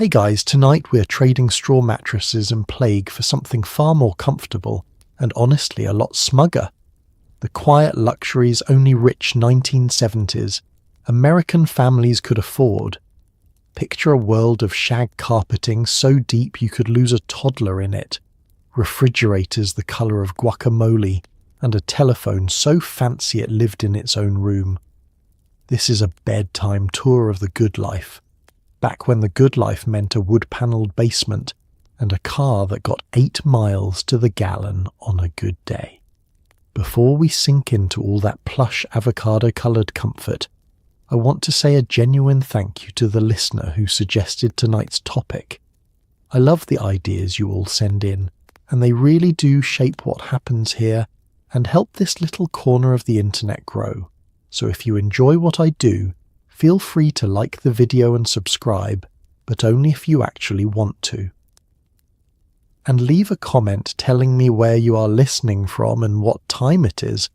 Hey guys, tonight we're trading straw mattresses and plague for something far more comfortable and honestly a lot smugger. The quiet luxuries only rich 1970s American families could afford. Picture a world of shag carpeting so deep you could lose a toddler in it, refrigerators the colour of guacamole, and a telephone so fancy it lived in its own room. This is a bedtime tour of the good life. Back when the good life meant a wood-panelled basement and a car that got 8 miles to the gallon on a good day. Before we sink into all that plush avocado-colored comfort, I want to say a genuine thank you to the listener who suggested tonight's topic. I love the ideas you all send in, and they really do shape what happens here and help this little corner of the internet grow. So if you enjoy what I do, feel free to like the video and subscribe, but only if you actually want to. And leave a comment telling me where you are listening from and what time it is,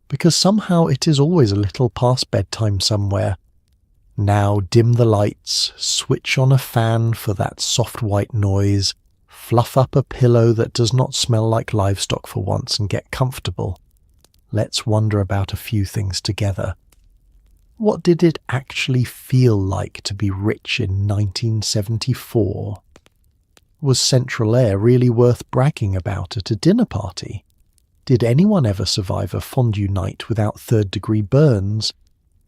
because somehow it is always a little past bedtime somewhere. Now dim the lights, switch on a fan for that soft white noise, fluff up a pillow that does not smell like livestock for once and get comfortable. Let's wonder about a few things together. What did it actually feel like to be rich in 1974? Was central air really worth bragging about at a dinner party? Did anyone ever survive a fondue night without third-degree burns?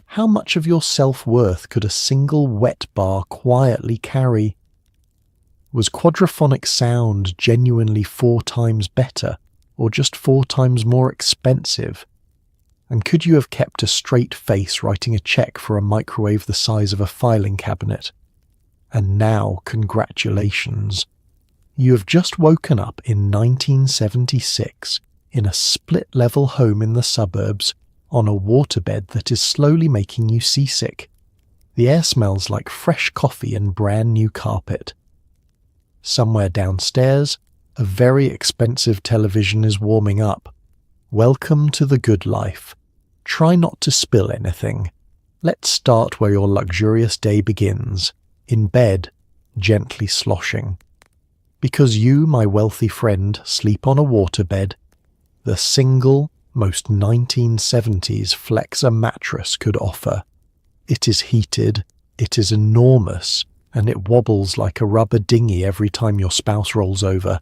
How much of your self-worth could a single wet bar quietly carry? Was quadraphonic sound genuinely 4 times better, or just 4 times more expensive? And could you have kept a straight face writing a check for a microwave the size of a filing cabinet? And now, congratulations. You have just woken up in 1976 in a split-level home in the suburbs on a waterbed that is slowly making you seasick. The air smells like fresh coffee and brand new carpet. Somewhere downstairs, a very expensive television is warming up. Welcome to the good life. Try not to spill anything. Let's start where your luxurious day begins, in bed, gently sloshing. Because you, my wealthy friend, sleep on a waterbed, the single, most 1970s flex a mattress could offer. It is heated, it is enormous, and it wobbles like a rubber dinghy every time your spouse rolls over.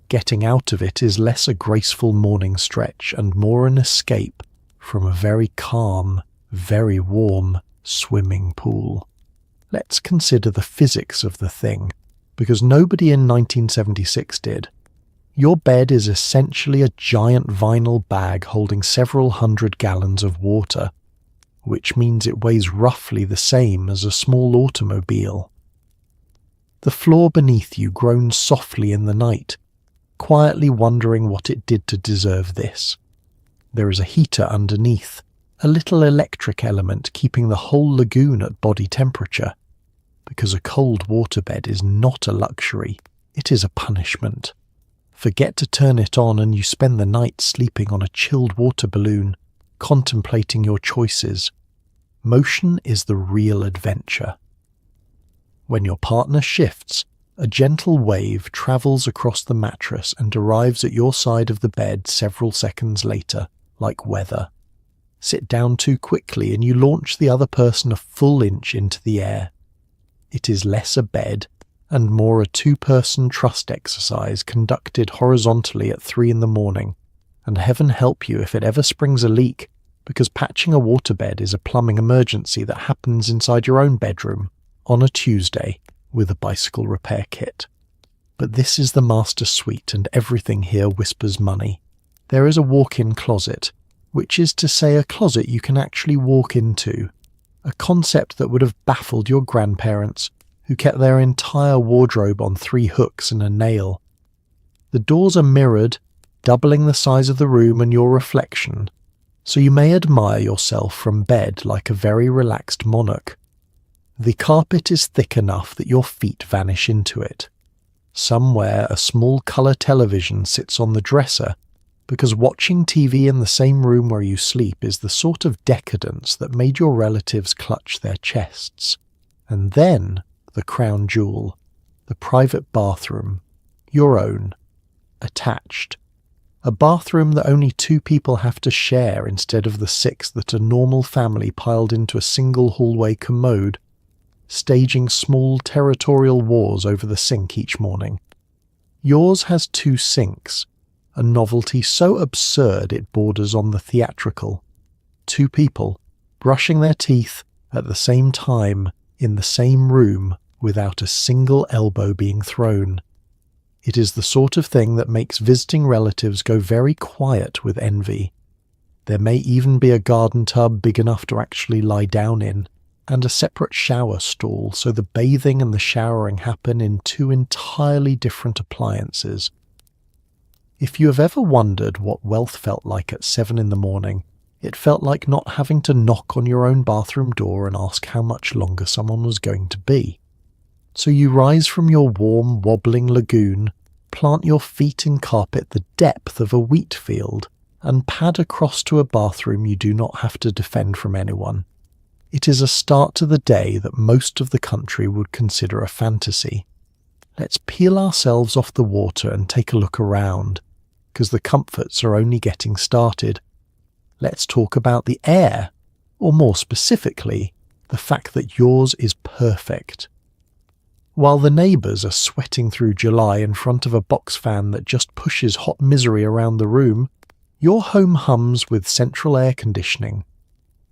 Getting out of it is less a graceful morning stretch and more an escape from a very calm, very warm swimming pool. Let's consider the physics of the thing, because nobody in 1976 did. Your bed is essentially a giant vinyl bag holding several hundred gallons of water, which means it weighs roughly the same as a small automobile. The floor beneath you groans softly in the night, quietly wondering what it did to deserve this. There is a heater underneath, a little electric element keeping the whole lagoon at body temperature, because a cold waterbed is not a luxury, it is a punishment. Forget to turn it on and you spend the night sleeping on a chilled water balloon, contemplating your choices. Motion is the real adventure. When your partner shifts, a gentle wave travels across the mattress and arrives at your side of the bed several seconds later, like weather. Sit down too quickly and you launch the other person a full inch into the air. It is less a bed and more a 2-person trust exercise conducted horizontally at 3 a.m, and heaven help you if it ever springs a leak, because patching a waterbed is a plumbing emergency that happens inside your own bedroom on a Tuesday with a bicycle repair kit. But this is the master suite and everything here whispers money. There is a walk-in closet, which is to say a closet you can actually walk into, a concept that would have baffled your grandparents, who kept their entire wardrobe on 3 hooks and a nail. The doors are mirrored, doubling the size of the room and your reflection, so you may admire yourself from bed like a very relaxed monarch. The carpet is thick enough that your feet vanish into it. Somewhere a small colour television sits on the dresser, because watching TV in the same room where you sleep is the sort of decadence that made your relatives clutch their chests. And then the crown jewel, the private bathroom, your own, attached. A bathroom that only 2 people have to share instead of the 6 that a normal family piled into a single hallway commode, staging small territorial wars over the sink each morning. Yours has 2 sinks, a novelty so absurd it borders on the theatrical. 2 people brushing their teeth at the same time in the same room without a single elbow being thrown. It is the sort of thing that makes visiting relatives go very quiet with envy. There may even be a garden tub big enough to actually lie down in, and a separate shower stall so the bathing and the showering happen in 2 entirely different appliances. If you have ever wondered what wealth felt like at 7 in the morning, it felt like not having to knock on your own bathroom door and ask how much longer someone was going to be. So you rise from your warm, wobbling lagoon, plant your feet in carpet the depth of a wheat field, and pad across to a bathroom you do not have to defend from anyone. It is a start to the day that most of the country would consider a fantasy. Let's peel ourselves off the water and take a look around, because the comforts are only getting started. Let's talk about the air, or more specifically, the fact that yours is perfect. While the neighbours are sweating through July in front of a box fan that just pushes hot misery around the room, your home hums with central air conditioning.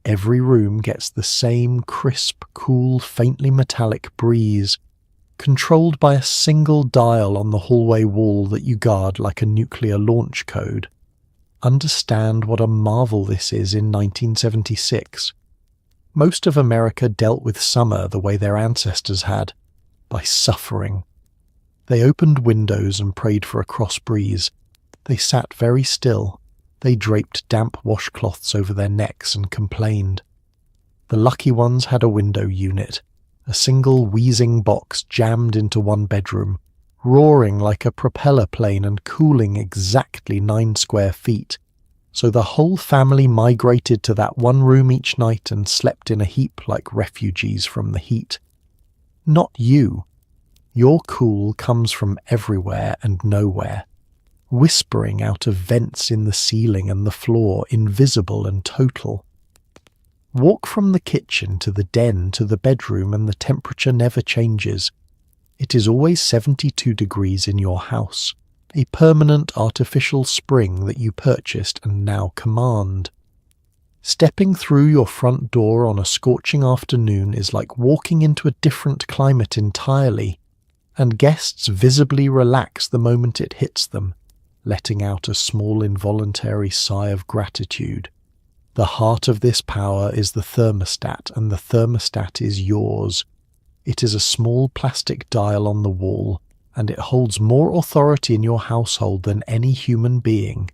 Every room gets the same crisp, cool, faintly metallic breeze, controlled by a single dial on the hallway wall that you guard like a nuclear launch code. Understand what a marvel this is in 1976. Most of America dealt with summer the way their ancestors had, by suffering. They opened windows and prayed for a cross breeze. They sat very still. They draped damp washcloths over their necks and complained. The lucky ones had a window unit, a single wheezing box jammed into one bedroom, roaring like a propeller plane and cooling exactly 9 square feet. So the whole family migrated to that one room each night and slept in a heap like refugees from the heat. Not you. Your cool comes from everywhere and nowhere, whispering out of vents in the ceiling and the floor, invisible and total. Walk from the kitchen to the den to the bedroom and the temperature never changes. It is always 72 degrees in your house, a permanent artificial spring that you purchased and now command. Stepping through your front door on a scorching afternoon is like walking into a different climate entirely, and guests visibly relax the moment it hits them, letting out a small involuntary sigh of gratitude. The heart of this power is the thermostat, and the thermostat is yours. It is a small plastic dial on the wall, and it holds more authority in your household than any human being.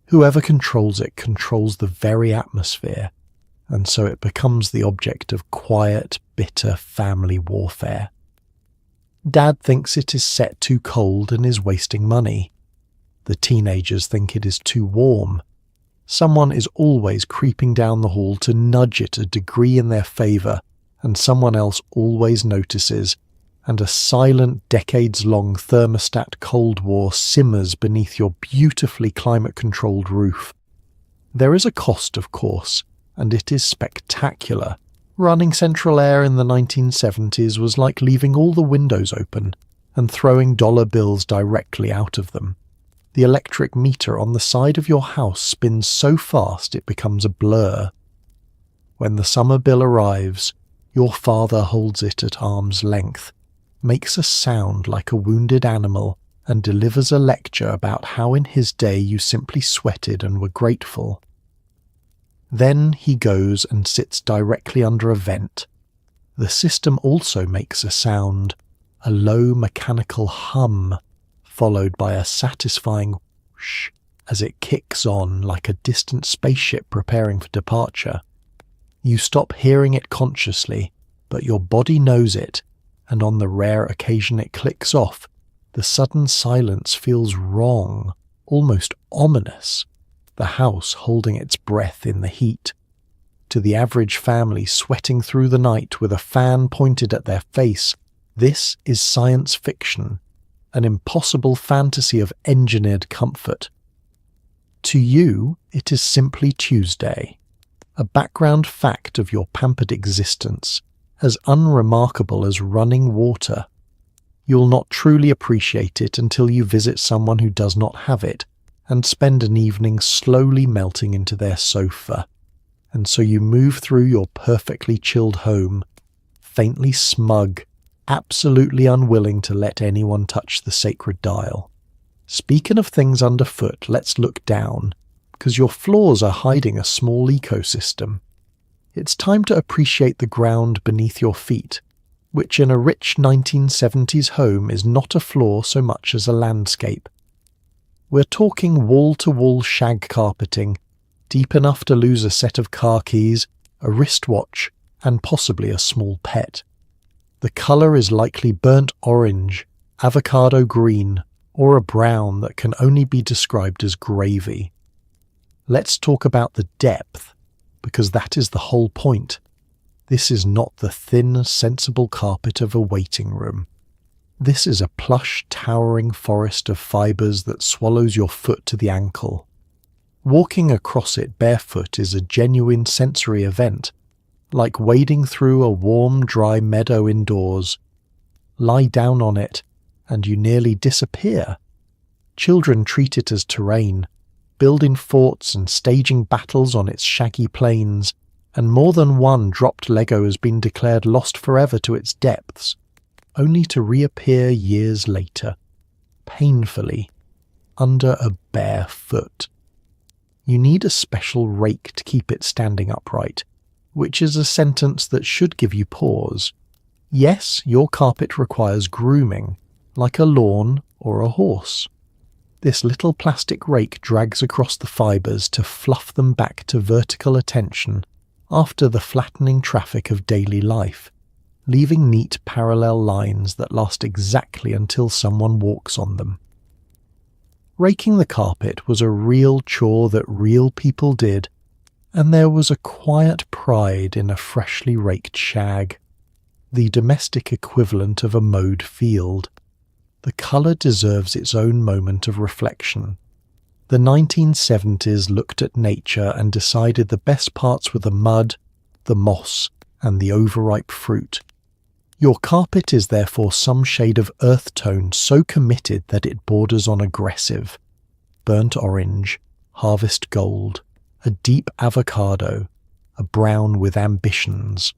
Whoever controls it controls the very atmosphere, and so it becomes the object of quiet, bitter family warfare. Dad thinks it is set too cold and is wasting money. The teenagers think it is too warm. Someone is always creeping down the hall to nudge it a degree in their favour, and someone else always notices, and a silent, decades-long thermostat Cold War simmers beneath your beautifully climate-controlled roof. There is a cost, of course, and it is spectacular. Running central air in the 1970s was like leaving all the windows open and throwing dollar bills directly out of them. The electric meter on the side of your house spins so fast it becomes a blur. When the summer bill arrives, your father holds it at arm's length, makes a sound like a wounded animal, and delivers a lecture about how in his day you simply sweated and were grateful. Then he goes and sits directly under a vent. The system also makes a sound, a low mechanical hum, followed by a satisfying whoosh as it kicks on like a distant spaceship preparing for departure. You stop hearing it consciously, but your body knows it, and on the rare occasion it clicks off, the sudden silence feels wrong, almost ominous, the house holding its breath in the heat. To the average family sweating through the night with a fan pointed at their face, This is science fiction, an impossible fantasy of engineered comfort. To you, it is simply Tuesday, a background fact of your pampered existence, as unremarkable as running water. You'll not truly appreciate it until you visit someone who does not have it and spend an evening slowly melting into their sofa. And so you move through your perfectly chilled home, faintly smug, absolutely unwilling to let anyone touch the sacred dial. Speaking of things underfoot, let's look down, because your floors are hiding a small ecosystem. It's time to appreciate the ground beneath your feet, which in a rich 1970s home is not a floor so much as a landscape. We're talking wall-to-wall shag carpeting, deep enough to lose a set of car keys, a wristwatch, and possibly a small pet. The colour is likely burnt orange, avocado green, or a brown that can only be described as gravy. Let's talk about the depth, because that is the whole point. This is not the thin, sensible carpet of a waiting room. This is a plush, towering forest of fibres that swallows your foot to the ankle. Walking across it barefoot is a genuine sensory event, like wading through a warm, dry meadow indoors. Lie down on it, and you nearly disappear. Children treat it as terrain, building forts and staging battles on its shaggy plains, and more than one dropped Lego has been declared lost forever to its depths, only to reappear years later, painfully, under a bare foot. You need a special rake to keep it standing upright, which is a sentence that should give you pause. Yes, your carpet requires grooming, like a lawn or a horse. This little plastic rake drags across the fibres to fluff them back to vertical attention after the flattening traffic of daily life, leaving neat parallel lines that last exactly until someone walks on them. Raking the carpet was a real chore that real people did, and there was a quiet pride in a freshly raked shag, the domestic equivalent of a mowed field. The colour deserves its own moment of reflection. The 1970s looked at nature and decided the best parts were the mud, the moss, and the overripe fruit. Your carpet is therefore some shade of earth tone so committed that it borders on aggressive. Burnt orange, harvest gold, a deep avocado, a brown with ambitions.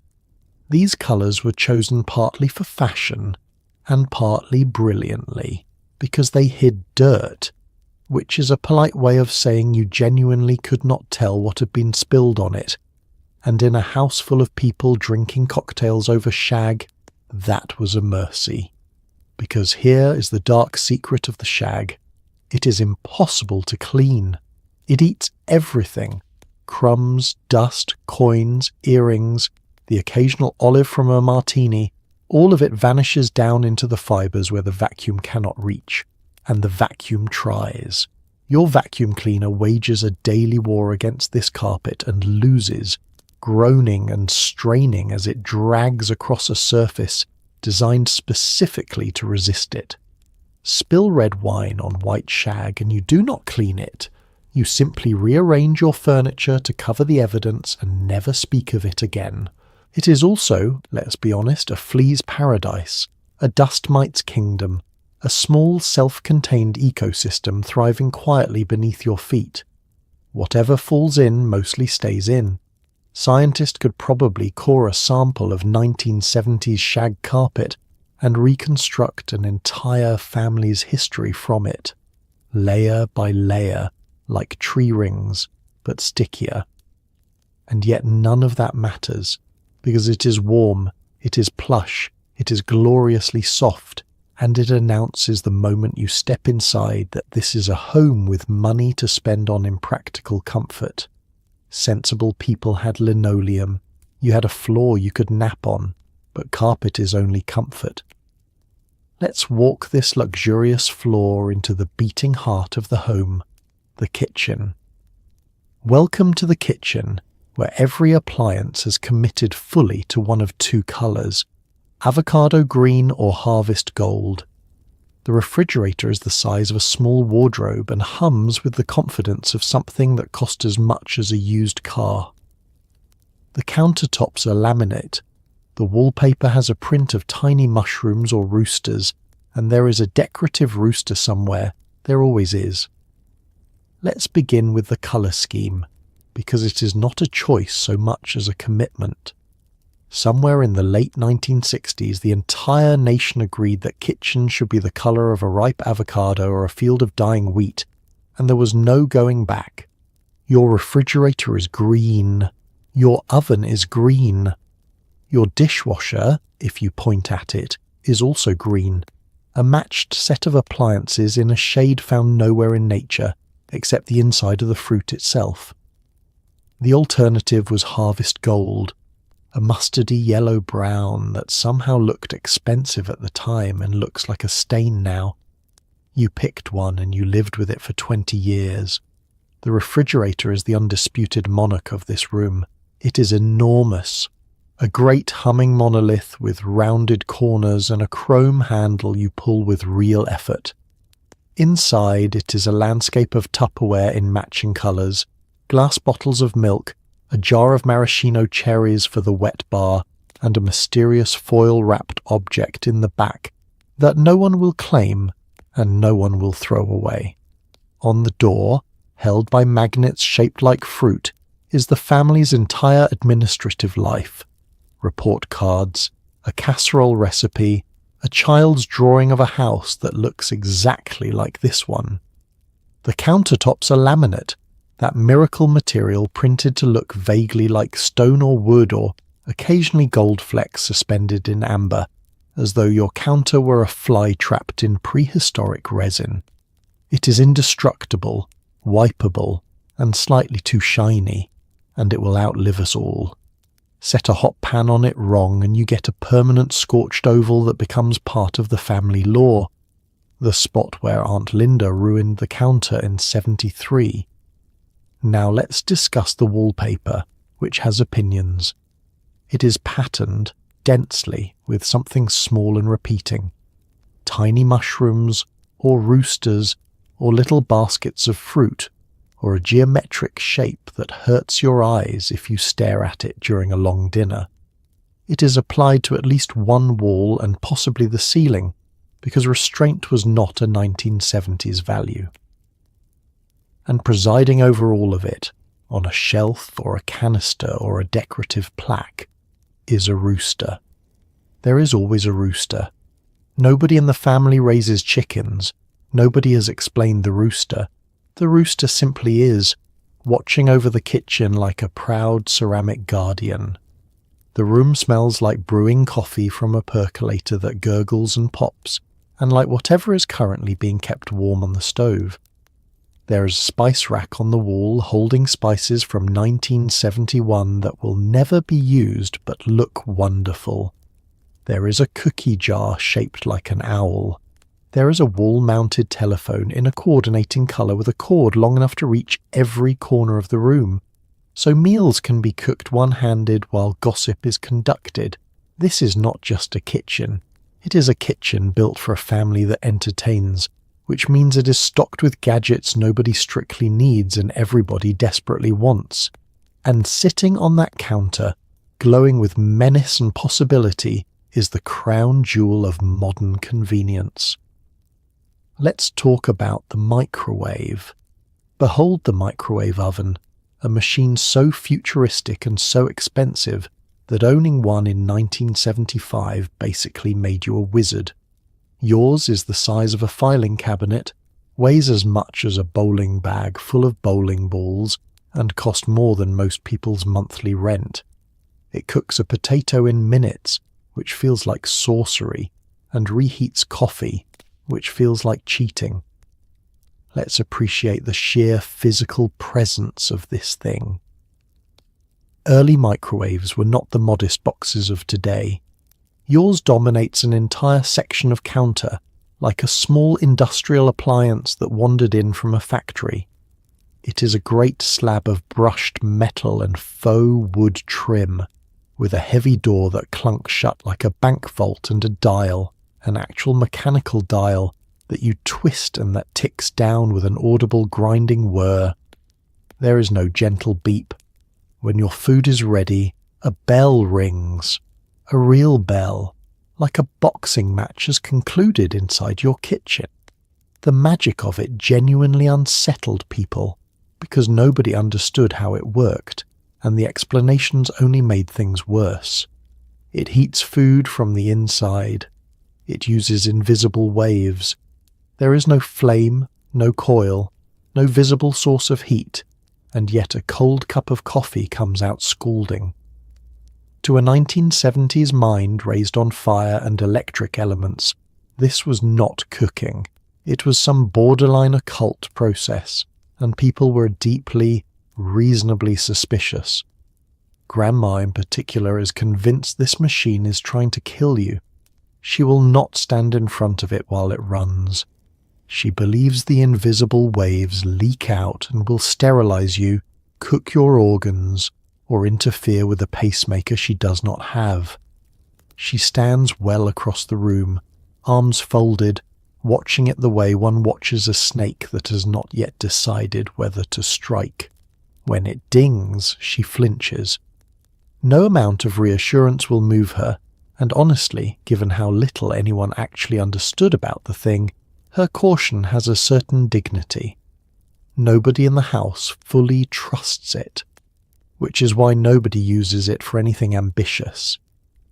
These colours were chosen partly for fashion and partly brilliantly because they hid dirt, which is a polite way of saying you genuinely could not tell what had been spilled on it. And in a house full of people drinking cocktails over shag, that was a mercy. Because here is the dark secret of the shag. It is impossible to clean. It eats everything. Crumbs, dust, coins, earrings, the occasional olive from a martini, all of it vanishes down into the fibres where the vacuum cannot reach. And the vacuum tries. Your vacuum cleaner wages a daily war against this carpet and loses, groaning and straining as it drags across a surface designed specifically to resist it. Spill red wine on white shag and you do not clean it. You simply rearrange your furniture to cover the evidence and never speak of it again. It is also, let's be honest, a flea's paradise, a dust mite's kingdom, a small self-contained ecosystem thriving quietly beneath your feet. Whatever falls in mostly stays in. Scientists could probably core a sample of 1970s shag carpet and reconstruct an entire family's history from it, layer by layer, like tree rings, but stickier. And yet none of that matters, because it is warm, it is plush, it is gloriously soft, and it announces the moment you step inside that this is a home with money to spend on impractical comfort. Sensible people had linoleum, you had a floor you could nap on, but carpet is only comfort. Let's walk this luxurious floor into the beating heart of the home, the kitchen. Welcome to the kitchen, where every appliance has committed fully to one of two colours, avocado green or harvest gold. The refrigerator is the size of a small wardrobe and hums with the confidence of something that cost as much as a used car. The countertops are laminate. The wallpaper has a print of tiny mushrooms or roosters, and there is a decorative rooster somewhere. There always is. Let's begin with the colour scheme, because it is not a choice so much as a commitment. Somewhere in the late 1960s, the entire nation agreed that kitchens should be the colour of a ripe avocado or a field of dying wheat, and there was no going back. Your refrigerator is green. Your oven is green. Your dishwasher, if you point at it, is also green. A matched set of appliances in a shade found nowhere in nature, except the inside of the fruit itself. The alternative was harvest gold, a mustardy yellow-brown that somehow looked expensive at the time and looks like a stain now. You picked one and you lived with it for 20 years. The refrigerator is the undisputed monarch of this room. It is enormous. A great humming monolith with rounded corners and a chrome handle you pull with real effort. Inside it is a landscape of Tupperware in matching colours, glass bottles of milk, a jar of maraschino cherries for the wet bar, and a mysterious foil-wrapped object in the back that no one will claim and no one will throw away. On the door, held by magnets shaped like fruit, is the family's entire administrative life. Report cards, a casserole recipe, a child's drawing of a house that looks exactly like this one. The countertops are laminate, that miracle material printed to look vaguely like stone or wood or occasionally gold flecks suspended in amber, as though your counter were a fly trapped in prehistoric resin. It is indestructible, wipeable, and slightly too shiny, and it will outlive us all. Set a hot pan on it wrong and you get a permanent scorched oval that becomes part of the family lore. The spot where Aunt Linda ruined the counter in '73. Now let's discuss the wallpaper, which has opinions. It is patterned, densely, with something small and repeating. Tiny mushrooms, or roosters, or little baskets of fruit, or a geometric shape that hurts your eyes if you stare at it during a long dinner. It is applied to at least one wall and possibly the ceiling, because restraint was not a 1970s value. And presiding over all of it, on a shelf or a canister or a decorative plaque, is a rooster. There is always a rooster. Nobody in the family raises chickens. Nobody has explained the rooster. The rooster simply is, watching over the kitchen like a proud ceramic guardian. The room smells like brewing coffee from a percolator that gurgles and pops, and like whatever is currently being kept warm on the stove. There is a spice rack on the wall holding spices from 1971 that will never be used but look wonderful. There is a cookie jar shaped like an owl. There is a wall-mounted telephone in a coordinating colour with a cord long enough to reach every corner of the room, so meals can be cooked one-handed while gossip is conducted. This is not just a kitchen. It is a kitchen built for a family that entertains, which means it is stocked with gadgets nobody strictly needs and everybody desperately wants. And sitting on that counter, glowing with menace and possibility, is the crown jewel of modern convenience. Let's talk about the microwave. Behold the microwave oven, a machine so futuristic and so expensive that owning one in 1975 basically made you a wizard. Yours is the size of a filing cabinet, weighs as much as a bowling bag full of bowling balls, and cost more than most people's monthly rent. It cooks a potato in minutes, which feels like sorcery, and reheats coffee, which feels like cheating. Let's appreciate the sheer physical presence of this thing. Early microwaves were not the modest boxes of today. Yours dominates an entire section of counter, like a small industrial appliance that wandered in from a factory. It is a great slab of brushed metal and faux wood trim, with a heavy door that clunks shut like a bank vault and a dial, an actual mechanical dial that you twist and that ticks down with an audible grinding whir. There is no gentle beep. When your food is ready, a bell rings. A real bell, like a boxing match has concluded inside your kitchen. The magic of it genuinely unsettled people, because nobody understood how it worked, and the explanations only made things worse. It heats food from the inside. It uses invisible waves. There is no flame, no coil, no visible source of heat, and yet a cold cup of coffee comes out scalding. To a 1970s mind raised on fire and electric elements, this was not cooking. It was some borderline occult process, and people were deeply, reasonably suspicious. Grandma in particular is convinced this machine is trying to kill you. She will not stand in front of it while it runs. She believes the invisible waves leak out and will sterilize you, cook your organs, or interfere with a pacemaker she does not have. She stands well across the room, arms folded, watching it the way one watches a snake that has not yet decided whether to strike. When it dings, she flinches. No amount of reassurance will move her, and honestly, given how little anyone actually understood about the thing, her caution has a certain dignity. Nobody in the house fully trusts it, which is why nobody uses it for anything ambitious.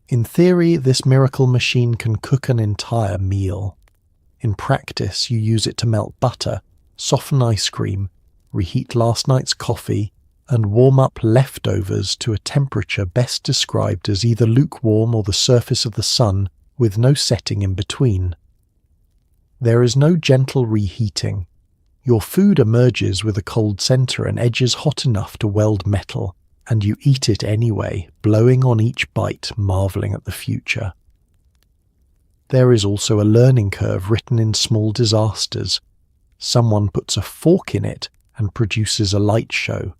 In theory, this miracle machine can cook an entire meal. In practice, you use it to melt butter, soften ice cream, reheat last night's coffee, and warm up leftovers to a temperature best described as either lukewarm or the surface of the sun, with no setting in between. There is no gentle reheating. Your food emerges with a cold center and edges hot enough to weld metal, and you eat it anyway, blowing on each bite, marveling at the future. There is also a learning curve written in small disasters. Someone puts a fork in it and produces a light show.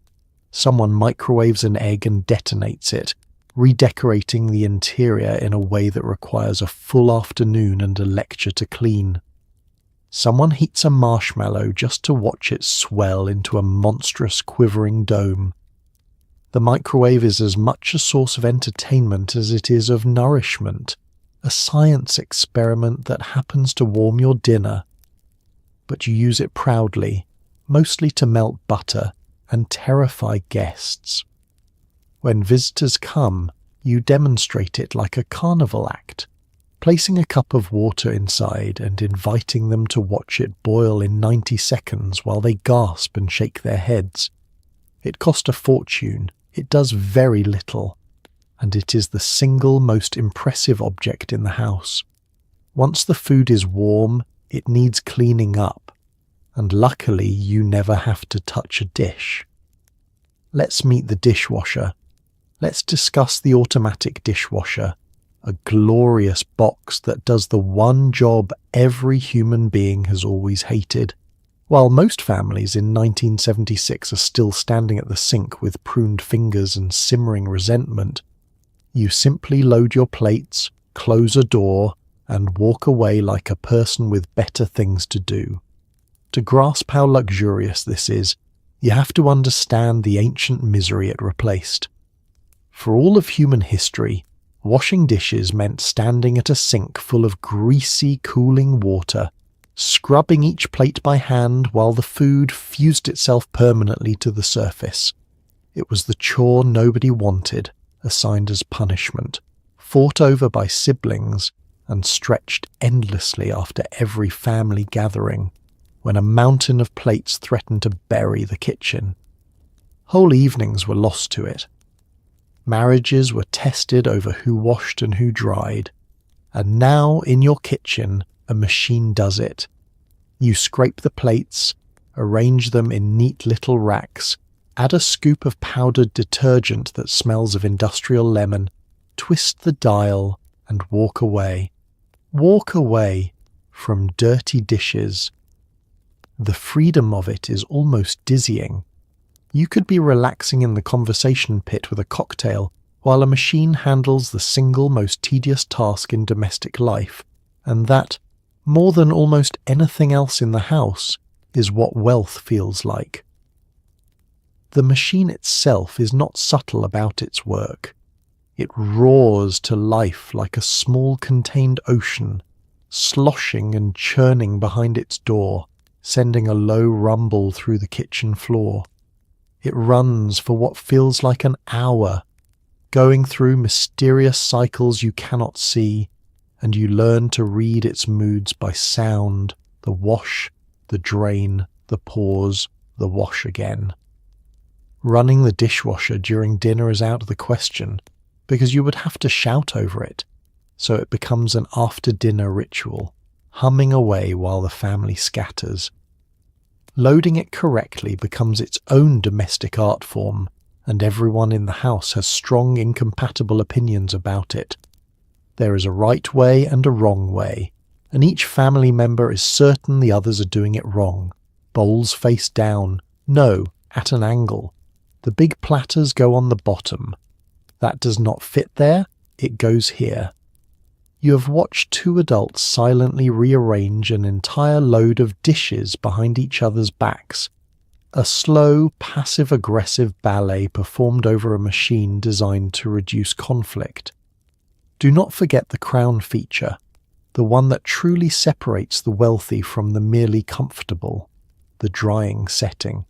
Someone microwaves an egg and detonates it, redecorating the interior in a way that requires a full afternoon and a lecture to clean. Someone heats a marshmallow just to watch it swell into a monstrous quivering dome. The microwave is as much a source of entertainment as it is of nourishment, a science experiment that happens to warm your dinner. But you use it proudly, mostly to melt butter and terrify guests. When visitors come, you demonstrate it like a carnival act, placing a cup of water inside and inviting them to watch it boil in 90 seconds while they gasp and shake their heads. It cost a fortune, it does very little, and it is the single most impressive object in the house. Once the food is warm, it needs cleaning up, and luckily you never have to touch a dish. Let's meet the dishwasher. Let's discuss the automatic dishwasher, a glorious box that does the one job every human being has always hated. While most families in 1976 are still standing at the sink with pruned fingers and simmering resentment, you simply load your plates, close a door, and walk away like a person with better things to do. To grasp how luxurious this is, you have to understand the ancient misery it replaced. For all of human history, washing dishes meant standing at a sink full of greasy, cooling water, scrubbing each plate by hand while the food fused itself permanently to the surface. It was the chore nobody wanted, assigned as punishment, fought over by siblings, and stretched endlessly after every family gathering, when a mountain of plates threatened to bury the kitchen. Whole evenings were lost to it. Marriages were tested over who washed and who dried, and now in your kitchen a machine does it. You scrape the plates, arrange them in neat little racks, add a scoop of powdered detergent that smells of industrial lemon, twist the dial, and walk away. Walk away from dirty dishes. The freedom of it is almost dizzying. You could be relaxing in the conversation pit with a cocktail, while a machine handles the single most tedious task in domestic life, and that, more than almost anything else in the house, is what wealth feels like. The machine itself is not subtle about its work. It roars to life like a small contained ocean, sloshing and churning behind its door, sending a low rumble through the kitchen floor. It runs for what feels like an hour, going through mysterious cycles you cannot see, and you learn to read its moods by sound, the wash, the drain, the pause, the wash again. Running the dishwasher during dinner is out of the question, because you would have to shout over it, so it becomes an after-dinner ritual, humming away while the family scatters. Loading it correctly becomes its own domestic art form, and everyone in the house has strong incompatible opinions about it. There is a right way and a wrong way, and each family member is certain the others are doing it wrong. Bowls face down, no, at an angle. The big platters go on the bottom. That does not fit there, it goes here. You have watched two adults silently rearrange an entire load of dishes behind each other's backs. A slow, passive-aggressive ballet performed over a machine designed to reduce conflict. Do not forget the crown feature, the one that truly separates the wealthy from the merely comfortable, the drying setting.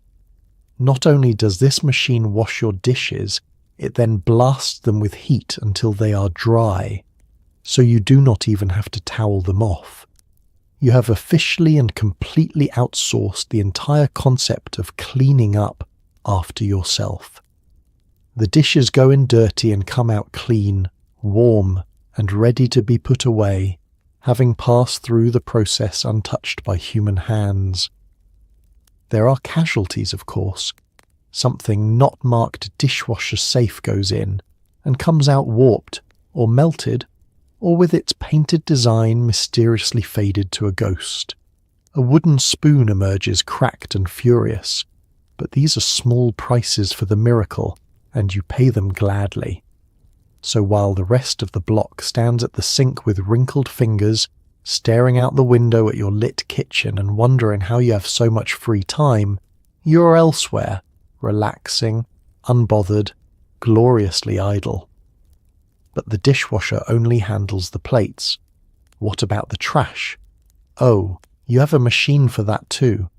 Not only does this machine wash your dishes, it then blasts them with heat until they are dry, so you do not even have to towel them off. You have officially and completely outsourced the entire concept of cleaning up after yourself. The dishes go in dirty and come out clean, warm, and ready to be put away, having passed through the process untouched by human hands. There are casualties, of course. Something not marked dishwasher safe goes in and comes out warped or melted, or with its painted design mysteriously faded to a ghost. A wooden spoon emerges cracked and furious, but these are small prices for the miracle, and you pay them gladly. So while the rest of the block stands at the sink with wrinkled fingers, staring out the window at your lit kitchen and wondering how you have so much free time, you are elsewhere, relaxing, unbothered, gloriously idle. But the dishwasher only handles the plates. What about the trash? Oh, you have a machine for that too.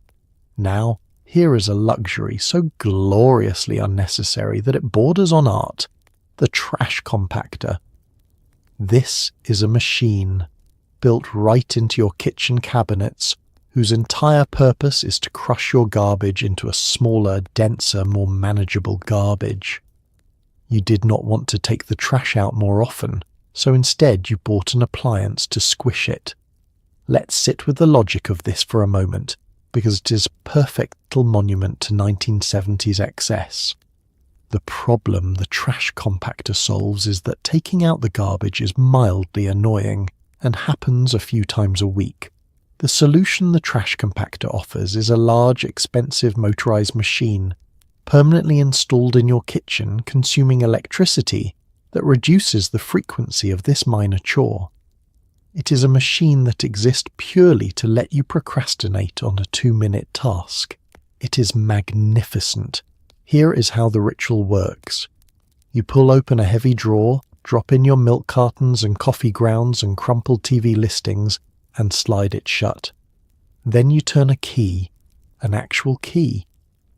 Now, here is a luxury so gloriously unnecessary that it borders on art. The trash compactor. This is a machine, built right into your kitchen cabinets, whose entire purpose is to crush your garbage into a smaller, denser, more manageable garbage. You did not want to take the trash out more often, so instead you bought an appliance to squish it. Let's sit with the logic of this for a moment, because it is a perfect little monument to 1970s excess. The problem the trash compactor solves is that taking out the garbage is mildly annoying and happens a few times a week. The solution the trash compactor offers is a large, expensive motorized machine permanently installed in your kitchen, consuming electricity that reduces the frequency of this minor chore. It is a machine that exists purely to let you procrastinate on a 2-minute task. It is magnificent. Here is how the ritual works. You pull open a heavy drawer, drop in your milk cartons and coffee grounds and crumpled TV listings, and slide it shut. Then you turn a key, an actual key,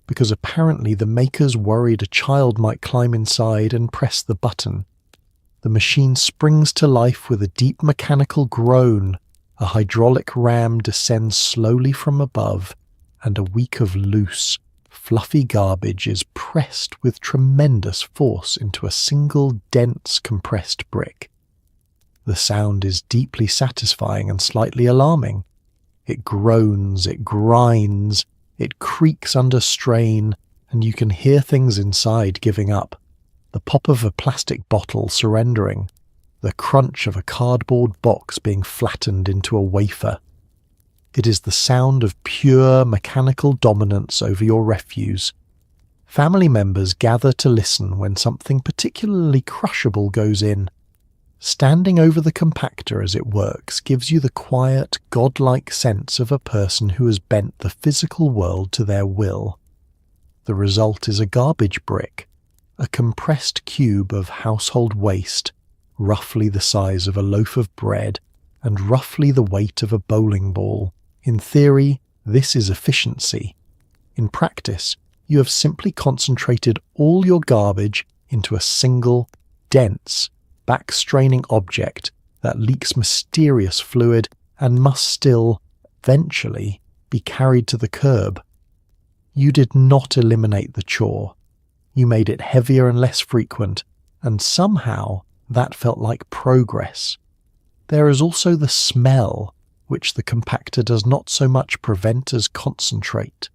because apparently the makers worried a child might climb inside and press the button. The machine springs to life with a deep mechanical groan, a hydraulic ram descends slowly from above, and a week of loose, fluffy garbage is pressed with tremendous force into a single dense compressed brick. The sound is deeply satisfying and slightly alarming. It groans, it grinds, it creaks under strain, and you can hear things inside giving up. The pop of a plastic bottle surrendering, the crunch of a cardboard box being flattened into a wafer. It is the sound of pure mechanical dominance over your refuse. Family members gather to listen when something particularly crushable goes in. Standing over the compactor as it works gives you the quiet, godlike sense of a person who has bent the physical world to their will. The result is a garbage brick, a compressed cube of household waste, roughly the size of a loaf of bread and roughly the weight of a bowling ball. In theory, this is efficiency. In practice, you have simply concentrated all your garbage into a single, dense, back-straining object that leaks mysterious fluid and must still, eventually, be carried to the curb. You did not eliminate the chore. You made it heavier and less frequent, and somehow that felt like progress. There is also the smell, which the compactor does not so much prevent as concentrate.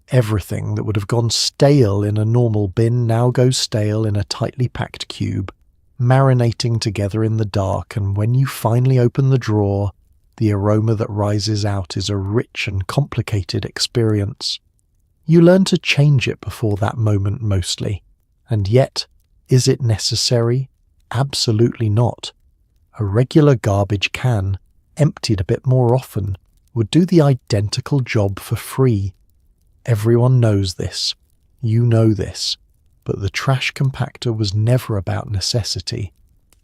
Everything that would have gone stale in a normal bin now goes stale in a tightly packed cube, marinating together in the dark, and when you finally open the drawer, the aroma that rises out is a rich and complicated experience. You learn to change it before that moment mostly, and yet, is it necessary? Absolutely not. A regular garbage can, emptied a bit more often, would do the identical job for free. Everyone knows this. You know this. But the trash compactor was never about necessity.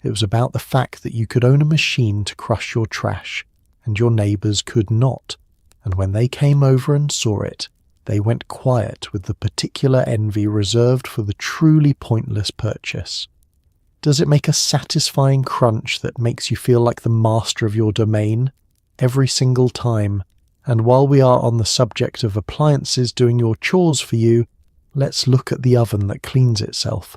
It was about the fact that you could own a machine to crush your trash, and your neighbours could not, and when they came over and saw it, they went quiet with the particular envy reserved for the truly pointless purchase. Does it make a satisfying crunch that makes you feel like the master of your domain? Every single time. And while we are on the subject of appliances doing your chores for you, let's look at the oven that cleans itself.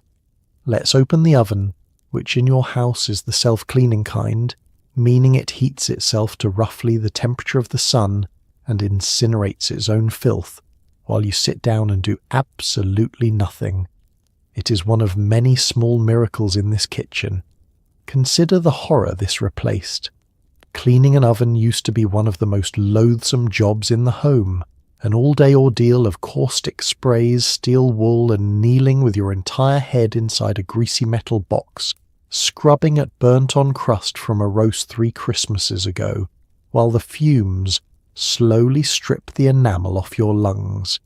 Let's open the oven, which in your house is the self-cleaning kind, meaning it heats itself to roughly the temperature of the sun and incinerates its own filth, while you sit down and do absolutely nothing. It is one of many small miracles in this kitchen. Consider the horror this replaced. Cleaning an oven used to be one of the most loathsome jobs in the home, an all-day ordeal of caustic sprays, steel wool, and kneeling with your entire head inside a greasy metal box, scrubbing at burnt-on crust from a roast 3 Christmases ago, while the fumes slowly stripped the enamel off your lungs.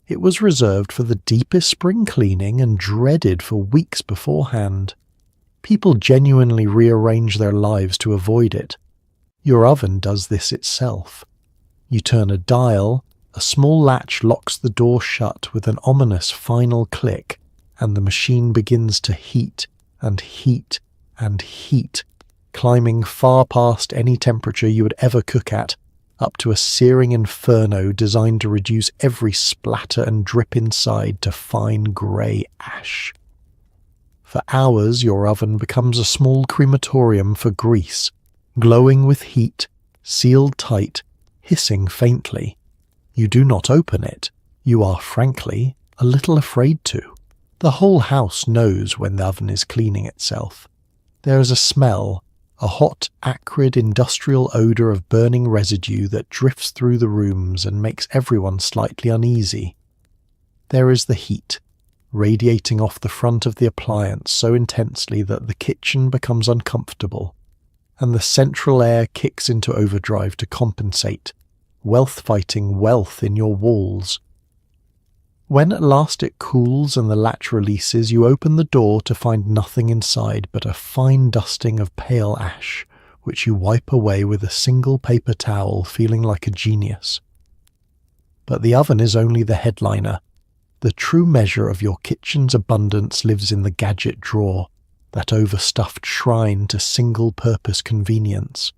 It was reserved for the deepest spring cleaning and dreaded for weeks beforehand. People genuinely rearrange their lives to avoid it. Your oven does this itself. You turn a dial, a small latch locks the door shut with an ominous final click, and the machine begins to heat and heat and heat, climbing far past any temperature you would ever cook at, up to a searing inferno designed to reduce every splatter and drip inside to fine grey ash. For hours your oven becomes a small crematorium for grease, glowing with heat, sealed tight, hissing faintly. You do not open it. You are, frankly, a little afraid to. The whole house knows when the oven is cleaning itself. There is a smell, a hot, acrid industrial odour of burning residue that drifts through the rooms and makes everyone slightly uneasy. There is the heat, radiating off the front of the appliance so intensely that the kitchen becomes uncomfortable, and the central air kicks into overdrive to compensate, wealth fighting wealth in your walls. When at last it cools and the latch releases, you open the door to find nothing inside but a fine dusting of pale ash, which you wipe away with a single paper towel, feeling like a genius. But the oven is only the headliner. The true measure of your kitchen's abundance lives in the gadget drawer, that overstuffed shrine to single-purpose convenience.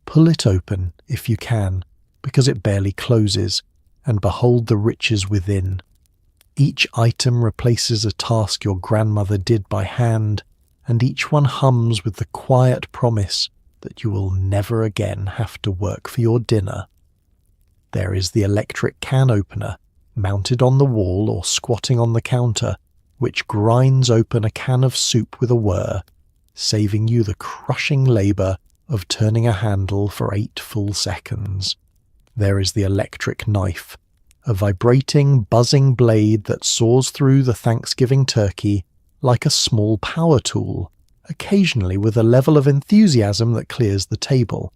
Pull it open, if you can, because it barely closes, and behold the riches within. Each item replaces a task your grandmother did by hand, and each one hums with the quiet promise that you will never again have to work for your dinner. There is the electric can opener, mounted on the wall or squatting on the counter, which grinds open a can of soup with a whir, saving you the crushing labour of turning a handle for 8 full seconds. There is the electric knife, a vibrating, buzzing blade that saws through the Thanksgiving turkey like a small power tool, occasionally with a level of enthusiasm that clears the table.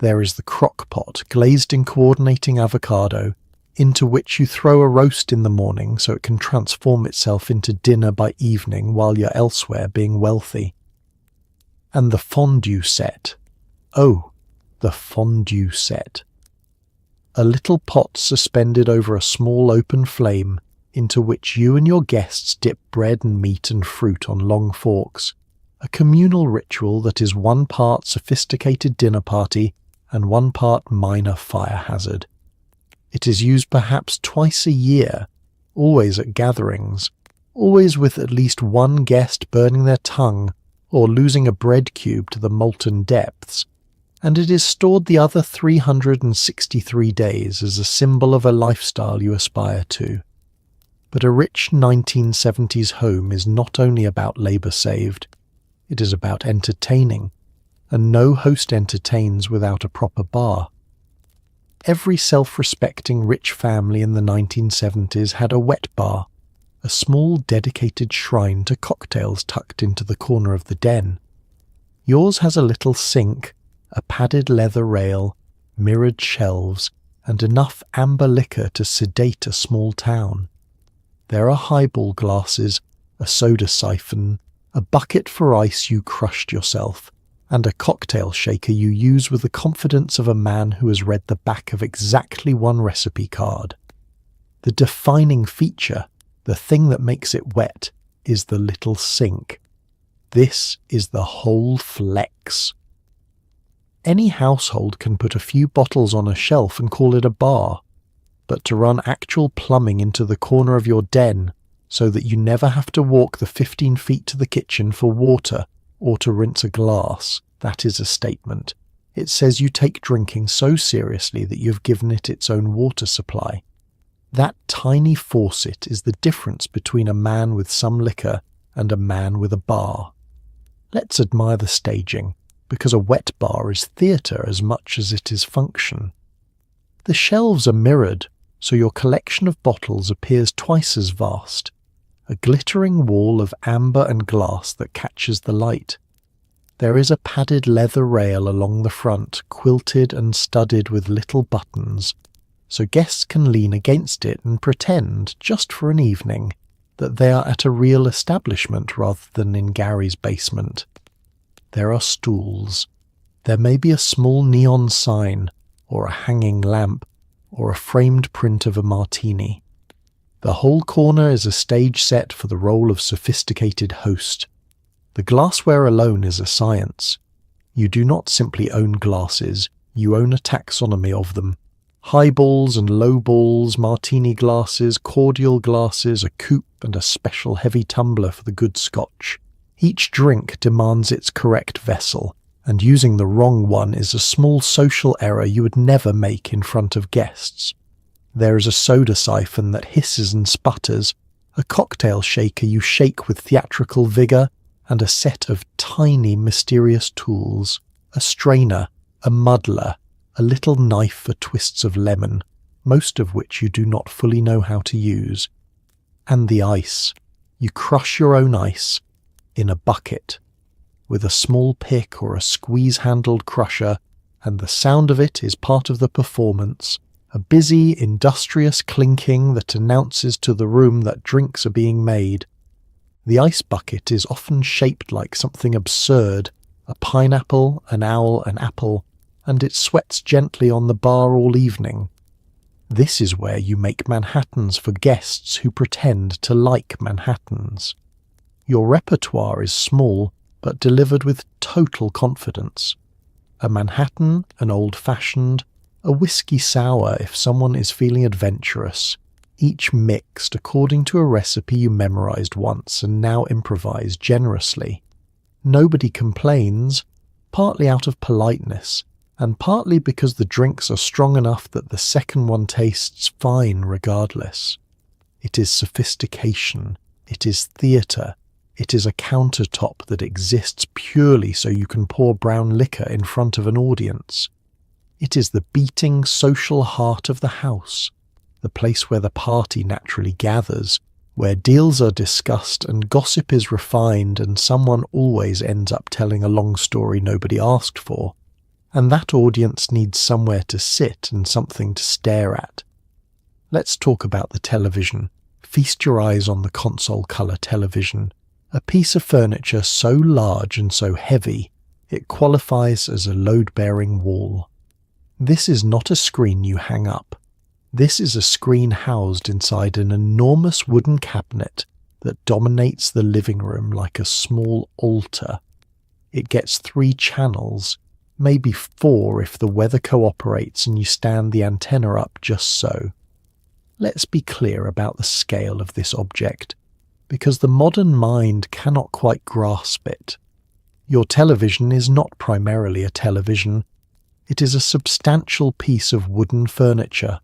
There is the crock pot, glazed in coordinating avocado, into which you throw a roast in the morning so it can transform itself into dinner by evening while you're elsewhere being wealthy. And the fondue set. Oh, the fondue set. A little pot suspended over a small open flame into which you and your guests dip bread and meat and fruit on long forks. A communal ritual that is one part sophisticated dinner party and one part minor fire hazard. It is used perhaps twice a year, always at gatherings, always with at least one guest burning their tongue or losing a bread cube to the molten depths, and it is stored the other 363 days as a symbol of a lifestyle you aspire to. But a rich 1970s home is not only about labour saved, it is about entertaining, and no host entertains without a proper bar. Every self-respecting rich family in the 1970s had a wet bar, a small dedicated shrine to cocktails tucked into the corner of the den. Yours has a little sink, a padded leather rail, mirrored shelves, and enough amber liquor to sedate a small town. There are highball glasses, a soda siphon, a bucket for ice you crushed yourself, and a cocktail shaker you use with the confidence of a man who has read the back of exactly one recipe card. The defining feature, the thing that makes it wet, is the little sink. This is the whole flex. Any household can put a few bottles on a shelf and call it a bar, but to run actual plumbing into the corner of your den so that you never have to walk the 15 feet to the kitchen for water or to rinse a glass, that is a statement. It says you take drinking so seriously that you've given it its own water supply. That tiny faucet is the difference between a man with some liquor and a man with a bar. Let's admire the staging, because a wet bar is theatre as much as it is function. The shelves are mirrored, so your collection of bottles appears twice as vast, a glittering wall of amber and glass that catches the light. There is a padded leather rail along the front, quilted and studded with little buttons, so guests can lean against it and pretend, just for an evening, that they are at a real establishment rather than in Gary's basement. There are stools. There may be a small neon sign, or a hanging lamp, or a framed print of a martini. The whole corner is a stage set for the role of sophisticated host. The glassware alone is a science. You do not simply own glasses, you own a taxonomy of them. Highballs and lowballs, martini glasses, cordial glasses, a coupe and a special heavy tumbler for the good Scotch. Each drink demands its correct vessel, and using the wrong one is a small social error you would never make in front of guests. There is a soda siphon that hisses and sputters, a cocktail shaker you shake with theatrical vigour, and a set of tiny mysterious tools, a strainer, a muddler, a little knife for twists of lemon, most of which you do not fully know how to use. And the ice. You crush your own ice in a bucket, with a small pick or a squeeze-handled crusher, and the sound of it is part of the performance, a busy, industrious clinking that announces to the room that drinks are being made. The ice bucket is often shaped like something absurd, a pineapple, an owl, an apple, and it sweats gently on the bar all evening. This is where you make Manhattans for guests who pretend to like Manhattans. Your repertoire is small, but delivered with total confidence. A Manhattan, an old-fashioned, a whiskey sour if someone is feeling adventurous, each mixed according to a recipe you memorized once and now improvise generously. Nobody complains, partly out of politeness, and partly because the drinks are strong enough that the second one tastes fine regardless. It is sophistication, it is theatre, it is a countertop that exists purely so you can pour brown liquor in front of an audience. It is the beating social heart of the house, the place where the party naturally gathers, where deals are discussed and gossip is refined and someone always ends up telling a long story nobody asked for, and that audience needs somewhere to sit and something to stare at. Let's talk about the television. Feast your eyes on the console colour television, a piece of furniture so large and so heavy it qualifies as a load-bearing wall. This is not a screen you hang up. This is a screen housed inside an enormous wooden cabinet that dominates the living room like a small altar. It gets 3 channels, maybe 4 if the weather cooperates and you stand the antenna up just so. Let's be clear about the scale of this object, because the modern mind cannot quite grasp it. Your television is not primarily a television. It is a substantial piece of wooden furniture,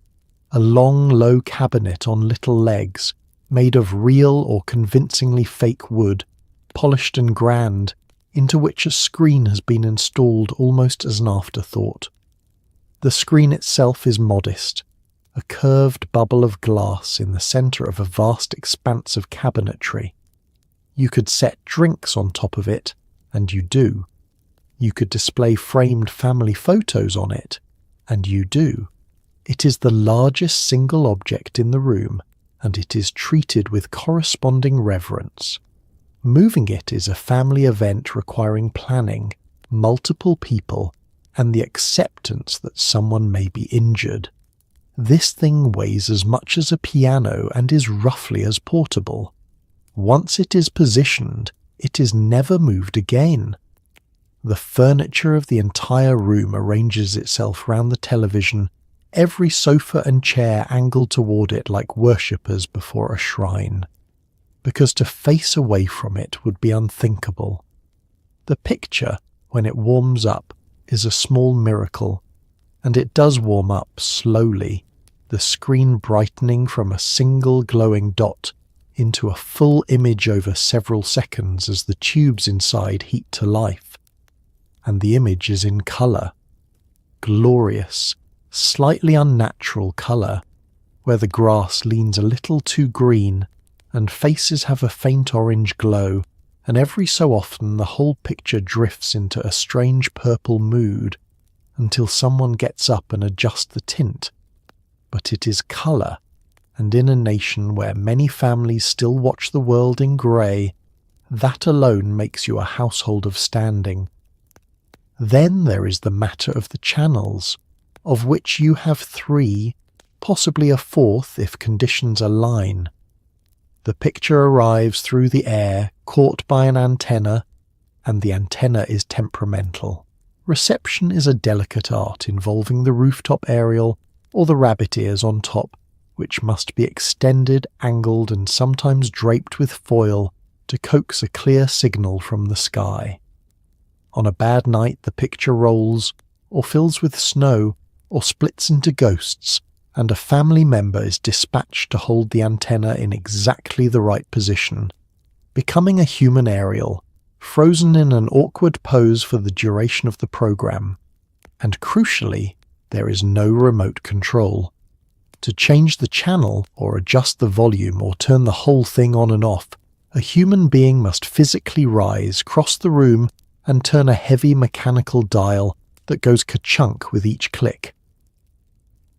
a long, low cabinet on little legs, made of real or convincingly fake wood, polished and grand, into which a screen has been installed almost as an afterthought. The screen itself is modest, a curved bubble of glass in the centre of a vast expanse of cabinetry. You could set drinks on top of it, and you do. You could display framed family photos on it, and you do. It is the largest single object in the room, and it is treated with corresponding reverence. Moving it is a family event requiring planning, multiple people, and the acceptance that someone may be injured. This thing weighs as much as a piano and is roughly as portable. Once it is positioned, it is never moved again. The furniture of the entire room arranges itself round the television, every sofa and chair angled toward it like worshippers before a shrine, because to face away from it would be unthinkable. The picture, when it warms up, is a small miracle, and it does warm up slowly, the screen brightening from a single glowing dot into a full image over several seconds as the tubes inside heat to life. And the image is in colour. Glorious, slightly unnatural colour, where the grass leans a little too green and faces have a faint orange glow, and every so often the whole picture drifts into a strange purple mood until someone gets up and adjusts the tint. But it is colour, and in a nation where many families still watch the world in grey, that alone makes you a household of standing. Then there is the matter of the channels, of which you have 3, possibly a 4th if conditions align. The picture arrives through the air, caught by an antenna, and the antenna is temperamental. Reception is a delicate art involving the rooftop aerial or the rabbit ears on top, which must be extended, angled, and sometimes draped with foil to coax a clear signal from the sky. On a bad night the picture rolls, or fills with snow, or splits into ghosts, and a family member is dispatched to hold the antenna in exactly the right position, becoming a human aerial, frozen in an awkward pose for the duration of the program. And crucially, there is no remote control. To change the channel, or adjust the volume, or turn the whole thing on and off, a human being must physically rise, cross the room, and turn a heavy mechanical dial that goes ka-chunk with each click.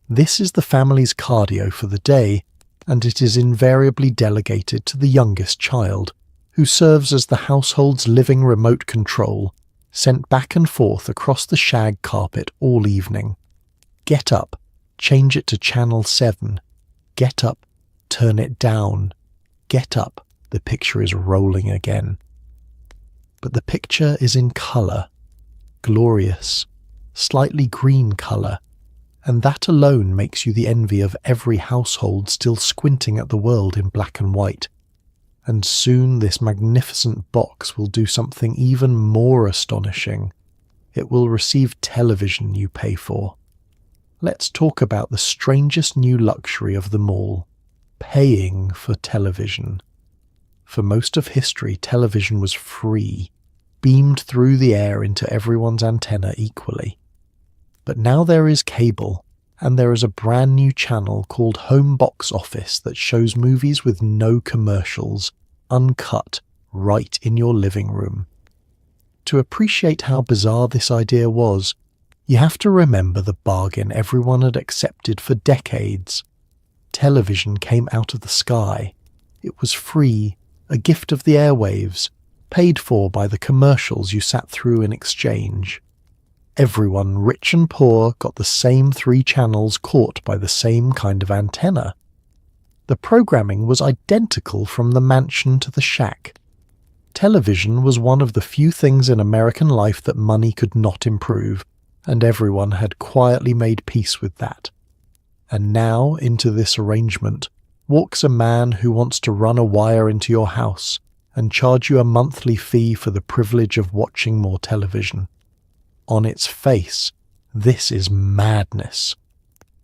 This is the family's cardio for the day, and it is invariably delegated to the youngest child, who serves as the household's living remote control, sent back and forth across the shag carpet all evening. Get up, change it to channel 7. Get up, turn it down. Get up, the picture is rolling again. But the picture is in colour, glorious, slightly green colour, and that alone makes you the envy of every household still squinting at the world in black and white. And soon this magnificent box will do something even more astonishing. It will receive television you pay for. Let's talk about the strangest new luxury of them all, paying for television. For most of history, television was free, beamed through the air into everyone's antenna equally. But now there is cable, and there is a brand new channel called Home Box Office that shows movies with no commercials, uncut, right in your living room. To appreciate how bizarre this idea was, you have to remember the bargain everyone had accepted for decades. Television came out of the sky. It was free, a gift of the airwaves, paid for by the commercials you sat through in exchange. Everyone, rich and poor, got the same 3 channels caught by the same kind of antenna. The programming was identical from the mansion to the shack. Television was one of the few things in American life that money could not improve, and everyone had quietly made peace with that. And now, into this arrangement, walks a man who wants to run a wire into your house and charge you a monthly fee for the privilege of watching more television. On its face, this is madness.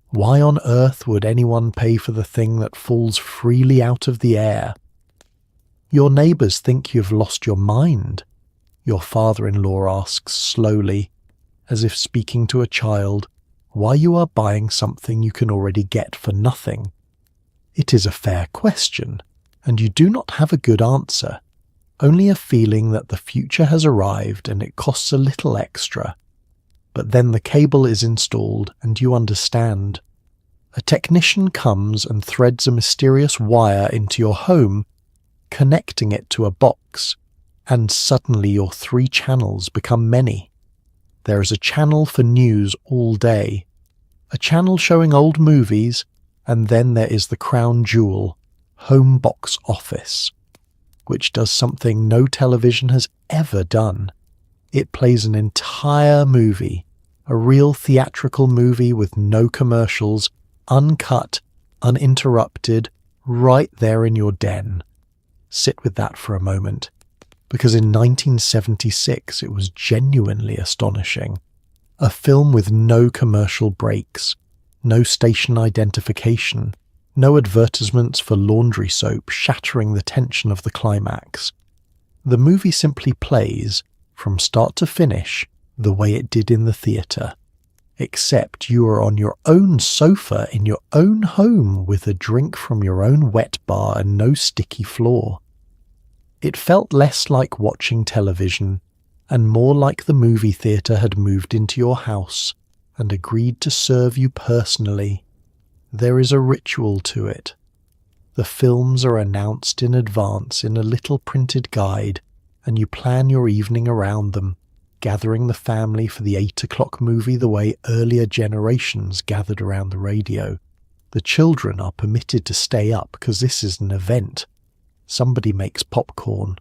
Why on earth would anyone pay for the thing that falls freely out of the air? Your neighbours think you've lost your mind, your father-in-law asks slowly, as if speaking to a child, why you are buying something you can already get for nothing. It is a fair question, and you do not have a good answer, only a feeling that the future has arrived and it costs a little extra. But then the cable is installed and you understand. A technician comes and threads a mysterious wire into your home, connecting it to a box, and suddenly your 3 channels become many. There is a channel for news all day, a channel showing old movies, and then there is the crown jewel, Home Box Office, which does something no television has ever done. It plays an entire movie, a real theatrical movie with no commercials, uncut, uninterrupted, right there in your den. Sit with that for a moment, because in 1976 it was genuinely astonishing. A film with no commercial breaks, no station identification, no advertisements for laundry soap shattering the tension of the climax. The movie simply plays, from start to finish, the way it did in the theatre. Except you are on your own sofa in your own home with a drink from your own wet bar and no sticky floor. It felt less like watching television and more like the movie theatre had moved into your house and agreed to serve you personally. There is a ritual to it. The films are announced in advance in a little printed guide, and you plan your evening around them, gathering the family for the 8 o'clock movie the way earlier generations gathered around the radio. The children are permitted to stay up because this is an event. Somebody makes popcorn,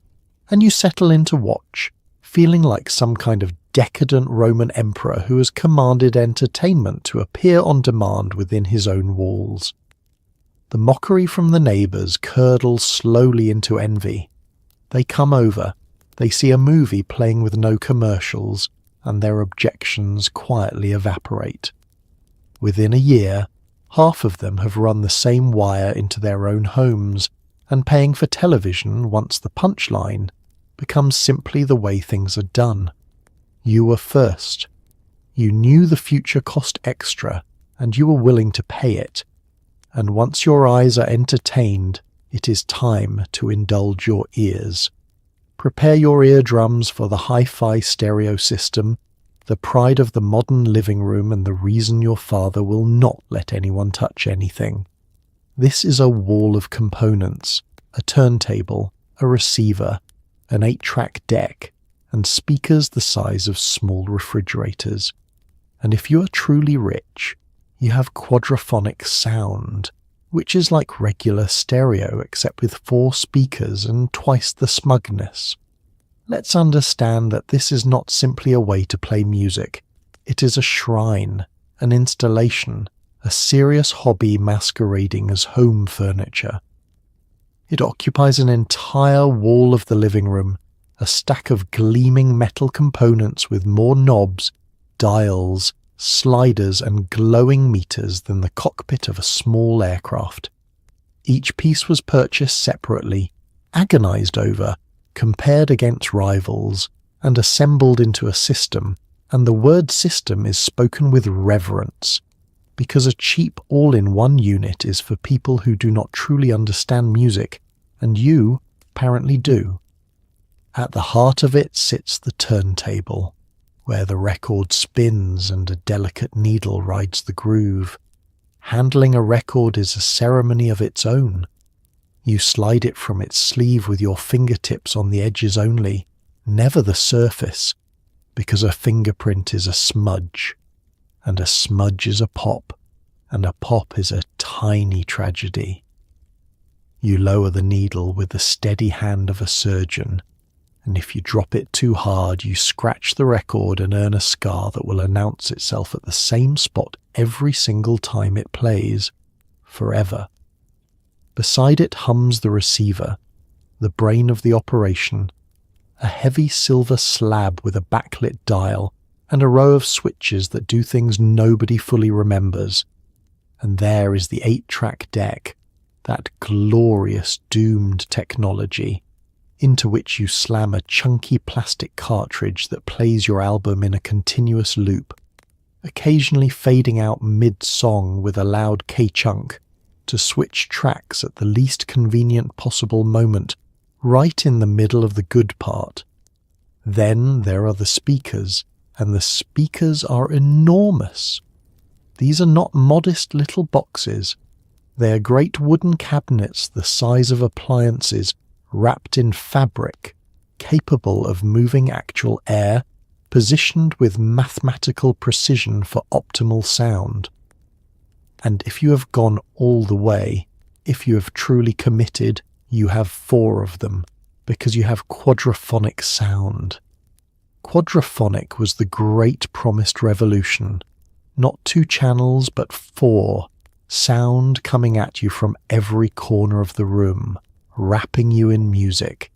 and you settle in to watch, feeling like some kind of decadent Roman emperor who has commanded entertainment to appear on demand within his own walls. The mockery from the neighbours curdles slowly into envy. They come over, they see a movie playing with no commercials, and their objections quietly evaporate. Within a year, half of them have run the same wire into their own homes, and paying for television once the punchline becomes simply the way things are done. You were first. You knew the future cost extra, and you were willing to pay it. And once your eyes are entertained, it is time to indulge your ears. Prepare your eardrums for the hi-fi stereo system, the pride of the modern living room and the reason your father will not let anyone touch anything. This is a wall of components, a turntable, a receiver, an 8-track deck, and speakers the size of small refrigerators. And if you are truly rich, you have quadraphonic sound, which is like regular stereo except with 4 speakers and twice the smugness. Let's understand that this is not simply a way to play music. It is a shrine, an installation, a serious hobby masquerading as home furniture. It occupies an entire wall of the living room, a stack of gleaming metal components with more knobs, dials, sliders and glowing meters than the cockpit of a small aircraft. Each piece was purchased separately, agonized over, compared against rivals, and assembled into a system, and the word system is spoken with reverence. because a cheap all-in-one unit is for people who do not truly understand music, and you apparently do. At the heart of it sits the turntable, where the record spins and a delicate needle rides the groove. Handling a record is a ceremony of its own. You slide it from its sleeve with your fingertips on the edges only, never the surface, because a fingerprint is a smudge, and a smudge is a pop, and a pop is a tiny tragedy. You lower the needle with the steady hand of a surgeon, and if you drop it too hard, you scratch the record and earn a scar that will announce itself at the same spot every single time it plays, forever. Beside it hums the receiver, the brain of the operation, a heavy silver slab with a backlit dial and a row of switches that do things nobody fully remembers. And there is the 8-track deck, that glorious doomed technology, into which you slam a chunky plastic cartridge that plays your album in a continuous loop, occasionally fading out mid-song with a loud K-chunk to switch tracks at the least convenient possible moment, right in the middle of the good part. Then there are the speakers, and the speakers are enormous. These are not modest little boxes. They are great wooden cabinets the size of appliances, wrapped in fabric, capable of moving actual air, positioned with mathematical precision for optimal sound. And if you have gone all the way, if you have truly committed, you have 4 of them, because you have quadraphonic sound. Quadraphonic was the great promised revolution. Not 2 channels, but 4. Sound coming at you from every corner of the room, wrapping you in music.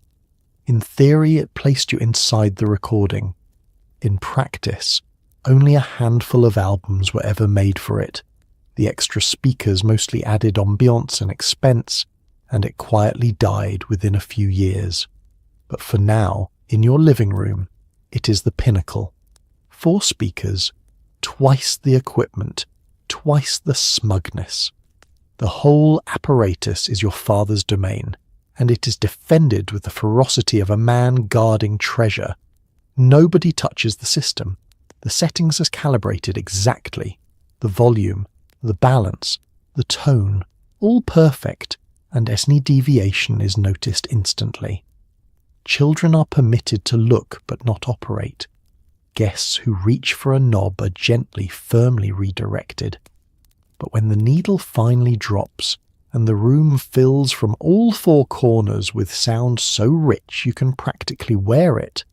In theory, it placed you inside the recording. In practice, only a handful of albums were ever made for it. The extra speakers mostly added ambiance and expense, and it quietly died within a few years. But for now, in your living room, it is the pinnacle. 4 speakers, twice the equipment, twice the smugness. The whole apparatus is your father's domain, and it is defended with the ferocity of a man guarding treasure. Nobody touches the system. The settings are calibrated exactly. The volume, the balance, the tone, all perfect, and any deviation is noticed instantly. Children are permitted to look but not operate. Guests who reach for a knob are gently, firmly redirected. But when the needle finally drops, and the room fills from all 4 corners with sound so rich you can practically wear it,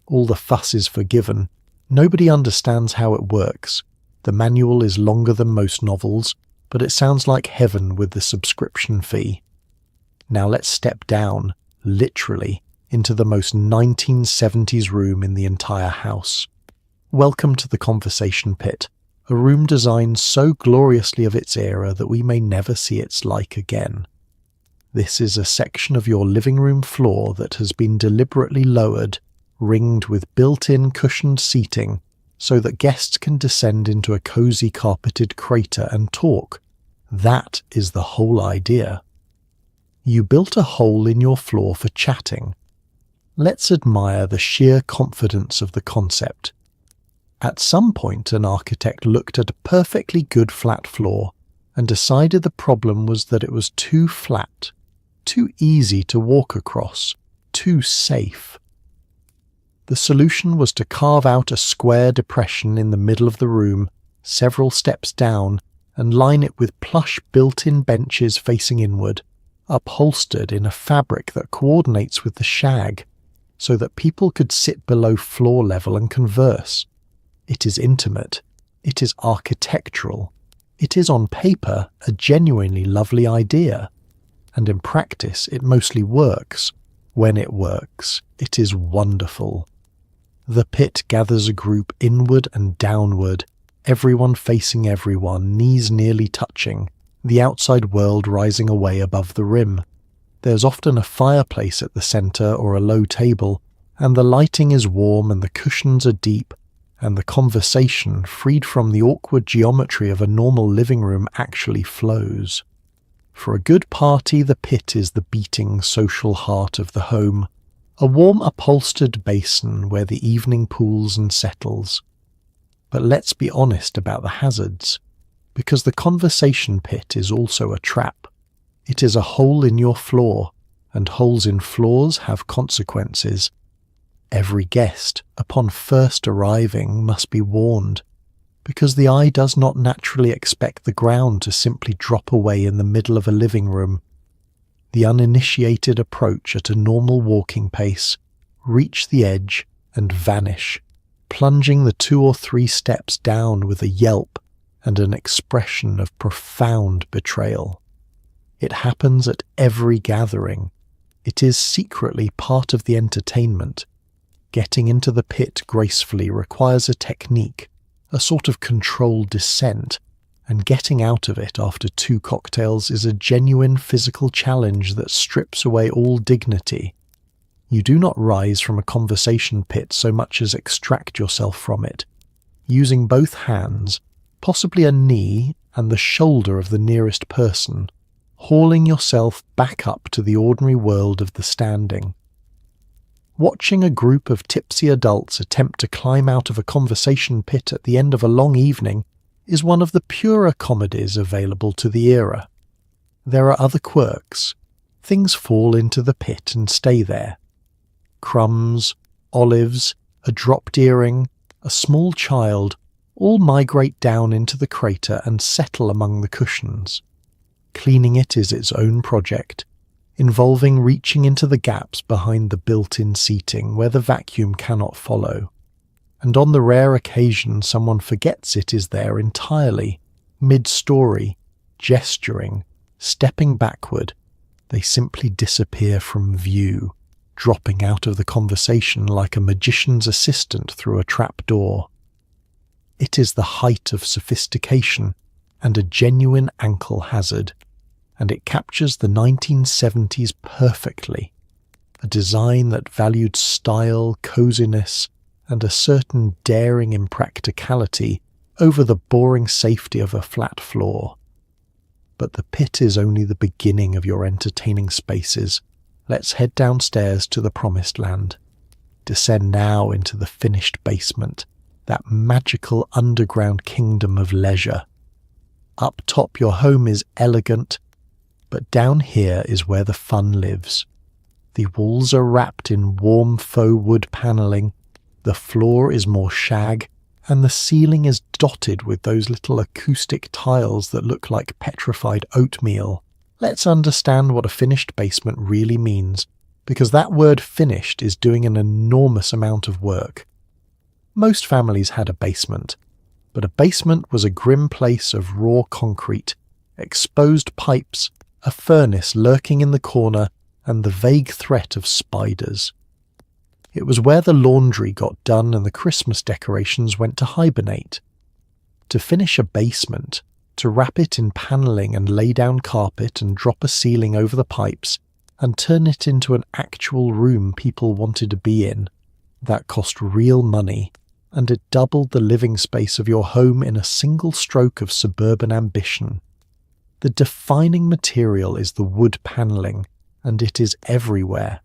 all the fuss is forgiven. Nobody understands how it works. The manual is longer than most novels, but it sounds like heaven with the subscription fee. Now let's step down, literally, into the most 1970s room in the entire house. Welcome to the conversation pit, a room designed so gloriously of its era that we may never see its like again. This is a section of your living room floor that has been deliberately lowered, ringed with built-in cushioned seating, so that guests can descend into a cozy carpeted crater and talk. That is the whole idea. You built a hole in your floor for chatting. Let's admire the sheer confidence of the concept. At some point, an architect looked at a perfectly good flat floor and decided the problem was that it was too flat, too easy to walk across, too safe. The solution was to carve out a square depression in the middle of the room, several steps down, and line it with plush built-in benches facing inward, upholstered in a fabric that coordinates with the shag, so that people could sit below floor level and converse. It is intimate. It is architectural. It is on paper a genuinely lovely idea. And in practice it mostly works. When it works, it is wonderful. The pit gathers a group inward and downward, everyone facing everyone, knees nearly touching, the outside world rising away above the rim. There's often a fireplace at the centre or a low table, and the lighting is warm and the cushions are deep, and the conversation, freed from the awkward geometry of a normal living room, actually flows. For a good party, the pit is the beating social heart of the home, a warm upholstered basin where the evening pools and settles. But let's be honest about the hazards, because the conversation pit is also a trap. It is a hole in your floor, and holes in floors have consequences. Every guest, upon first arriving, must be warned, because the eye does not naturally expect the ground to simply drop away in the middle of a living room. The uninitiated approach at a normal walking pace, reach the edge, and vanish, plunging the 2 or 3 steps down with a yelp and an expression of profound betrayal. It happens at every gathering. It is secretly part of the entertainment. Getting into the pit gracefully requires a technique, a sort of controlled descent, and getting out of it after 2 cocktails is a genuine physical challenge that strips away all dignity. You do not rise from a conversation pit so much as extract yourself from it, using both hands, possibly a knee and the shoulder of the nearest person, hauling yourself back up to the ordinary world of the standing. Watching a group of tipsy adults attempt to climb out of a conversation pit at the end of a long evening is one of the purer comedies available to the era. There are other quirks. Things fall into the pit and stay there. Crumbs, olives, a dropped earring, a small child all migrate down into the crater and settle among the cushions. Cleaning it is its own project, involving reaching into the gaps behind the built-in seating where the vacuum cannot follow. And on the rare occasion someone forgets it is there entirely, mid-story, gesturing, stepping backward, they simply disappear from view, dropping out of the conversation like a magician's assistant through a trap door. It is the height of sophistication and a genuine ankle hazard, and it captures the 1970s perfectly, a design that valued style, coziness, and a certain daring impracticality over the boring safety of a flat floor. But the pit is only the beginning of your entertaining spaces. Let's head downstairs to the promised land. Descend now into the finished basement, that magical underground kingdom of leisure. Up top your home is elegant, but down here is where the fun lives. The walls are wrapped in warm faux wood panelling, the floor is more shag, and the ceiling is dotted with those little acoustic tiles that look like petrified oatmeal. Let's understand what a finished basement really means, because that word finished is doing an enormous amount of work. Most families had a basement, but a basement was a grim place of raw concrete, exposed pipes, a furnace lurking in the corner, and the vague threat of spiders. It was where the laundry got done and the Christmas decorations went to hibernate. To finish a basement, to wrap it in panelling and lay down carpet and drop a ceiling over the pipes and turn it into an actual room people wanted to be in, that cost real money, and it doubled the living space of your home in a single stroke of suburban ambition. The defining material is the wood panelling, and it is everywhere.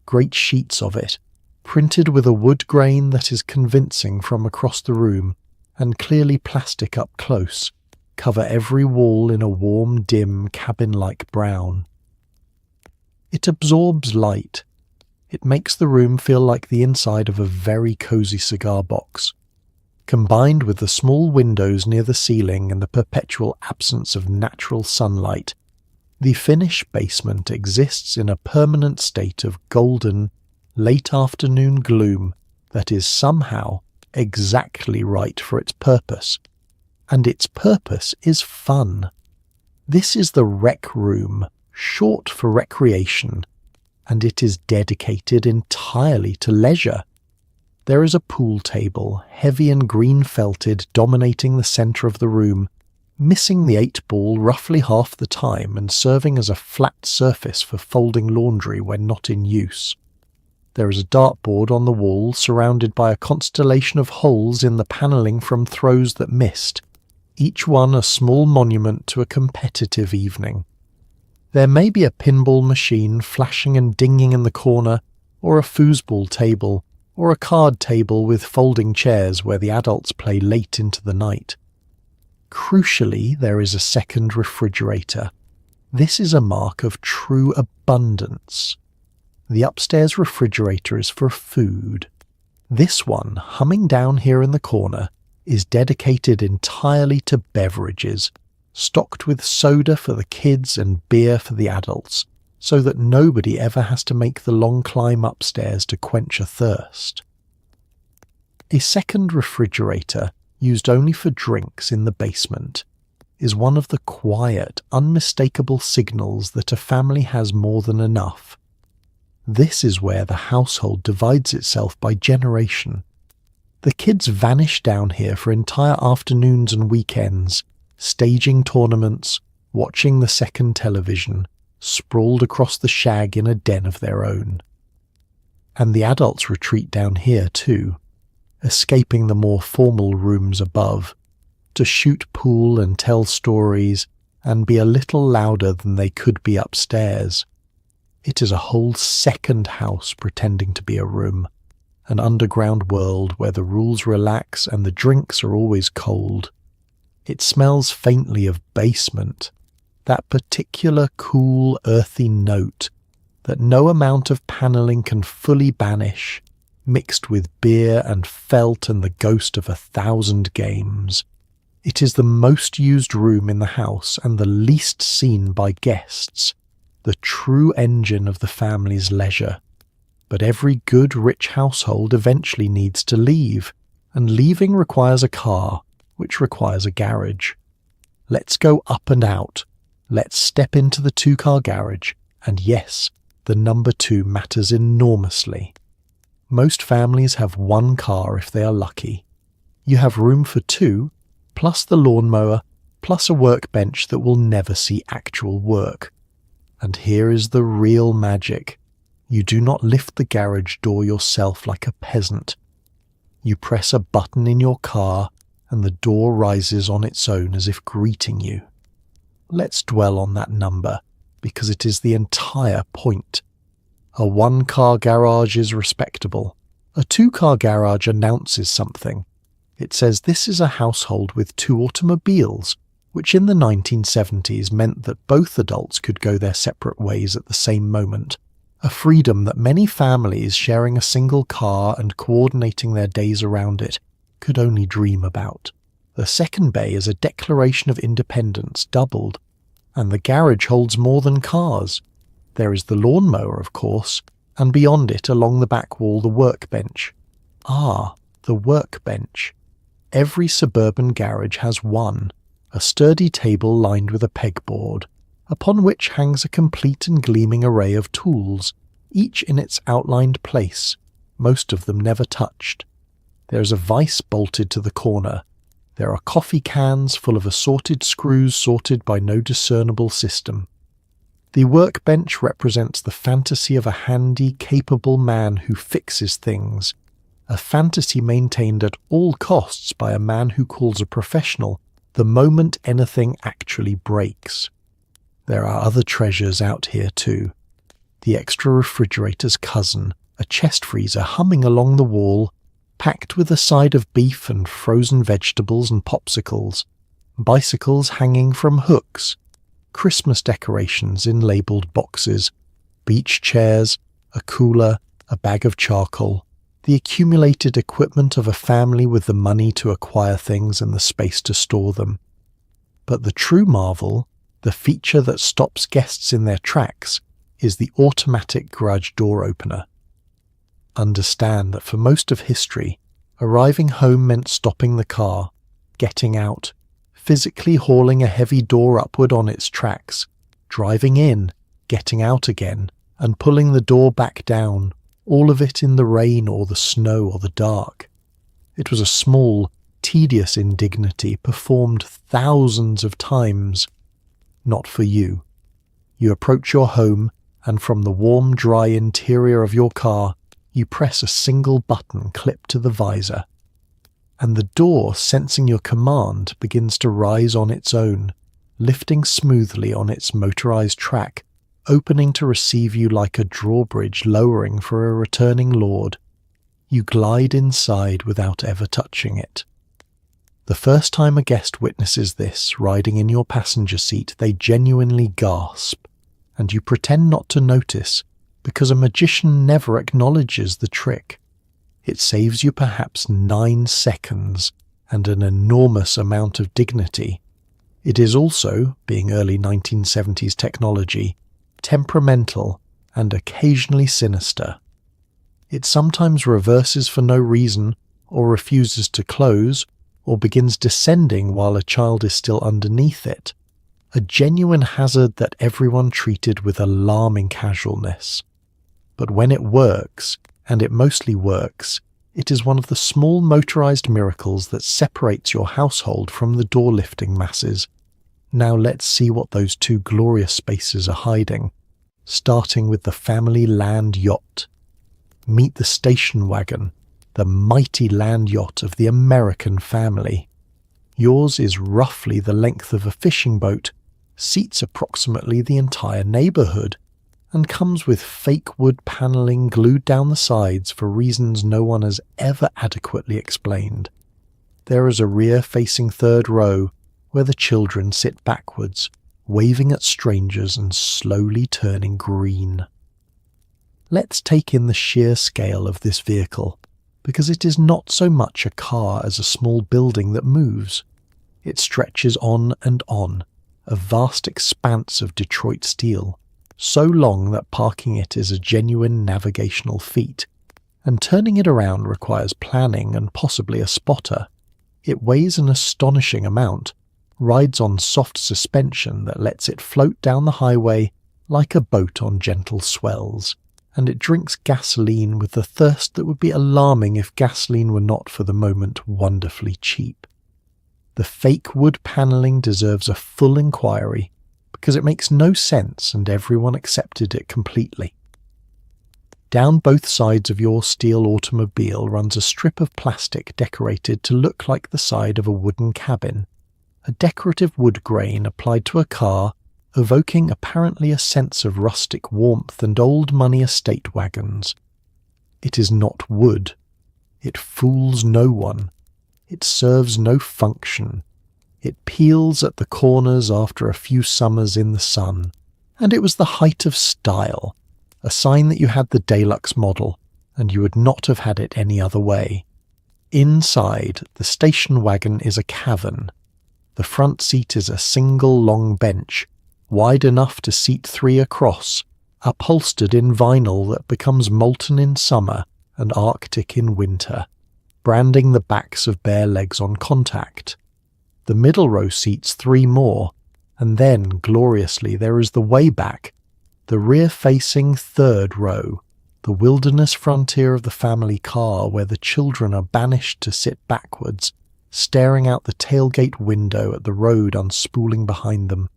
Great sheets of it, printed with a wood grain that is convincing from across the room, and clearly plastic up close, cover every wall in a warm, dim, cabin-like brown. It absorbs light. It makes the room feel like the inside of a very cozy cigar box. Combined with the small windows near the ceiling and the perpetual absence of natural sunlight, the finished basement exists in a permanent state of golden, late afternoon gloom that is somehow exactly right for its purpose. And its purpose is fun. This is the rec room, short for recreation, and it is dedicated entirely to leisure. There is a pool table, heavy and green-felted, dominating the centre of the room, missing the 8-ball roughly half the time and serving as a flat surface for folding laundry when not in use. There is a dartboard on the wall surrounded by a constellation of holes in the panelling from throws that missed, each one a small monument to a competitive evening. There may be a pinball machine flashing and dinging in the corner, or a foosball table, or a card table with folding chairs where the adults play late into the night. Crucially, there is a second refrigerator. This is a mark of true abundance. The upstairs refrigerator is for food. This one, humming down here in the corner, is dedicated entirely to beverages, stocked with soda for the kids and beer for the adults, so that nobody ever has to make the long climb upstairs to quench a thirst. A second refrigerator, used only for drinks in the basement, is one of the quiet, unmistakable signals that a family has more than enough. This is where the household divides itself by generation. The kids vanish down here for entire afternoons and weekends, staging tournaments, watching the second television, sprawled across the shag in a den of their own. And the adults retreat down here too, escaping the more formal rooms above, to shoot pool and tell stories and be a little louder than they could be upstairs. It is a whole second house pretending to be a room, an underground world where the rules relax and the drinks are always cold. It smells faintly of basement, that particular cool, earthy note that no amount of panelling can fully banish, mixed with beer and felt and the ghost of 1,000 games. It is the most used room in the house and the least seen by guests, the true engine of the family's leisure. But every good, rich household eventually needs to leave, and leaving requires a car, which requires a garage. Let's go up and out. Let's step into the 2-car garage, and yes, the number 2 matters enormously. Most families have 1 car if they are lucky. You have room for 2, plus the lawnmower, plus a workbench that will never see actual work. And here is the real magic. You do not lift the garage door yourself like a peasant. You press a button in your car and the door rises on its own as if greeting you. Let's dwell on that number, because it is the entire point. A 1-car garage is respectable. A 2-car garage announces something. It says this is a household with 2 automobiles, which in the 1970s meant that both adults could go their separate ways at the same moment, a freedom that many families sharing a single car and coordinating their days around it could only dream about. The second bay is a declaration of independence doubled, and the garage holds more than cars. There is the lawnmower, of course, and beyond it along the back wall the workbench. Ah, the workbench. Every suburban garage has one, a sturdy table lined with a pegboard, upon which hangs a complete and gleaming array of tools, each in its outlined place, most of them never touched. There is a vise bolted to the corner. There are coffee cans full of assorted screws sorted by no discernible system. The workbench represents the fantasy of a handy, capable man who fixes things, a fantasy maintained at all costs by a man who calls a professional the moment anything actually breaks. There are other treasures out here too. The extra refrigerator's cousin, a chest freezer humming along the wall, packed with a side of beef and frozen vegetables and popsicles, bicycles hanging from hooks, Christmas decorations in labelled boxes, beach chairs, a cooler, a bag of charcoal, the accumulated equipment of a family with the money to acquire things and the space to store them. But the true marvel, the feature that stops guests in their tracks, is the automatic garage door opener. Understand that for most of history, arriving home meant stopping the car, getting out, physically hauling a heavy door upward on its tracks, driving in, getting out again, and pulling the door back down, all of it in the rain or the snow or the dark. It was a small, tedious indignity performed thousands of times. Not for you. You approach your home, and from the warm, dry interior of your car, You press a single button clipped to the visor, and the door, sensing your command, begins to rise on its own, lifting smoothly on its motorized track, opening to receive you like a drawbridge lowering for a returning lord. You glide inside without ever touching it. The first time a guest witnesses this, riding in your passenger seat, they genuinely gasp, and you pretend not to notice, because a magician never acknowledges the trick. It saves you perhaps 9 seconds and an enormous amount of dignity. It is also, being early 1970s technology, temperamental and occasionally sinister. It sometimes reverses for no reason, or refuses to close, or begins descending while a child is still underneath it. A genuine hazard that everyone treated with alarming casualness. But when it works, and it mostly works, it is one of the small motorized miracles that separates your household from the door-lifting masses. Now let's see what those 2 glorious spaces are hiding, starting with the family land yacht. Meet the station wagon, the mighty land yacht of the American family. Yours is roughly the length of a fishing boat, seats approximately the entire neighborhood, and comes with fake wood paneling glued down the sides for reasons no one has ever adequately explained. There is a rear-facing third row where the children sit backwards, waving at strangers and slowly turning green. Let's take in the sheer scale of this vehicle, because it is not so much a car as a small building that moves. It stretches on and on, a vast expanse of Detroit steel, so long that parking it is a genuine navigational feat, and turning it around requires planning and possibly a spotter. It weighs an astonishing amount, rides on soft suspension that lets it float down the highway like a boat on gentle swells, and it drinks gasoline with the thirst that would be alarming if gasoline were not for the moment wonderfully cheap. The fake wood paneling deserves a full inquiry, because it makes no sense and everyone accepted it completely. Down both sides of your steel automobile runs a strip of plastic decorated to look like the side of a wooden cabin, a decorative wood grain applied to a car, evoking apparently a sense of rustic warmth and old money estate wagons. It is not wood. It fools no one. It serves no function. It peels at the corners after a few summers in the sun, and it was the height of style, a sign that you had the deluxe model, and you would not have had it any other way. Inside, the station wagon is a cavern. The front seat is a single long bench, wide enough to seat 3 across, upholstered in vinyl that becomes molten in summer and arctic in winter, branding the backs of bare legs on contact. The middle row seats 3 more, and then, gloriously, there is the way back, the rear-facing third row, the wilderness frontier of the family car where the children are banished to sit backwards, staring out the tailgate window at the road unspooling behind them,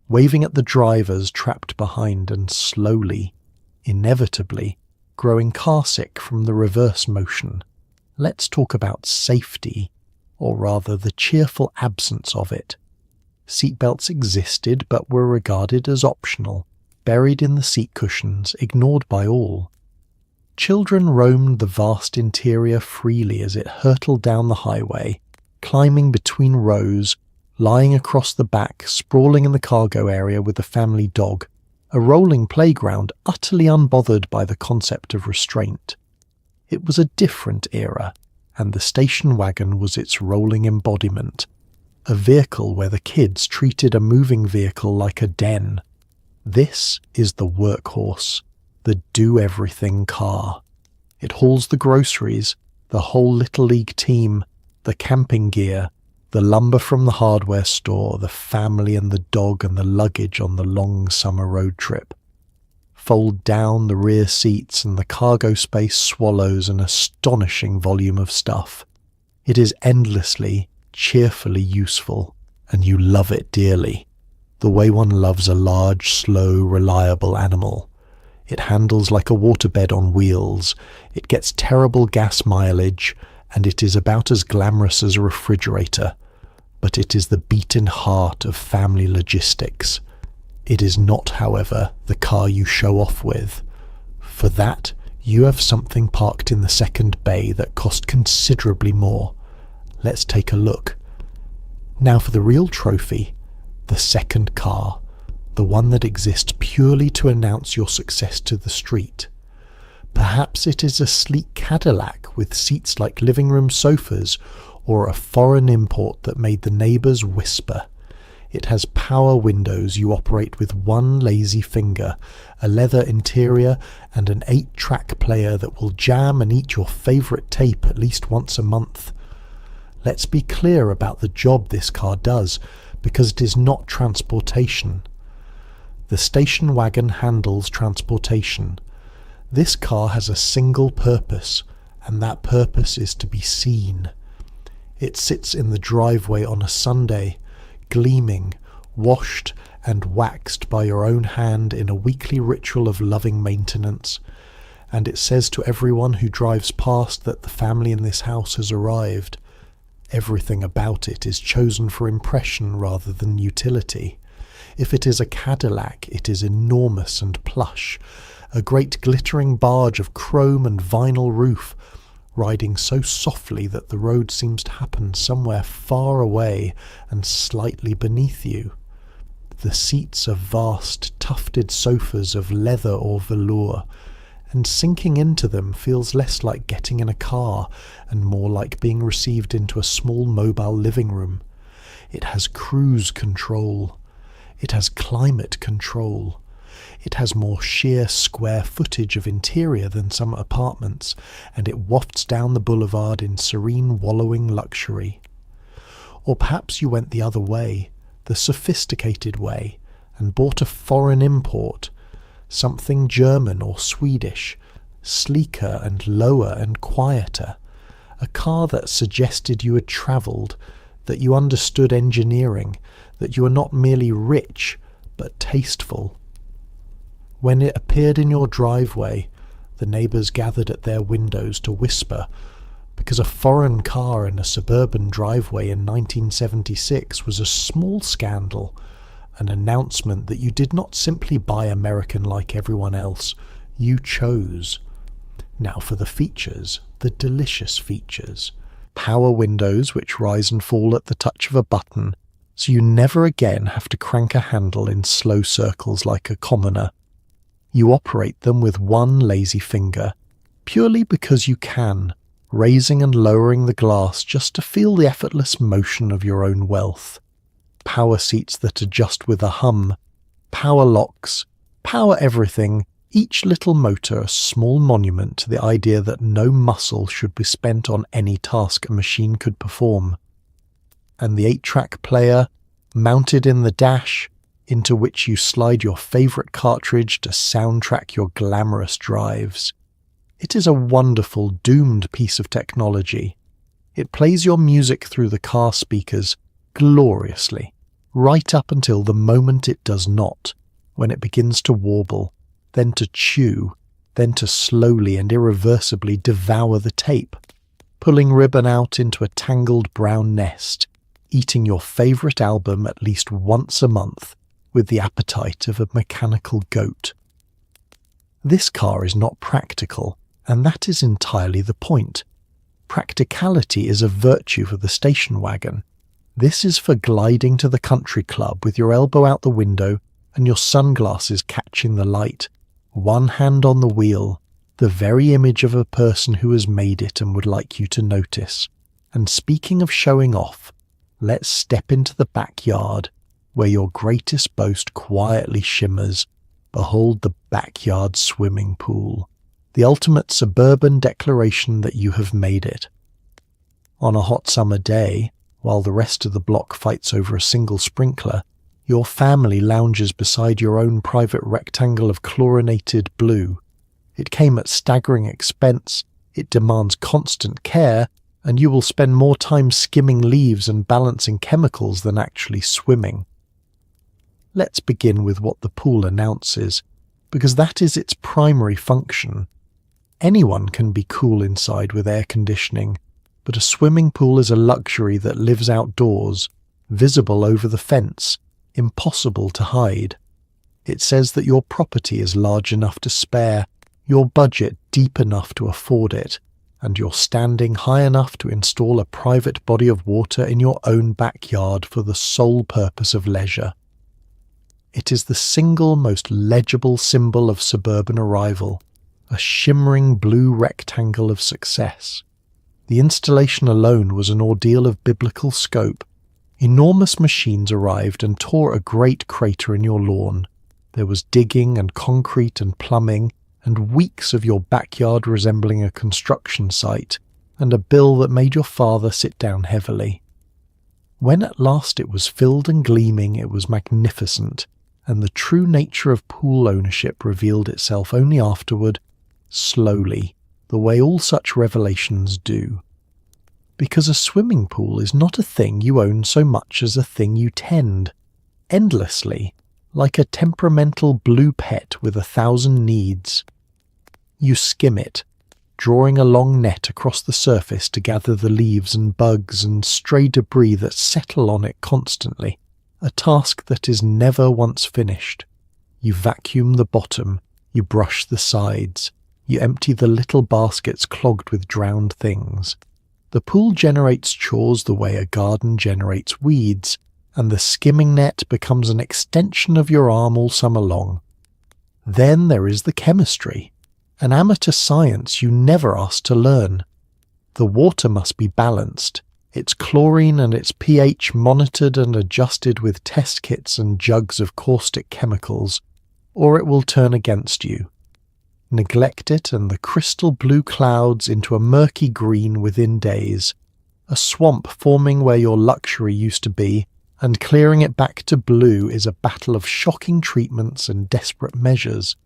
waving at the drivers trapped behind and slowly, inevitably, growing carsick from the reverse motion. Let's talk about safety, or rather the cheerful absence of it. Seatbelts existed but were regarded as optional, buried in the seat cushions, ignored by all. Children roamed the vast interior freely as it hurtled down the highway, climbing between rows, lying across the back, sprawling in the cargo area with the family dog, a rolling playground utterly unbothered by the concept of restraint. It was a different era, and the station wagon was its rolling embodiment, a vehicle where the kids treated a moving vehicle like a den. This is the workhorse, the do-everything car. It hauls the groceries, the whole Little League team, the camping gear, the lumber from the hardware store, the family and the dog and the luggage on the long summer road trip. Fold down the rear seats and the cargo space swallows an astonishing volume of stuff. It is endlessly, cheerfully useful, and you love it dearly, the way one loves a large, slow, reliable animal. It handles like a waterbed on wheels, it gets terrible gas mileage, and it is about as glamorous as a refrigerator. But it is the beating heart of family logistics. It is not, however, the car you show off with. For that, you have something parked in the second bay that cost considerably more. Let's take a look. Now for the real trophy, the second car, the one that exists purely to announce your success to the street. Perhaps it is a sleek Cadillac with seats like living room sofas, or a foreign import that made the neighbours whisper. It has power windows you operate with one lazy finger, a leather interior, and an 8-track player that will jam and eat your favourite tape at least once a month. Let's be clear about the job this car does, because it is not transportation. The station wagon handles transportation. This car has a single purpose, and that purpose is to be seen. It sits in the driveway on a Sunday, gleaming, washed and waxed by your own hand in a weekly ritual of loving maintenance, and it says to everyone who drives past that the family in this house has arrived. Everything about it is chosen for impression rather than utility. If it is a Cadillac, it is enormous and plush, a great glittering barge of chrome and vinyl roof, riding so softly that the road seems to happen somewhere far away and slightly beneath you. The seats are vast, tufted sofas of leather or velour, and sinking into them feels less like getting in a car and more like being received into a small mobile living room. It has cruise control. It has climate control. It has more sheer square footage of interior than some apartments, and it wafts down the boulevard in serene wallowing luxury. Or perhaps you went the other way, the sophisticated way, and bought a foreign import, something German or Swedish, sleeker and lower and quieter, a car that suggested you had travelled, that you understood engineering, that you were not merely rich, but tasteful. When it appeared in your driveway, the neighbours gathered at their windows to whisper, because a foreign car in a suburban driveway in 1976 was a small scandal, an announcement that you did not simply buy American like everyone else, you chose. Now for the features, the delicious features. Power windows which rise and fall at the touch of a button, so you never again have to crank a handle in slow circles like a commoner. You operate them with one lazy finger, purely because you can, raising and lowering the glass just to feel the effortless motion of your own wealth. Power seats that adjust with a hum, power locks, power everything, each little motor a small monument to the idea that no muscle should be spent on any task a machine could perform. And the 8-track player, mounted in the dash, into which you slide your favourite cartridge to soundtrack your glamorous drives. It is a wonderful, doomed piece of technology. It plays your music through the car speakers gloriously, right up until the moment it does not, when it begins to warble, then to chew, then to slowly and irreversibly devour the tape, pulling ribbon out into a tangled brown nest, eating your favourite album at least once a month with the appetite of a mechanical goat. This car is not practical, and that is entirely the point. Practicality is a virtue for the station wagon. This is for gliding to the country club with your elbow out the window and your sunglasses catching the light, one hand on the wheel, the very image of a person who has made it and would like you to notice. And speaking of showing off, let's step into the backyard where your greatest boast quietly shimmers. Behold the backyard swimming pool, the ultimate suburban declaration that you have made it. On a hot summer day, while the rest of the block fights over a single sprinkler, your family lounges beside your own private rectangle of chlorinated blue. It came at staggering expense, it demands constant care, and you will spend more time skimming leaves and balancing chemicals than actually swimming. Let's begin with what the pool announces, because that is its primary function. Anyone can be cool inside with air conditioning, but a swimming pool is a luxury that lives outdoors, visible over the fence, impossible to hide. It says that your property is large enough to spare, your budget deep enough to afford it, and you're standing high enough to install a private body of water in your own backyard for the sole purpose of leisure. It is the single most legible symbol of suburban arrival, a shimmering blue rectangle of success. The installation alone was an ordeal of biblical scope. Enormous machines arrived and tore a great crater in your lawn. There was digging and concrete and plumbing, and weeks of your backyard resembling a construction site, and a bill that made your father sit down heavily. When at last it was filled and gleaming, it was magnificent, and the true nature of pool ownership revealed itself only afterward, slowly, the way all such revelations do. Because a swimming pool is not a thing you own so much as a thing you tend, endlessly, like a temperamental blue pet with 1,000 needs. You skim it, drawing a long net across the surface to gather the leaves and bugs and stray debris that settle on it constantly, a task that is never once finished. You vacuum the bottom, you brush the sides, you empty the little baskets clogged with drowned things. The pool generates chores the way a garden generates weeds, and the skimming net becomes an extension of your arm all summer long. Then there is the chemistry, an amateur science you never asked to learn. The water must be balanced, its chlorine and its pH monitored and adjusted with test kits and jugs of caustic chemicals, or it will turn against you. Neglect it and the crystal blue clouds into a murky green within days, a swamp forming where your luxury used to be, and clearing it back to blue is a battle of shocking treatments and desperate measures.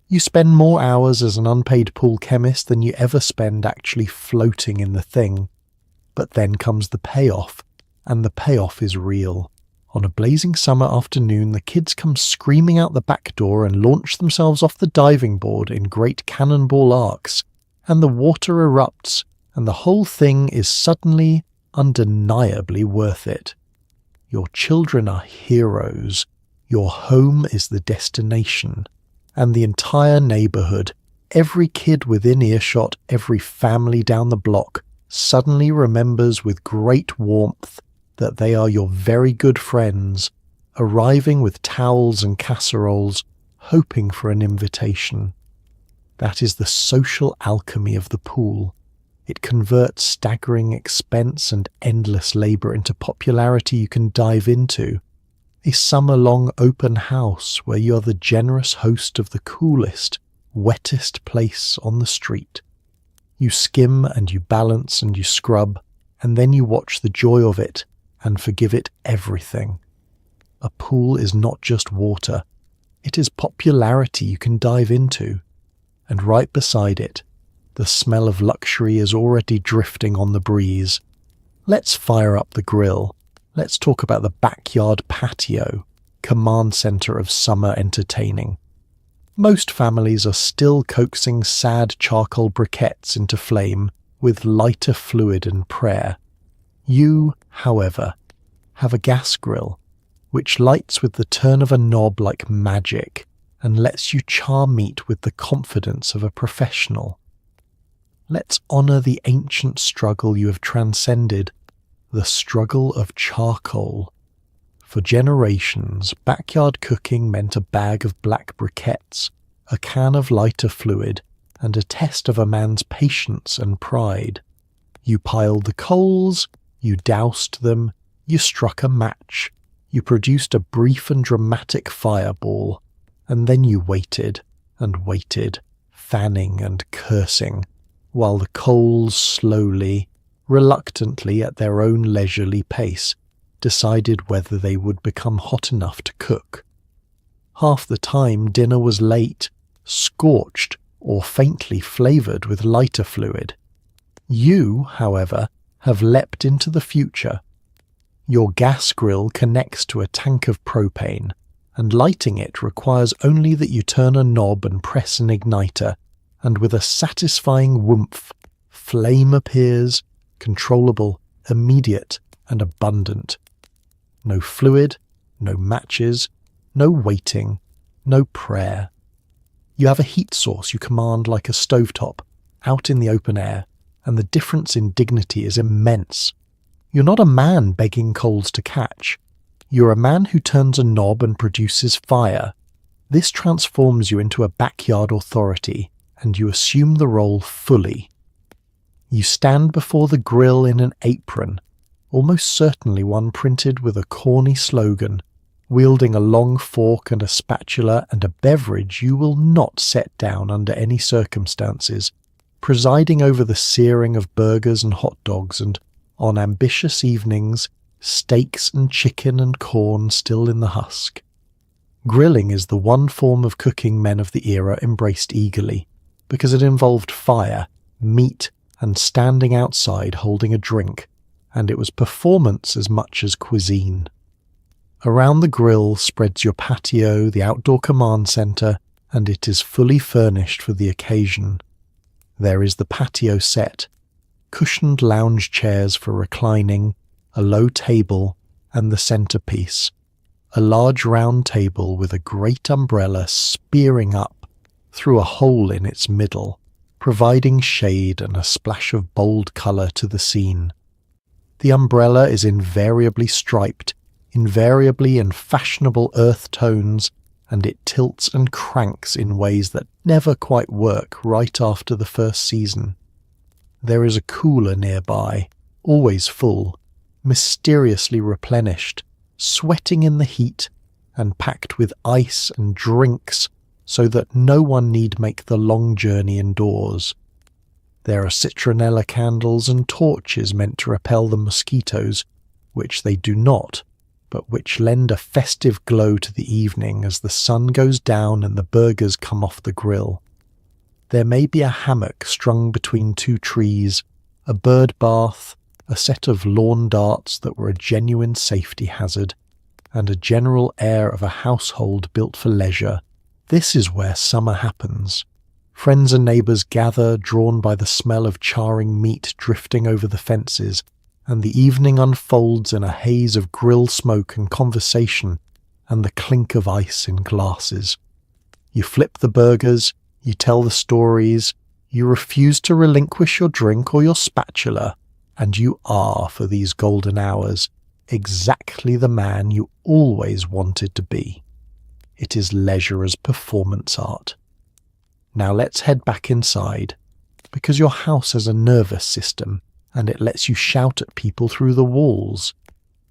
You spend more hours as an unpaid pool chemist than you ever spend actually floating in the thing. But then comes the payoff, and the payoff is real. On a blazing summer afternoon, the kids come screaming out the back door and launch themselves off the diving board in great cannonball arcs, and the water erupts, and the whole thing is suddenly, undeniably worth it. Your children are heroes, your home is the destination, and the entire neighbourhood, every kid within earshot, every family down the block, suddenly remembers with great warmth that they are your very good friends, arriving with towels and casseroles, hoping for an invitation. That is the social alchemy of the pool. It converts staggering expense and endless labour into popularity you can dive into. A summer-long open house where you are the generous host of the coolest, wettest place on the street. You skim and you balance and you scrub, and then you watch the joy of it and forgive it everything. A pool is not just water, it is popularity you can dive into. And right beside it, the smell of luxury is already drifting on the breeze. Let's fire up the grill. Let's talk about the backyard patio, command centre of summer entertaining. Most families are still coaxing sad charcoal briquettes into flame with lighter fluid and prayer. You, however, have a gas grill, which lights with the turn of a knob like magic and lets you char meat with the confidence of a professional. Let's honour the ancient struggle you have transcended, the struggle of charcoal. For generations, backyard cooking meant a bag of black briquettes, a can of lighter fluid, and a test of a man's patience and pride. You piled the coals, you doused them, you struck a match, you produced a brief and dramatic fireball, and then you waited and waited, fanning and cursing, while the coals slowly, reluctantly at their own leisurely pace, decided whether they would become hot enough to cook. Half the time dinner was late, scorched, or faintly flavoured with lighter fluid. You, however, have leapt into the future. Your gas grill connects to a tank of propane, and lighting it requires only that you turn a knob and press an igniter, and with a satisfying whoomph, flame appears, controllable, immediate, and abundant. No fluid, no matches, no waiting, no prayer. You have a heat source you command like a stovetop, out in the open air, and the difference in dignity is immense. You're not a man begging coals to catch. You're a man who turns a knob and produces fire. This transforms you into a backyard authority, and you assume the role fully. You stand before the grill in an apron, almost certainly one printed with a corny slogan, wielding a long fork and a spatula and a beverage you will not set down under any circumstances, presiding over the searing of burgers and hot dogs, and, on ambitious evenings, steaks and chicken and corn still in the husk. Grilling is the one form of cooking men of the era embraced eagerly, because it involved fire, meat, and standing outside holding a drink, and it was performance as much as cuisine. Around the grill spreads your patio, the outdoor command center, and it is fully furnished for the occasion. There is the patio set, cushioned lounge chairs for reclining, a low table, and the centerpiece, a large round table with a great umbrella spearing up through a hole in its middle, providing shade and a splash of bold color to the scene. The umbrella is invariably striped, invariably in fashionable earth tones, and it tilts and cranks in ways that never quite work right after the first season. There is a cooler nearby, always full, mysteriously replenished, sweating in the heat, and packed with ice and drinks so that no one need make the long journey indoors. There are citronella candles and torches meant to repel the mosquitoes, which they do not, but which lend a festive glow to the evening as the sun goes down and the burgers come off the grill. There may be a hammock strung between two trees, a bird bath, a set of lawn darts that were a genuine safety hazard, and a general air of a household built for leisure. This is where summer happens. Friends and neighbours gather, drawn by the smell of charring meat drifting over the fences, and the evening unfolds in a haze of grill smoke and conversation, and the clink of ice in glasses. You flip the burgers, you tell the stories, you refuse to relinquish your drink or your spatula, and you are, for these golden hours, exactly the man you always wanted to be. It is leisure as performance art. Now let's head back inside, because your house has a nervous system, and it lets you shout at people through the walls.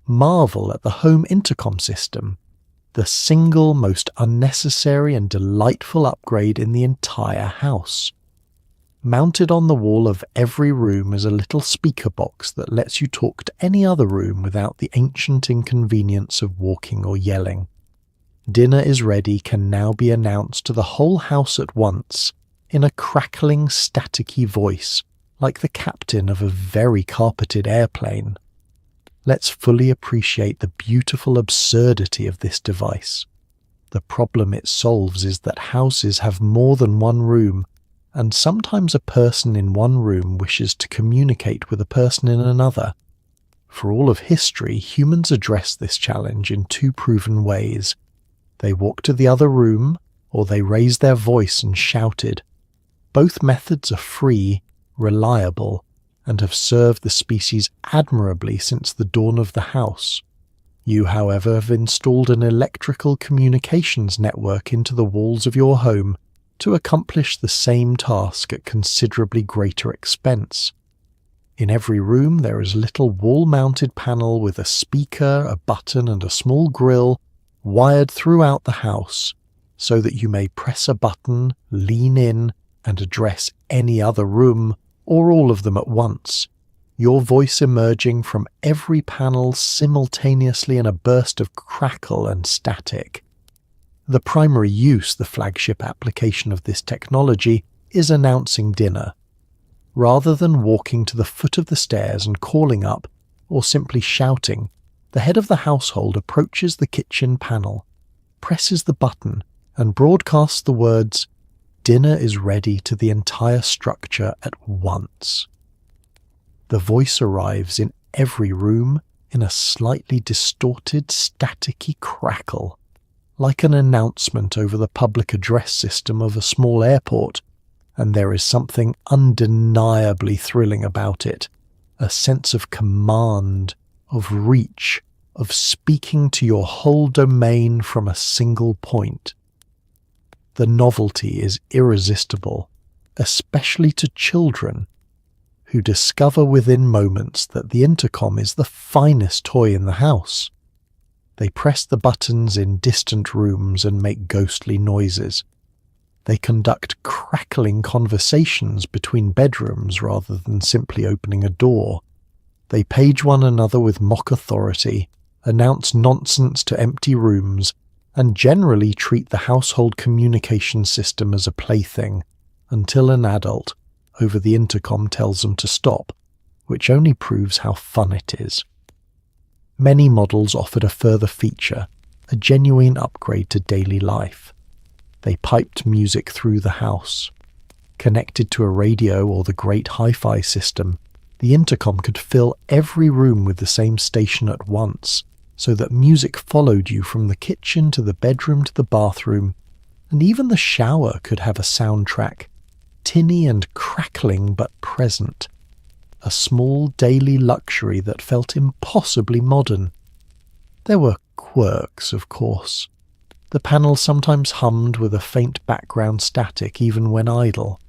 Marvel at the home intercom system, the single most unnecessary and delightful upgrade in the entire house. Mounted on the wall of every room is a little speaker box that lets you talk to any other room without the ancient inconvenience of walking or yelling. Dinner is ready can now be announced to the whole house at once, in a crackling, staticky voice, like the captain of a very carpeted airplane. Let's fully appreciate the beautiful absurdity of this device. The problem it solves is that houses have more than one room, and sometimes a person in one room wishes to communicate with a person in another. For all of history, humans address this challenge in two proven ways. They walked to the other room, or they raised their voice and shouted. Both methods are free, reliable, and have served the species admirably since the dawn of the house. You, however, have installed an electrical communications network into the walls of your home to accomplish the same task at considerably greater expense. In every room there is a little wall-mounted panel with a speaker, a button, and a small grill wired throughout the house, so that you may press a button, lean in, and address any other room, or all of them at once, your voice emerging from every panel simultaneously in a burst of crackle and static. The primary use, the flagship application of this technology, is announcing dinner. Rather than walking to the foot of the stairs and calling up, or simply shouting, the head of the household approaches the kitchen panel. presses the button and broadcasts the words, "Dinner is ready," to the entire structure at once. The voice arrives in every room in a slightly distorted, staticky crackle, like an announcement over the public address system of a small airport, and there is something undeniably thrilling about it, a sense of command, of reach, of speaking to your whole domain from a single point. The novelty is irresistible, especially to children, who discover within moments that the intercom is the finest toy in the house. They press the buttons in distant rooms and make ghostly noises. They conduct crackling conversations between bedrooms rather than simply opening a door. They page one another with mock authority, announce nonsense to empty rooms, and generally treat the household communication system as a plaything, until an adult over the intercom tells them to stop, which only proves how fun it is. Many models offered a further feature, a genuine upgrade to daily life. They piped music through the house. Connected to a radio or the great hi-fi system, the intercom could fill every room with the same station at once, so that music followed you from the kitchen to the bedroom to the bathroom, and even the shower could have a soundtrack, tinny and crackling but present. A small daily luxury that felt impossibly modern. There were quirks, of course. The panel sometimes hummed with a faint background static even when idle.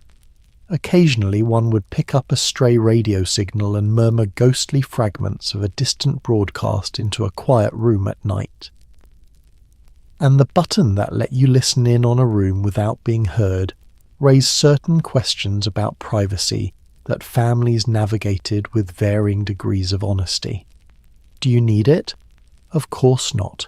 Occasionally one would pick up a stray radio signal and murmur ghostly fragments of a distant broadcast into a quiet room at night. And the button that let you listen in on a room without being heard raised certain questions about privacy that families navigated with varying degrees of honesty. Do you need it? Of course not.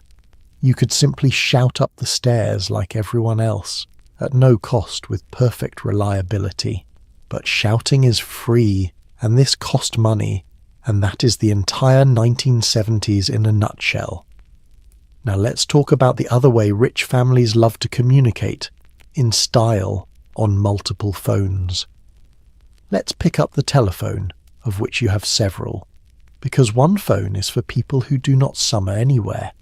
You could simply shout up the stairs like everyone else, at no cost with perfect reliability. But shouting is free, and this cost money, and that is the entire 1970s in a nutshell. Now let's talk about the other way rich families love to communicate, in style, on multiple phones. Let's pick up the telephone, of which you have several, because one phone is for people who do not summer anywhere.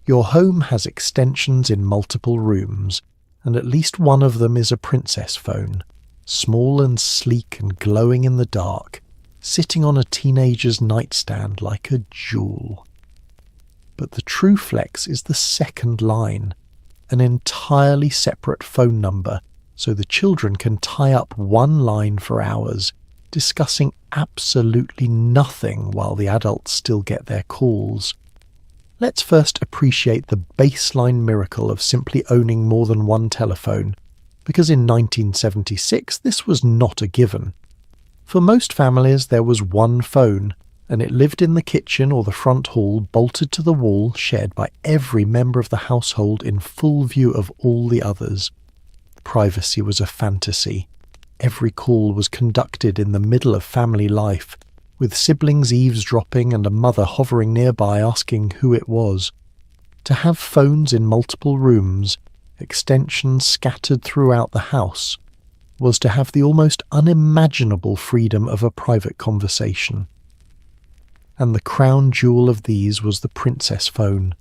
Your home has extensions in multiple rooms, and at least one of them is a princess phone, small and sleek and glowing in the dark, sitting on a teenager's nightstand like a jewel. But the true flex is the second line, an entirely separate phone number, so the children can tie up one line for hours, discussing absolutely nothing while the adults still get their calls. Let's first appreciate the baseline miracle of simply owning more than one telephone, because in 1976 this was not a given. For most families there was one phone, and it lived in the kitchen or the front hall, bolted to the wall, shared by every member of the household in full view of all the others. Privacy was a fantasy. Every call was conducted in the middle of family life, with siblings eavesdropping and a mother hovering nearby asking who it was. To have phones in multiple rooms, extensions scattered throughout the house, was to have the almost unimaginable freedom of a private conversation. And the crown jewel of these was the princess phone.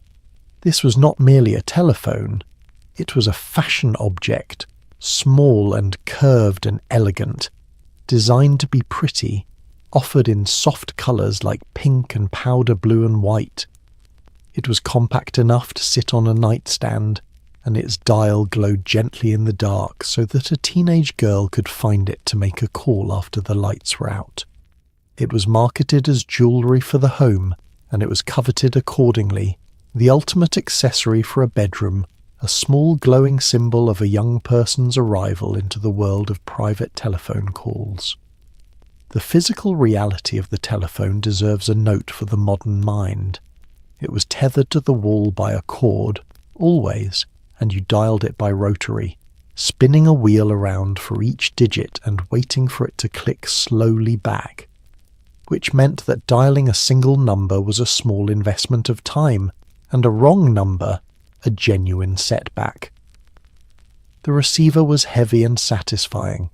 This was not merely a telephone, it was a fashion object, small and curved and elegant, designed to be pretty, offered in soft colours like pink and powder blue and white. It was compact enough to sit on a nightstand, and its dial glowed gently in the dark so that a teenage girl could find it to make a call after the lights were out. It was marketed as jewellery for the home, and it was coveted accordingly, the ultimate accessory for a bedroom, a small glowing symbol of a young person's arrival into the world of private telephone calls. The physical reality of the telephone deserves a note for the modern mind. It was tethered to the wall by a cord, always, and you dialed it by rotary, spinning a wheel around for each digit and waiting for it to click slowly back, which meant that dialing a single number was a small investment of time, and a wrong number, a genuine setback. The receiver was heavy and satisfying.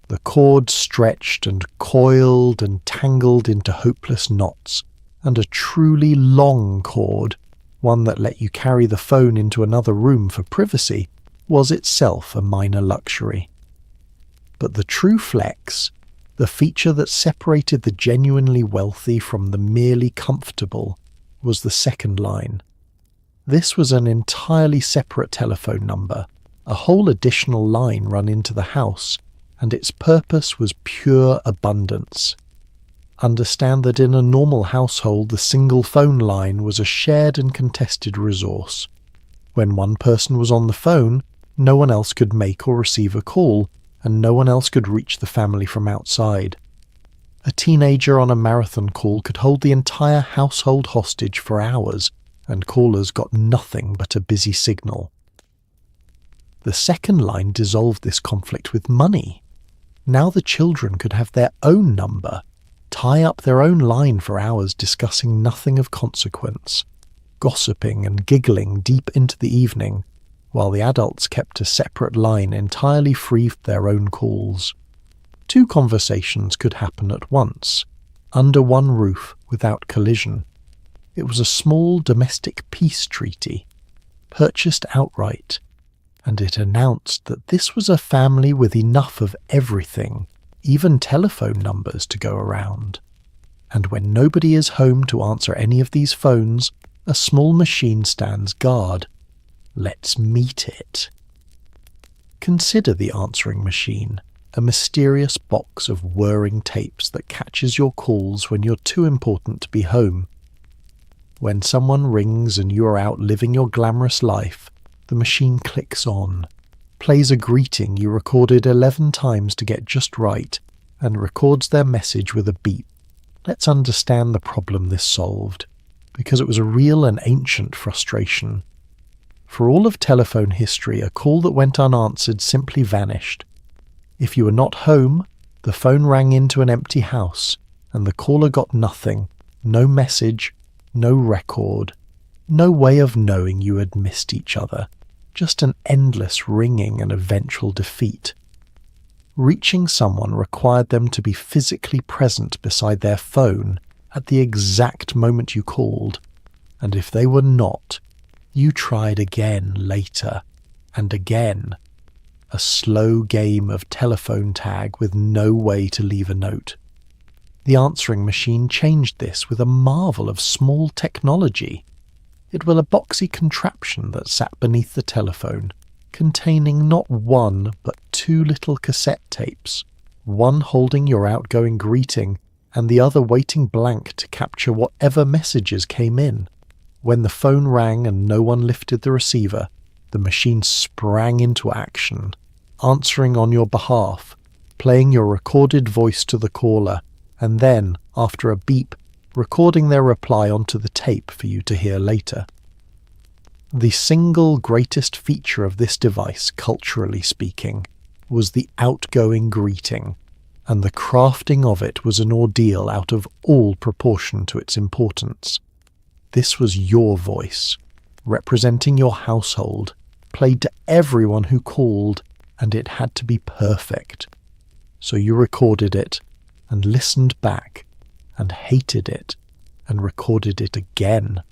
The cord stretched and coiled and tangled into hopeless knots, and a truly long cord, one that let you carry the phone into another room for privacy, was itself a minor luxury. But the true flex, the feature that separated the genuinely wealthy from the merely comfortable, was the second line. This was an entirely separate telephone number, a whole additional line run into the house, and its purpose was pure abundance. Understand that in a normal household the single phone line was a shared and contested resource. When one person was on the phone, no one else could make or receive a call, and no one else could reach the family from outside. A teenager on a marathon call could hold the entire household hostage for hours, and callers got nothing but a busy signal. The second line dissolved this conflict with money. Now the children could have their own number, tie up their own line for hours discussing nothing of consequence, gossiping and giggling deep into the evening, while the adults kept a separate line entirely free of their own calls. Two conversations could happen at once, under one roof without collision. It was a small domestic peace treaty, purchased outright, and it announced that this was a family with enough of everything, even telephone numbers, to go around. And when nobody is home to answer any of these phones, a small machine stands guard. Let's meet it. Consider the answering machine, a mysterious box of whirring tapes that catches your calls when you're too important to be home. When someone rings and you are out living your glamorous life, the machine clicks on, plays a greeting you recorded 11 times to get just right, and records their message with a beep. Let's understand the problem this solved, because it was a real and ancient frustration. For all of telephone history, a call that went unanswered simply vanished. If you were not home, the phone rang into an empty house, and the caller got nothing, no message, no record, no way of knowing you had missed each other, just an endless ringing and eventual defeat. Reaching someone required them to be physically present beside their phone at the exact moment you called, and if they were not, you tried again later, and again. A slow game of telephone tag with no way to leave a note. The answering machine changed this with a marvel of small technology. It was a boxy contraption that sat beneath the telephone, containing not one but two little cassette tapes, one holding your outgoing greeting and the other waiting blank to capture whatever messages came in. When the phone rang and no one lifted the receiver, the machine sprang into action, answering on your behalf, playing your recorded voice to the caller, and then, after a beep, recording their reply onto the tape for you to hear later. The single greatest feature of this device, culturally speaking, was the outgoing greeting, and the crafting of it was an ordeal out of all proportion to its importance. This was your voice, representing your household, played to everyone who called, and it had to be perfect. So you recorded it, and listened back, and hated it, and recorded it again.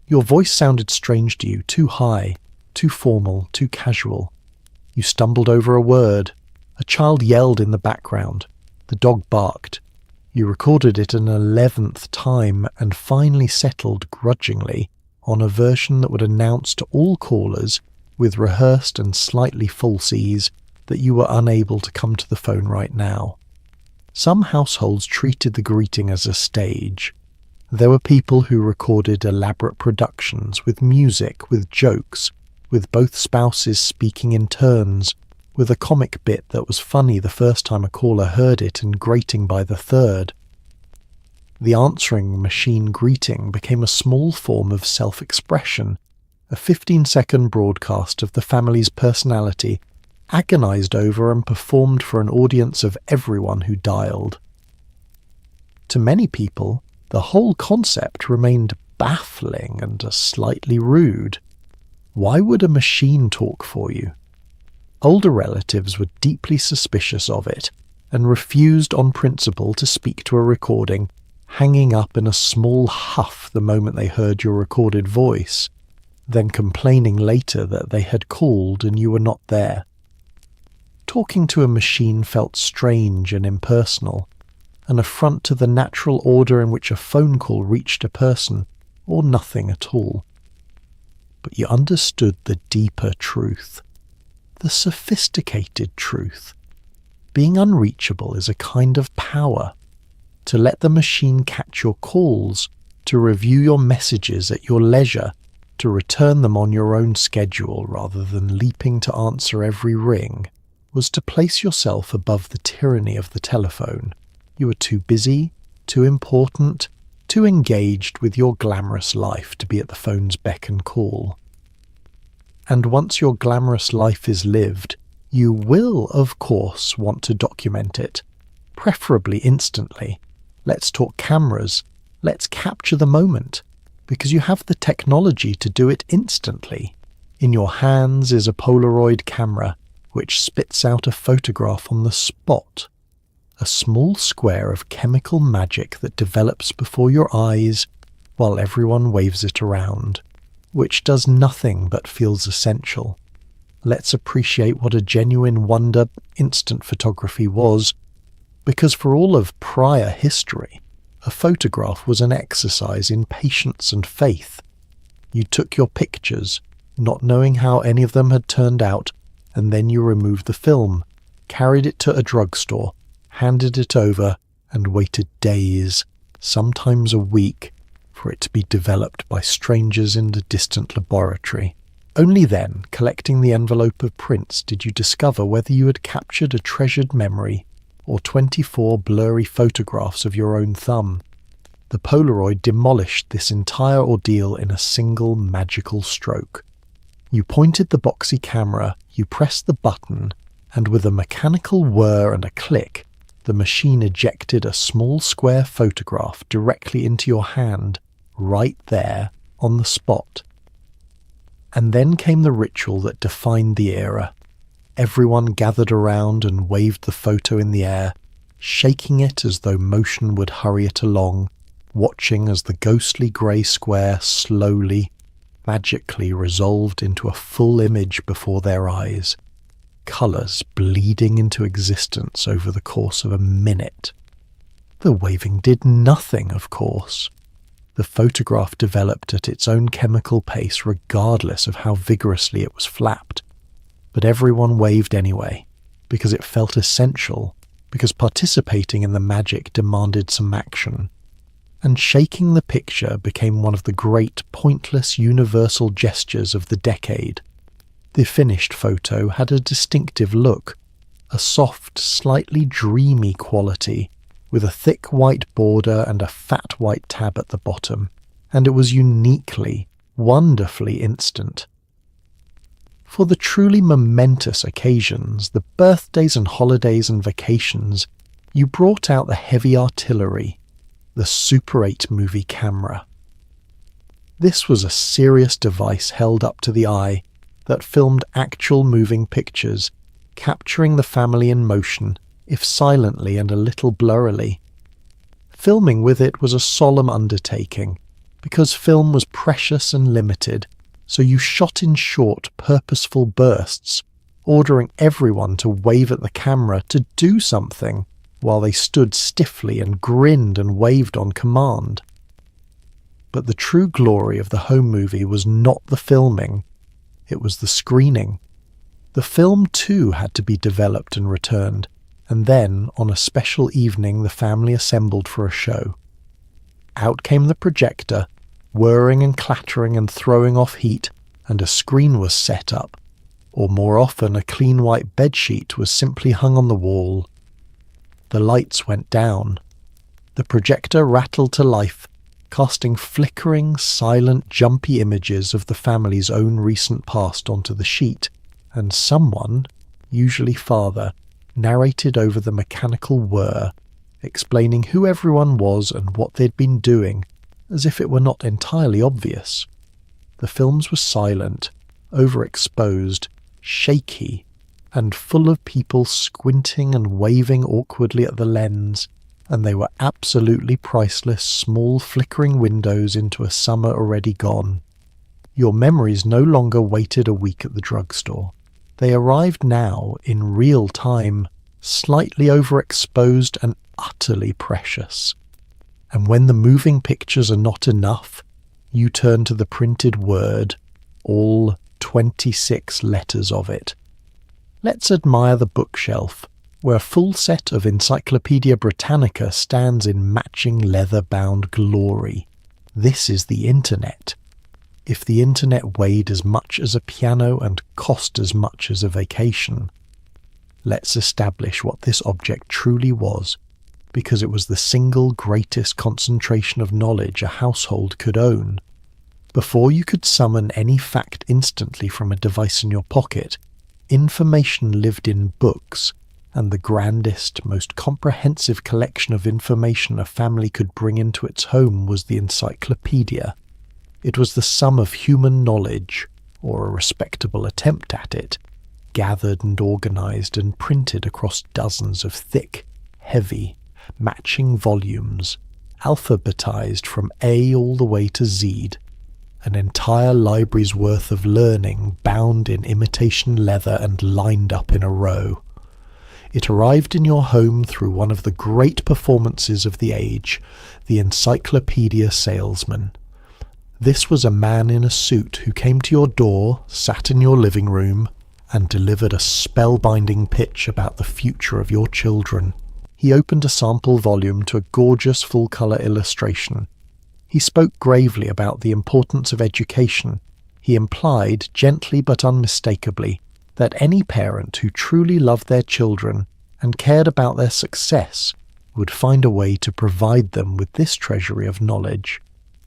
Your voice sounded strange to you, too high, too formal, too casual. You stumbled over a word. A child yelled in the background. The dog barked. You recorded it an 11th time and finally settled grudgingly on a version that would announce to all callers, with rehearsed and slightly false ease, that you were unable to come to the phone right now. Some households treated the greeting as a stage. There were people who recorded elaborate productions with music, with jokes, with both spouses speaking in turns, with a comic bit that was funny the first time a caller heard it and grating by the third. The answering machine greeting became a small form of self-expression, a 15-second broadcast of the family's personality, agonized over and performed for an audience of everyone who dialed. To many people, the whole concept remained baffling and slightly rude. Why would a machine talk for you? Older relatives were deeply suspicious of it and refused on principle to speak to a recording, hanging up in a small huff the moment they heard your recorded voice, then complaining later that they had called and you were not there. Talking to a machine felt strange and impersonal, an affront to the natural order in which a phone call reached a person, or nothing at all. But you understood the deeper truth, the sophisticated truth. Being unreachable is a kind of power. To let the machine catch your calls, to review your messages at your leisure, to return them on your own schedule rather than leaping to answer every ring, was to place yourself above the tyranny of the telephone. You were too busy, too important, too engaged with your glamorous life to be at the phone's beck and call. And once your glamorous life is lived, you will, of course, want to document it, preferably instantly. Let's talk cameras. Let's capture the moment, because you have the technology to do it instantly. In your hands is a Polaroid camera, which spits out a photograph on the spot. A small square of chemical magic that develops before your eyes while everyone waves it around, which does nothing but feels essential. Let's appreciate what a genuine wonder instant photography was, because for all of prior history, a photograph was an exercise in patience and faith. You took your pictures, not knowing how any of them had turned out, and then you removed the film, carried it to a drugstore, handed it over, and waited days, sometimes a week, for it to be developed by strangers in a distant laboratory. Only then, collecting the envelope of prints, did you discover whether you had captured a treasured memory or 24 blurry photographs of your own thumb. The Polaroid demolished this entire ordeal in a single magical stroke. You pointed the boxy camera, you pressed the button, and with a mechanical whir and a click, the machine ejected a small square photograph directly into your hand, right there, on the spot. And then came the ritual that defined the era. Everyone gathered around and waved the photo in the air, shaking it as though motion would hurry it along, watching as the ghostly grey square slowly, magically resolved into a full image before their eyes, colours bleeding into existence over the course of a minute. The waving did nothing, of course. The photograph developed at its own chemical pace regardless of how vigorously it was flapped. But everyone waved anyway, because it felt essential, because participating in the magic demanded some action. And shaking the picture became one of the great, pointless, universal gestures of the decade. The finished photo had a distinctive look, a soft, slightly dreamy quality, with a thick white border and a fat white tab at the bottom, and it was uniquely, wonderfully instant. For the truly momentous occasions, the birthdays and holidays and vacations, you brought out the heavy artillery, the Super 8 movie camera. This was a serious device held up to the eye that filmed actual moving pictures, capturing the family in motion, if silently and a little blurrily. Filming with it was a solemn undertaking, because film was precious and limited, so you shot in short, purposeful bursts, ordering everyone to wave at the camera to do something, while they stood stiffly and grinned and waved on command. But the true glory of the home movie was not the filming, it was the screening. The film too had to be developed and returned, and then, on a special evening, the family assembled for a show. Out came the projector, whirring and clattering and throwing off heat, and a screen was set up, or more often a clean white bedsheet was simply hung on the wall. The lights went down. The projector rattled to life, casting flickering, silent, jumpy images of the family's own recent past onto the sheet, and someone, usually father, narrated over the mechanical whir, explaining who everyone was and what they'd been doing, as if it were not entirely obvious. The films were silent, overexposed, shaky, and full of people squinting and waving awkwardly at the lens, and they were absolutely priceless, small flickering windows into a summer already gone. Your memories no longer waited a week at the drugstore. They arrived now in real time, slightly overexposed and utterly precious. And when the moving pictures are not enough, you turn to the printed word, all 26 letters of it. Let's admire the bookshelf, where a full set of Encyclopaedia Britannica stands in matching leather-bound glory. This is the Internet. If the Internet weighed as much as a piano and cost as much as a vacation, let's establish what this object truly was, because it was the single greatest concentration of knowledge a household could own. Before you could summon any fact instantly from a device in your pocket, information lived in books, and the grandest, most comprehensive collection of information a family could bring into its home was the encyclopedia. It was the sum of human knowledge, or a respectable attempt at it, gathered and organized and printed across dozens of thick, heavy, matching volumes, alphabetized from A all the way to Z, an entire library's worth of learning bound in imitation leather and lined up in a row. It arrived in your home through one of the great performances of the age, the encyclopedia salesman. This was a man in a suit who came to your door, sat in your living room, and delivered a spellbinding pitch about the future of your children. He opened a sample volume to a gorgeous full-colour illustration. He spoke gravely about the importance of education. He implied, gently but unmistakably, that any parent who truly loved their children and cared about their success would find a way to provide them with this treasury of knowledge.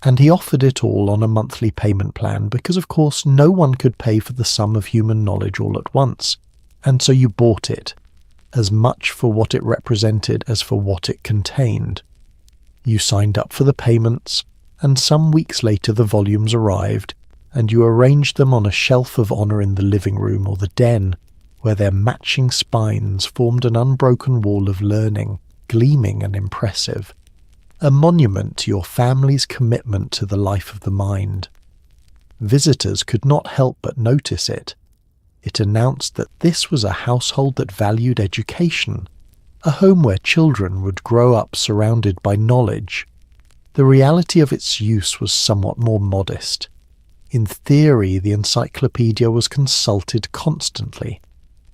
And he offered it all on a monthly payment plan because, of course, no one could pay for the sum of human knowledge all at once. And so you bought it, as much for what it represented as for what it contained. You signed up for the payments, and some weeks later the volumes arrived, and you arranged them on a shelf of honour in the living room or the den, where their matching spines formed an unbroken wall of learning, gleaming and impressive, a monument to your family's commitment to the life of the mind. Visitors could not help but notice it. It announced that this was a household that valued education, a home where children would grow up surrounded by knowledge. The reality of its use was somewhat more modest. In theory, the encyclopedia was consulted constantly,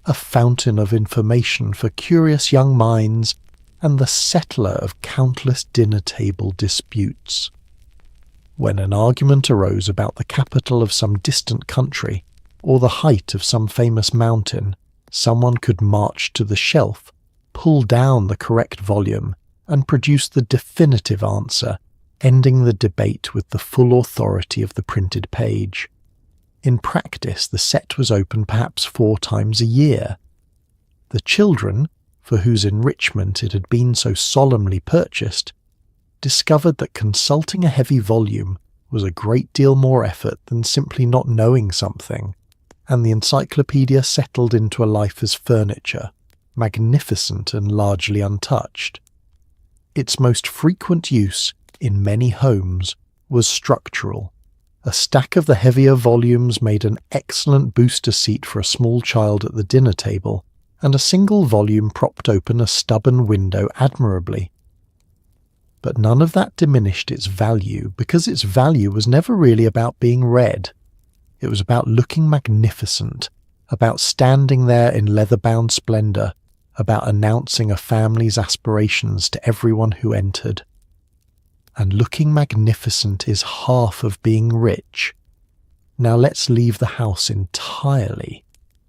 a fountain of information for curious young minds and the settler of countless dinner-table disputes. When an argument arose about the capital of some distant country or the height of some famous mountain, someone could march to the shelf, pull down the correct volume, and produce the definitive answer, ending the debate with the full authority of the printed page. In practice, the set was open perhaps 4 times a year. The children, for whose enrichment it had been so solemnly purchased, discovered that consulting a heavy volume was a great deal more effort than simply not knowing something, and the encyclopedia settled into a life as furniture, magnificent and largely untouched. Its most frequent use, in many homes, was structural. A stack of the heavier volumes made an excellent booster seat for a small child at the dinner table, and a single volume propped open a stubborn window admirably. But none of that diminished its value, because its value was never really about being read. It was about looking magnificent, about standing there in leather-bound splendour, about announcing a family's aspirations to everyone who entered. And looking magnificent is half of being rich. Now let's leave the house entirely,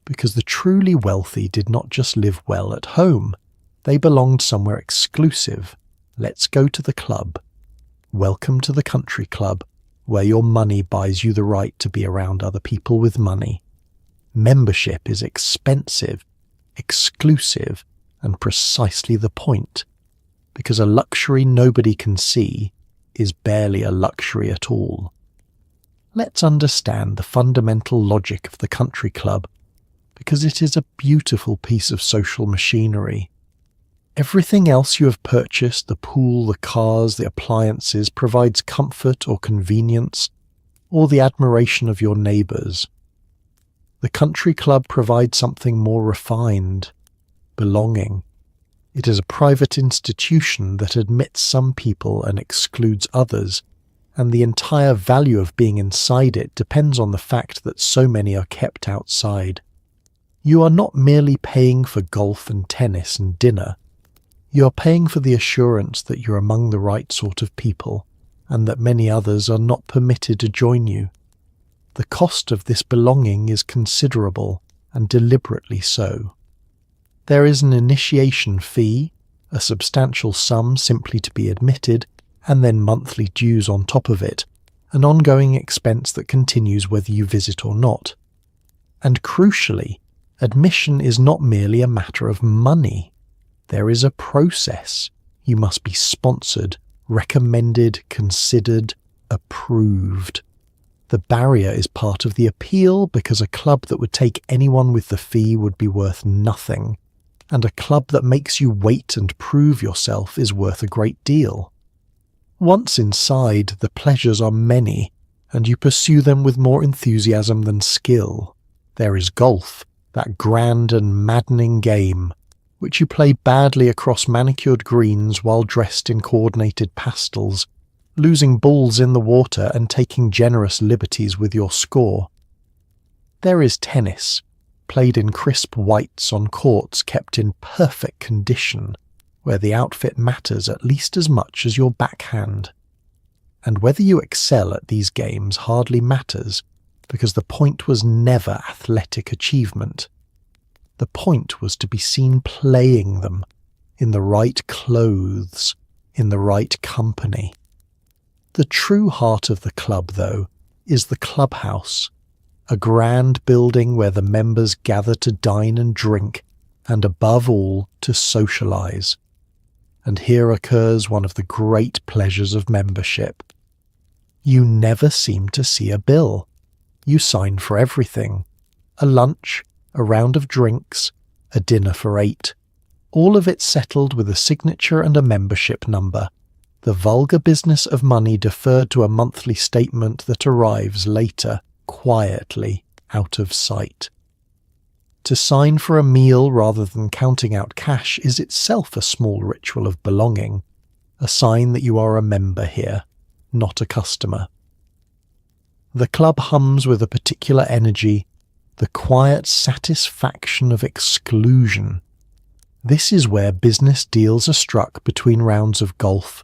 because the truly wealthy did not just live well at home. They belonged somewhere exclusive. Let's go to the club. Welcome to the country club, where your money buys you the right to be around other people with money. Membership is expensive, exclusive, and precisely the point, because a luxury nobody can see is barely a luxury at all. Let's understand the fundamental logic of the country club, because it is a beautiful piece of social machinery. Everything else you have purchased, the pool, the cars, the appliances, provides comfort or convenience, or the admiration of your neighbours. The country club provides something more refined, belonging. It is a private institution that admits some people and excludes others, and the entire value of being inside it depends on the fact that so many are kept outside. You are not merely paying for golf and tennis and dinner. You are paying for the assurance that you're among the right sort of people, and that many others are not permitted to join you. The cost of this belonging is considerable, and deliberately so. There is an initiation fee, a substantial sum simply to be admitted, and then monthly dues on top of it, an ongoing expense that continues whether you visit or not. And crucially, admission is not merely a matter of money. There is a process. You must be sponsored, recommended, considered, approved. The barrier is part of the appeal because a club that would take anyone with the fee would be worth nothing, and a club that makes you wait and prove yourself is worth a great deal. Once inside, the pleasures are many, and you pursue them with more enthusiasm than skill. There is golf, that grand and maddening game, which you play badly across manicured greens while dressed in coordinated pastels, losing balls in the water and taking generous liberties with your score. There is tennis, played in crisp whites on courts kept in perfect condition, where the outfit matters at least as much as your backhand. And whether you excel at these games hardly matters, because the point was never athletic achievement. The point was to be seen playing them, in the right clothes, in the right company. The true heart of the club, though, is the clubhouse, a grand building where the members gather to dine and drink, and above all, to socialise. And here occurs one of the great pleasures of membership. You never seem to see a bill. You sign for everything. A lunch, a round of drinks, a dinner for 8. All of it settled with a signature and a membership number. The vulgar business of money deferred to a monthly statement that arrives later, quietly, out of sight. To sign for a meal rather than counting out cash is itself a small ritual of belonging, a sign that you are a member here, not a customer. The club hums with a particular energy, the quiet satisfaction of exclusion. This is where business deals are struck between rounds of golf,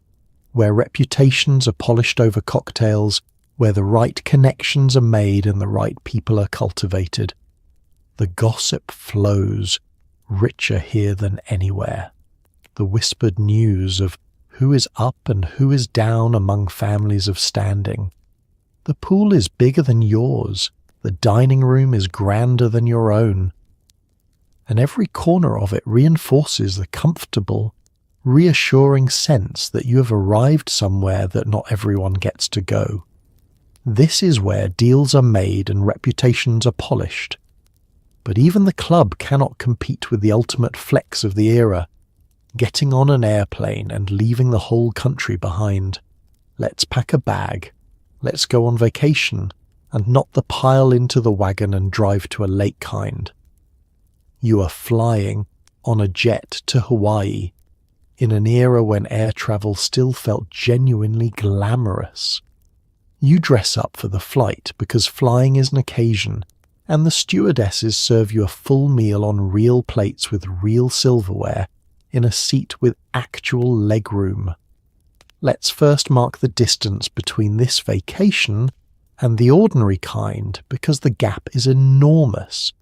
where reputations are polished over cocktails, where the right connections are made and the right people are cultivated. The gossip flows, richer here than anywhere. The whispered news of who is up and who is down among families of standing. The pool is bigger than yours. The dining room is grander than your own. And every corner of it reinforces the comfortable, reassuring sense that you have arrived somewhere that not everyone gets to go. This is where deals are made and reputations are polished. But even the club cannot compete with the ultimate flex of the era, getting on an airplane and leaving the whole country behind. Let's pack a bag. Let's go on vacation, and not the pile into the wagon and drive to a lake kind. You are flying on a jet to Hawaii, in an era when air travel still felt genuinely glamorous. You dress up for the flight because flying is an occasion, and the stewardesses serve you a full meal on real plates with real silverware, in a seat with actual legroom. Let's first mark the distance between this vacation and the ordinary kind, because the gap is enormous.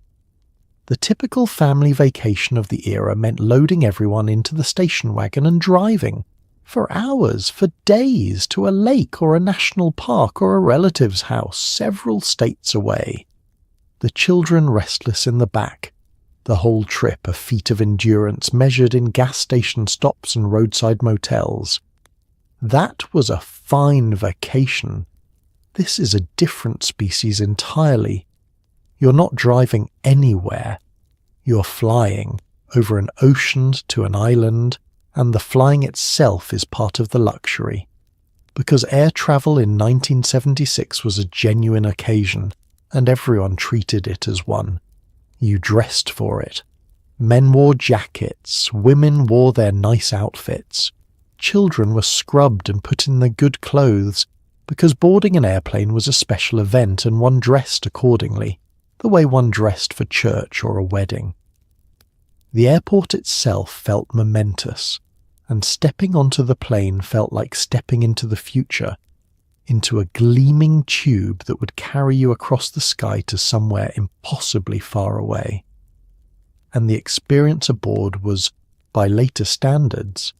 The typical family vacation of the era meant loading everyone into the station wagon and driving, for hours, for days, to a lake or a national park or a relative's house several states away. The children restless in the back, the whole trip a feat of endurance measured in gas station stops and roadside motels. That was a fine vacation, This is a different species entirely. You're not driving anywhere. You're flying over an ocean to an island, and the flying itself is part of the luxury. Because air travel in 1976 was a genuine occasion, and everyone treated it as one. You dressed for it. Men wore jackets, women wore their nice outfits. Children were scrubbed and put in their good clothes, because boarding an airplane was a special event and one dressed accordingly, the way one dressed for church or a wedding. The airport itself felt momentous, and stepping onto the plane felt like stepping into the future, into a gleaming tube that would carry you across the sky to somewhere impossibly far away. And the experience aboard was, by later standards,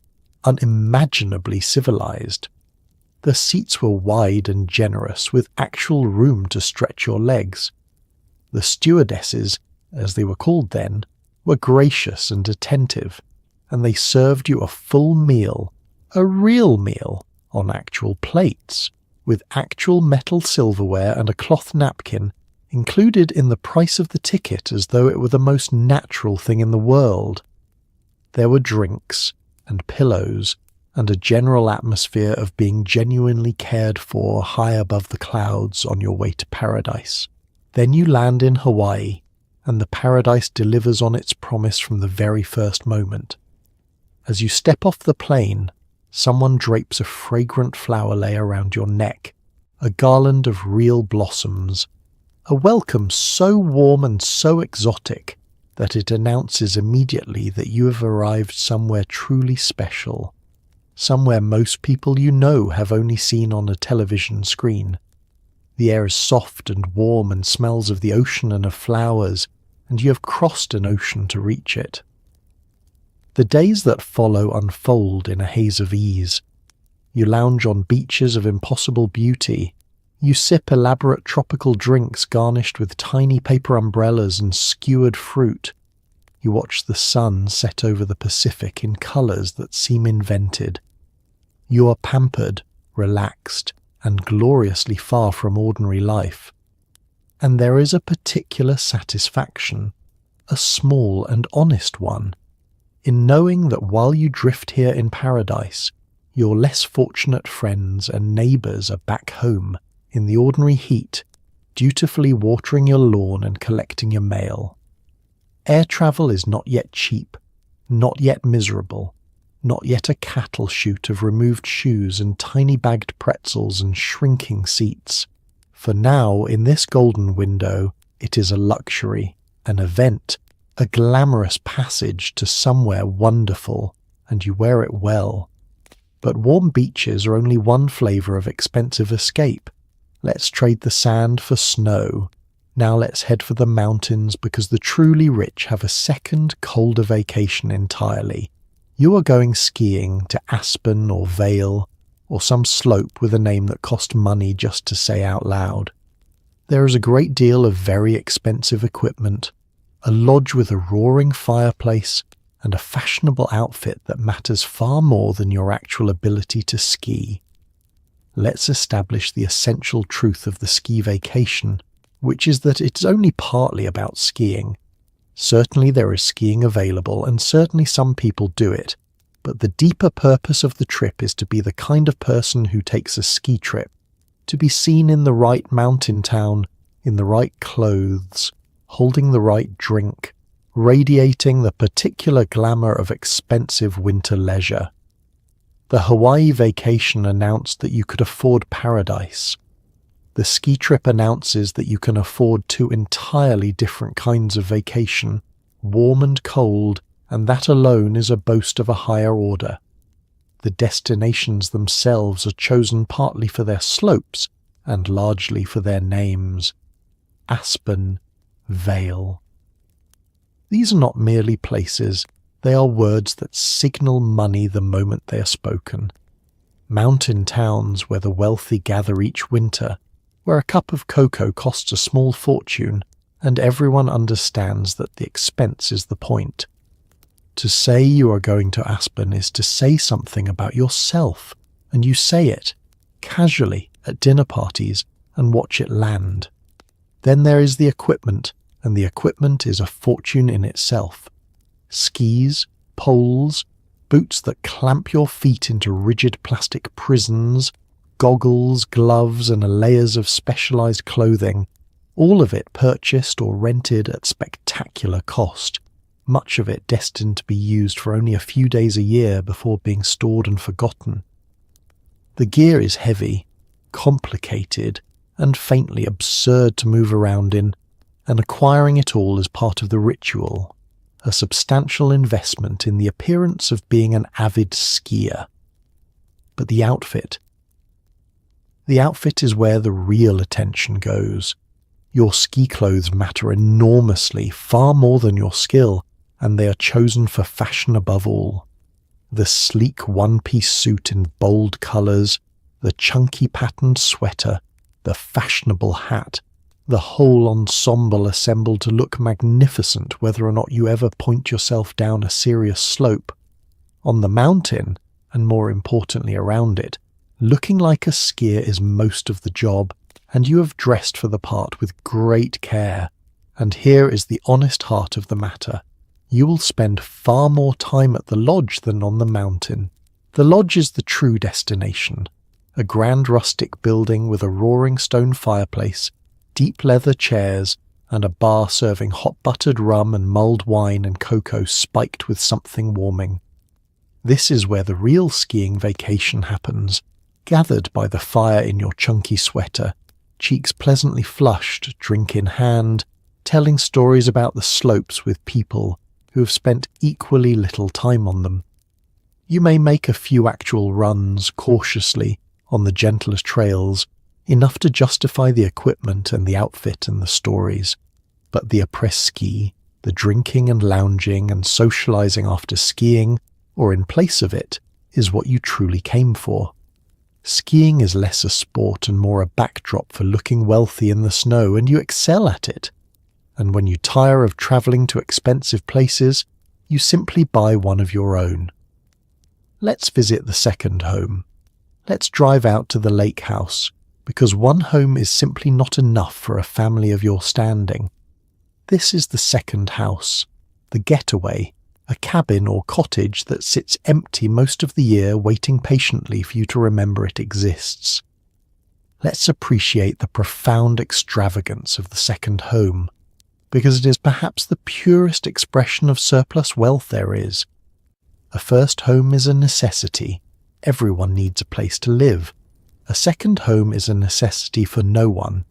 unimaginably civilized. The seats were wide and generous, with actual room to stretch your legs. The stewardesses, as they were called then, were gracious and attentive, and they served you a full meal, a real meal, on actual plates, with actual metal silverware and a cloth napkin included in the price of the ticket as though it were the most natural thing in the world. There were drinks and pillows and a general atmosphere of being genuinely cared for high above the clouds on your way to paradise. Then you land in Hawaii, and the paradise delivers on its promise from the very first moment. As you step off the plane, someone drapes a fragrant flower lei around your neck, a garland of real blossoms, a welcome so warm and so exotic that it announces immediately that you have arrived somewhere truly special, somewhere most people you know have only seen on a television screen. The air is soft and warm and smells of the ocean and of flowers, and you have crossed an ocean to reach it. The days that follow unfold in a haze of ease. You lounge on beaches of impossible beauty. You sip elaborate tropical drinks garnished with tiny paper umbrellas and skewered fruit. You watch the sun set over the Pacific in colours that seem invented. You are pampered, relaxed, and gloriously far from ordinary life. And there is a particular satisfaction, a small and honest one, in knowing that while you drift here in paradise, your less fortunate friends and neighbours are back home, in the ordinary heat, dutifully watering your lawn and collecting your mail. Air travel is not yet cheap, not yet miserable, not yet a cattle chute of removed shoes and tiny bagged pretzels and shrinking seats. For now, in this golden window, it is a luxury, an event, a glamorous passage to somewhere wonderful, and you wear it well. But warm beaches are only one flavour of expensive escape. Let's trade the sand for snow. Now let's head for the mountains, because the truly rich have a second, colder vacation entirely. You are going skiing to Aspen or Vail, or some slope with a name that cost money just to say out loud. There is a great deal of very expensive equipment, a lodge with a roaring fireplace, and a fashionable outfit that matters far more than your actual ability to ski. Let's establish the essential truth of the ski vacation, which is that it's only partly about skiing. Certainly there is skiing available, and certainly some people do it, but the deeper purpose of the trip is to be the kind of person who takes a ski trip, to be seen in the right mountain town, in the right clothes, holding the right drink, radiating the particular glamour of expensive winter leisure. The Hawaii vacation announced that you could afford paradise. The ski trip announces that you can afford two entirely different kinds of vacation, warm and cold, and that alone is a boast of a higher order. The destinations themselves are chosen partly for their slopes and largely for their names. Aspen, Vail. These are not merely places, they are words that signal money the moment they are spoken. Mountain towns where the wealthy gather each winter, where a cup of cocoa costs a small fortune, and everyone understands that the expense is the point. To say you are going to Aspen is to say something about yourself, and you say it, casually, at dinner parties, and watch it land. Then there is the equipment, and the equipment is a fortune in itself. Skis, poles, boots that clamp your feet into rigid plastic prisons, goggles, gloves, and layers of specialized clothing, all of it purchased or rented at spectacular cost, much of it destined to be used for only a few days a year before being stored and forgotten. The gear is heavy, complicated, and faintly absurd to move around in, and acquiring it all is part of the ritual, a substantial investment in the appearance of being an avid skier. But the outfit is where the real attention goes. Your ski clothes matter enormously, far more than your skill, and they are chosen for fashion above all. The sleek one-piece suit in bold colours, the chunky patterned sweater, the fashionable hat, the whole ensemble assembled to look magnificent whether or not you ever point yourself down a serious slope. On the mountain, and more importantly around it, looking like a skier is most of the job, and you have dressed for the part with great care. And here is the honest heart of the matter. You will spend far more time at the lodge than on the mountain. The lodge is the true destination. A grand rustic building with a roaring stone fireplace, deep leather chairs, and a bar serving hot buttered rum and mulled wine and cocoa spiked with something warming. This is where the real skiing vacation happens, gathered by the fire in your chunky sweater, cheeks pleasantly flushed, drink in hand, telling stories about the slopes with people who have spent equally little time on them. You may make a few actual runs, cautiously, on the gentlest trails, enough to justify the equipment and the outfit and the stories. But the après-ski, the drinking and lounging and socializing after skiing, or in place of it, is what you truly came for. Skiing is less a sport and more a backdrop for looking wealthy in the snow, and you excel at it. And when you tire of travelling to expensive places, you simply buy one of your own. Let's visit the second home. Let's drive out to the lake house, because one home is simply not enough for a family of your standing. This is the second house, the getaway, a cabin or cottage that sits empty most of the year waiting patiently for you to remember it exists. Let's appreciate the profound extravagance of the second home, because it is perhaps the purest expression of surplus wealth there is. A first home is a necessity. Everyone needs a place to live. A second home is a necessity for no one.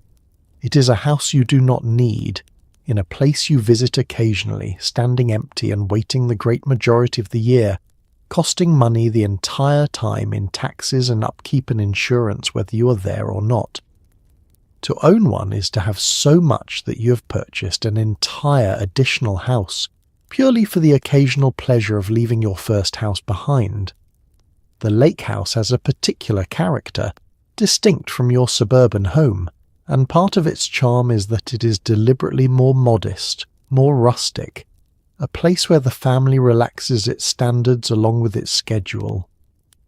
It is a house you do not need, in a place you visit occasionally, standing empty and waiting the great majority of the year, costing money the entire time in taxes and upkeep and insurance whether you are there or not. To own one is to have so much that you have purchased an entire additional house, purely for the occasional pleasure of leaving your first house behind. The lake house has a particular character, distinct from your suburban home, and part of its charm is that it is deliberately more modest, more rustic, a place where the family relaxes its standards along with its schedule.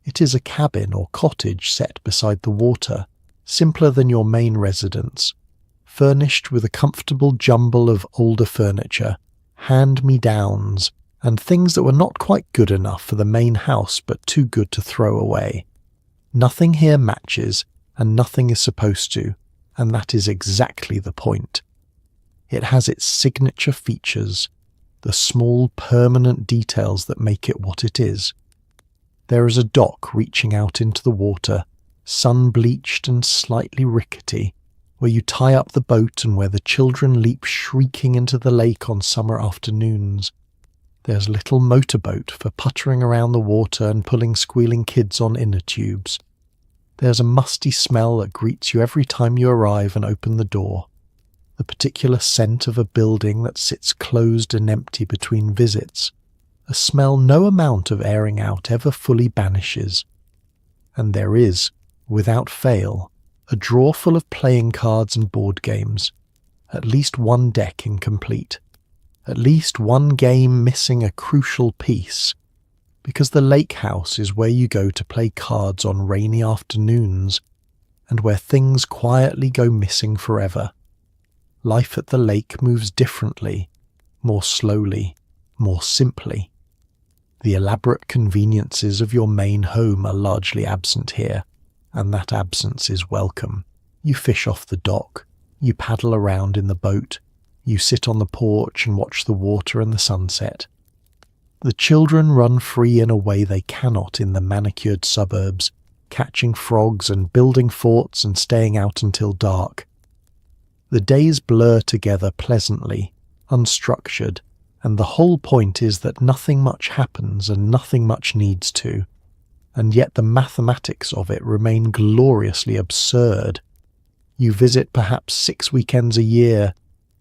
It is a cabin or cottage set beside the water, simpler than your main residence, furnished with a comfortable jumble of older furniture, hand-me-downs, and things that were not quite good enough for the main house but too good to throw away. Nothing here matches, and nothing is supposed to, and that is exactly the point. It has its signature features, the small permanent details that make it what it is. There is a dock reaching out into the water, sun-bleached and slightly rickety, where you tie up the boat and where the children leap shrieking into the lake on summer afternoons. There's a little motorboat for puttering around the water and pulling squealing kids on inner tubes. There's a musty smell that greets you every time you arrive and open the door, the particular scent of a building that sits closed and empty between visits, a smell no amount of airing out ever fully banishes. And there is, without fail, a drawer full of playing cards and board games, at least one deck incomplete, at least one game missing a crucial piece, because the lake house is where you go to play cards on rainy afternoons, and where things quietly go missing forever. Life at the lake moves differently, more slowly, more simply. The elaborate conveniences of your main home are largely absent here, and that absence is welcome. You fish off the dock, you paddle around in the boat, you sit on the porch and watch the water and the sunset. The children run free in a way they cannot in the manicured suburbs, catching frogs and building forts and staying out until dark. The days blur together pleasantly, unstructured, and the whole point is that nothing much happens and nothing much needs to, and yet the mathematics of it remain gloriously absurd. You visit perhaps 6 weekends a year,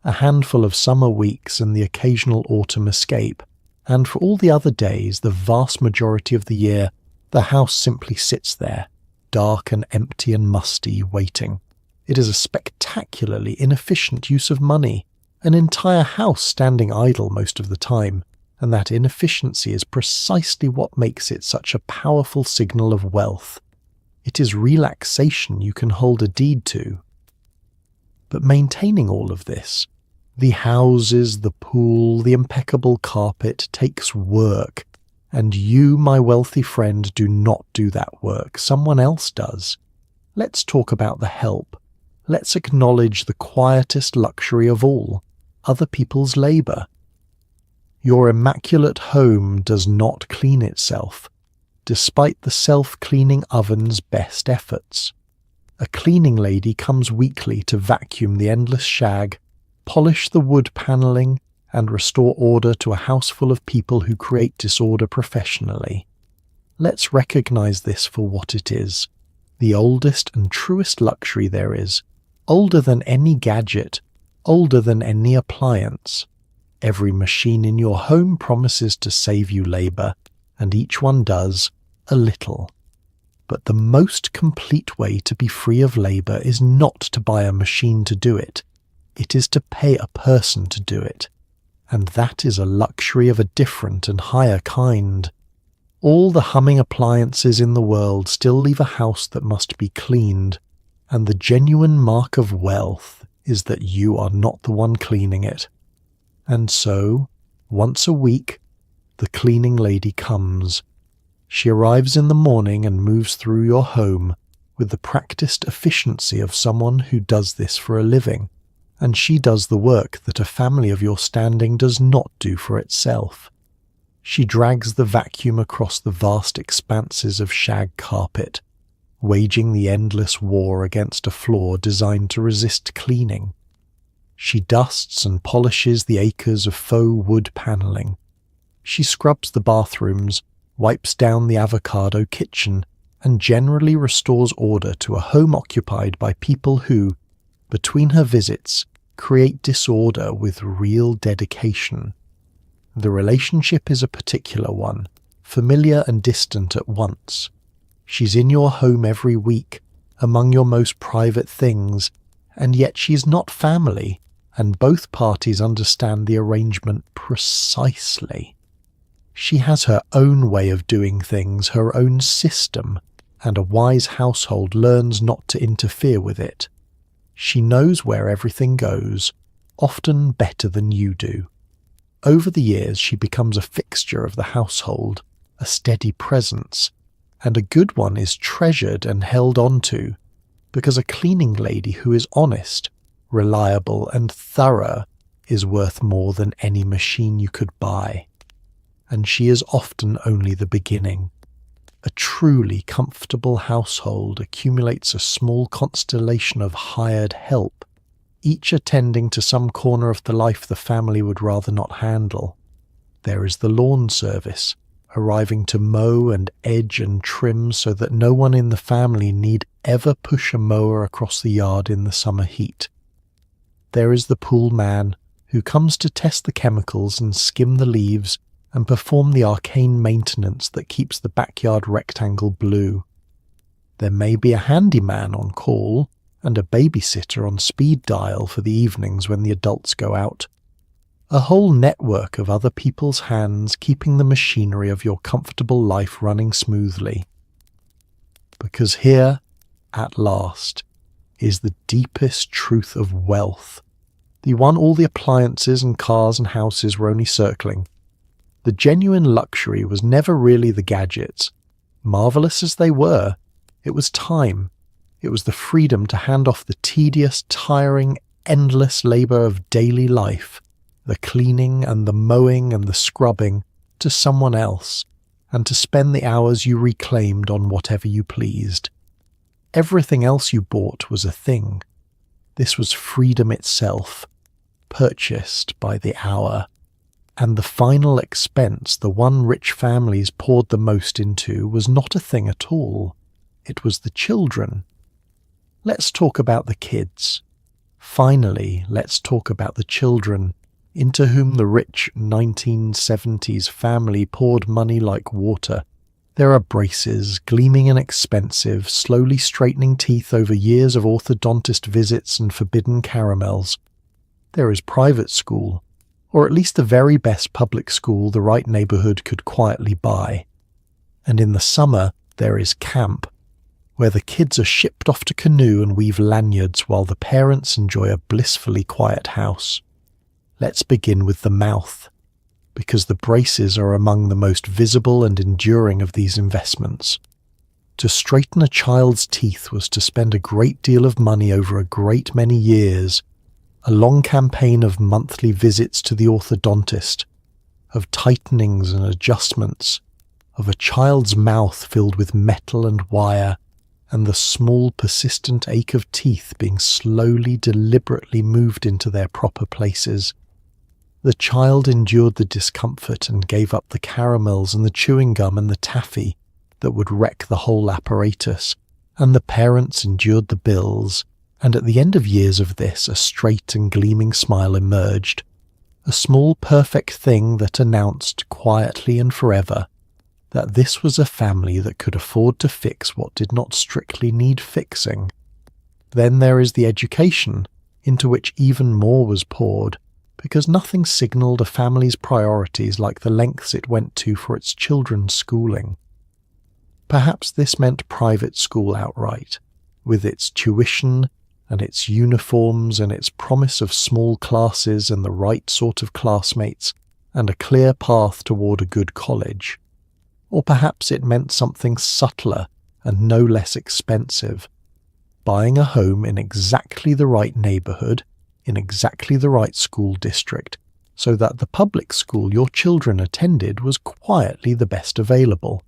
a handful of summer weeks and the occasional autumn escape, and for all the other days, the vast majority of the year, the house simply sits there, dark and empty and musty, waiting. It is a spectacularly inefficient use of money, an entire house standing idle most of the time, and that inefficiency is precisely what makes it such a powerful signal of wealth. It is relaxation you can hold a deed to. But maintaining all of this, the houses, the pool, the impeccable carpet, takes work, and you, my wealthy friend, do not do that work. Someone else does. Let's talk about the help. Let's acknowledge the quietest luxury of all, other people's labour. Your immaculate home does not clean itself, despite the self-cleaning oven's best efforts. A cleaning lady comes weekly to vacuum the endless shag, polish the wood panelling, and restore order to a house full of people who create disorder professionally. Let's recognize this for what it is, the oldest and truest luxury there is, older than any gadget, older than any appliance. Every machine in your home promises to save you labour, and each one does, a little. But the most complete way to be free of labour is not to buy a machine to do it. It is to pay a person to do it. And that is a luxury of a different and higher kind. All the humming appliances in the world still leave a house that must be cleaned, and the genuine mark of wealth is that you are not the one cleaning it. And so, once a week, the cleaning lady comes. She arrives in the morning and moves through your home with the practiced efficiency of someone who does this for a living, and she does the work that a family of your standing does not do for itself. She drags the vacuum across the vast expanses of shag carpet, waging the endless war against a floor designed to resist cleaning. She dusts and polishes the acres of faux wood panelling. She scrubs the bathrooms, wipes down the avocado kitchen, and generally restores order to a home occupied by people who, between her visits, create disorder with real dedication. The relationship is a particular one, familiar and distant at once. She's in your home every week, among your most private things, and yet she's not family, and both parties understand the arrangement precisely. She has her own way of doing things, her own system, and a wise household learns not to interfere with it. She knows where everything goes, often better than you do. Over the years she becomes a fixture of the household, a steady presence, and a good one is treasured and held on to, because a cleaning lady who is honest, reliable and thorough is worth more than any machine you could buy. And she is often only the beginning. A truly comfortable household accumulates a small constellation of hired help, each attending to some corner of the life the family would rather not handle. There is the lawn service, arriving to mow and edge and trim so that no one in the family need ever push a mower across the yard in the summer heat. There is the pool man, who comes to test the chemicals and skim the leaves and perform the arcane maintenance that keeps the backyard rectangle blue. There may be a handyman on call and a babysitter on speed dial for the evenings when the adults go out. A whole network of other people's hands keeping the machinery of your comfortable life running smoothly. Because here, at last, is the deepest truth of wealth, the one all the appliances and cars and houses were only circling. The genuine luxury was never really the gadgets. Marvelous as they were, it was time. It was the freedom to hand off the tedious, tiring, endless labour of daily life, the cleaning and the mowing and the scrubbing, to someone else, and to spend the hours you reclaimed on whatever you pleased. Everything else you bought was a thing. This was freedom itself, purchased by the hour. And the final expense the one rich families poured the most into was not a thing at all. It was the children. Let's talk about the kids. Finally, let's talk about the children, into whom the rich 1970s family poured money like water. There are braces, gleaming and expensive, slowly straightening teeth over years of orthodontist visits and forbidden caramels. There is private school, or at least the very best public school the right neighbourhood could quietly buy. And in the summer there is camp, where the kids are shipped off to canoe and weave lanyards while the parents enjoy a blissfully quiet house. Let's begin with the mouth, because the braces are among the most visible and enduring of these investments. To straighten a child's teeth was to spend a great deal of money over a great many years, a long campaign of monthly visits to the orthodontist, of tightenings and adjustments, of a child's mouth filled with metal and wire, and the small persistent ache of teeth being slowly, deliberately moved into their proper places. The child endured the discomfort and gave up the caramels and the chewing gum and the taffy that would wreck the whole apparatus, and the parents endured the bills, and at the end of years of this a straight and gleaming smile emerged, a small perfect thing that announced quietly and forever that this was a family that could afford to fix what did not strictly need fixing. Then there is the education, into which even more was poured, because nothing signalled a family's priorities like the lengths it went to for its children's schooling. Perhaps this meant private school outright, with its tuition and its uniforms and its promise of small classes and the right sort of classmates and a clear path toward a good college. Or perhaps it meant something subtler and no less expensive, buying a home in exactly the right neighbourhood, in exactly the right school district, so that the public school your children attended was quietly the best available,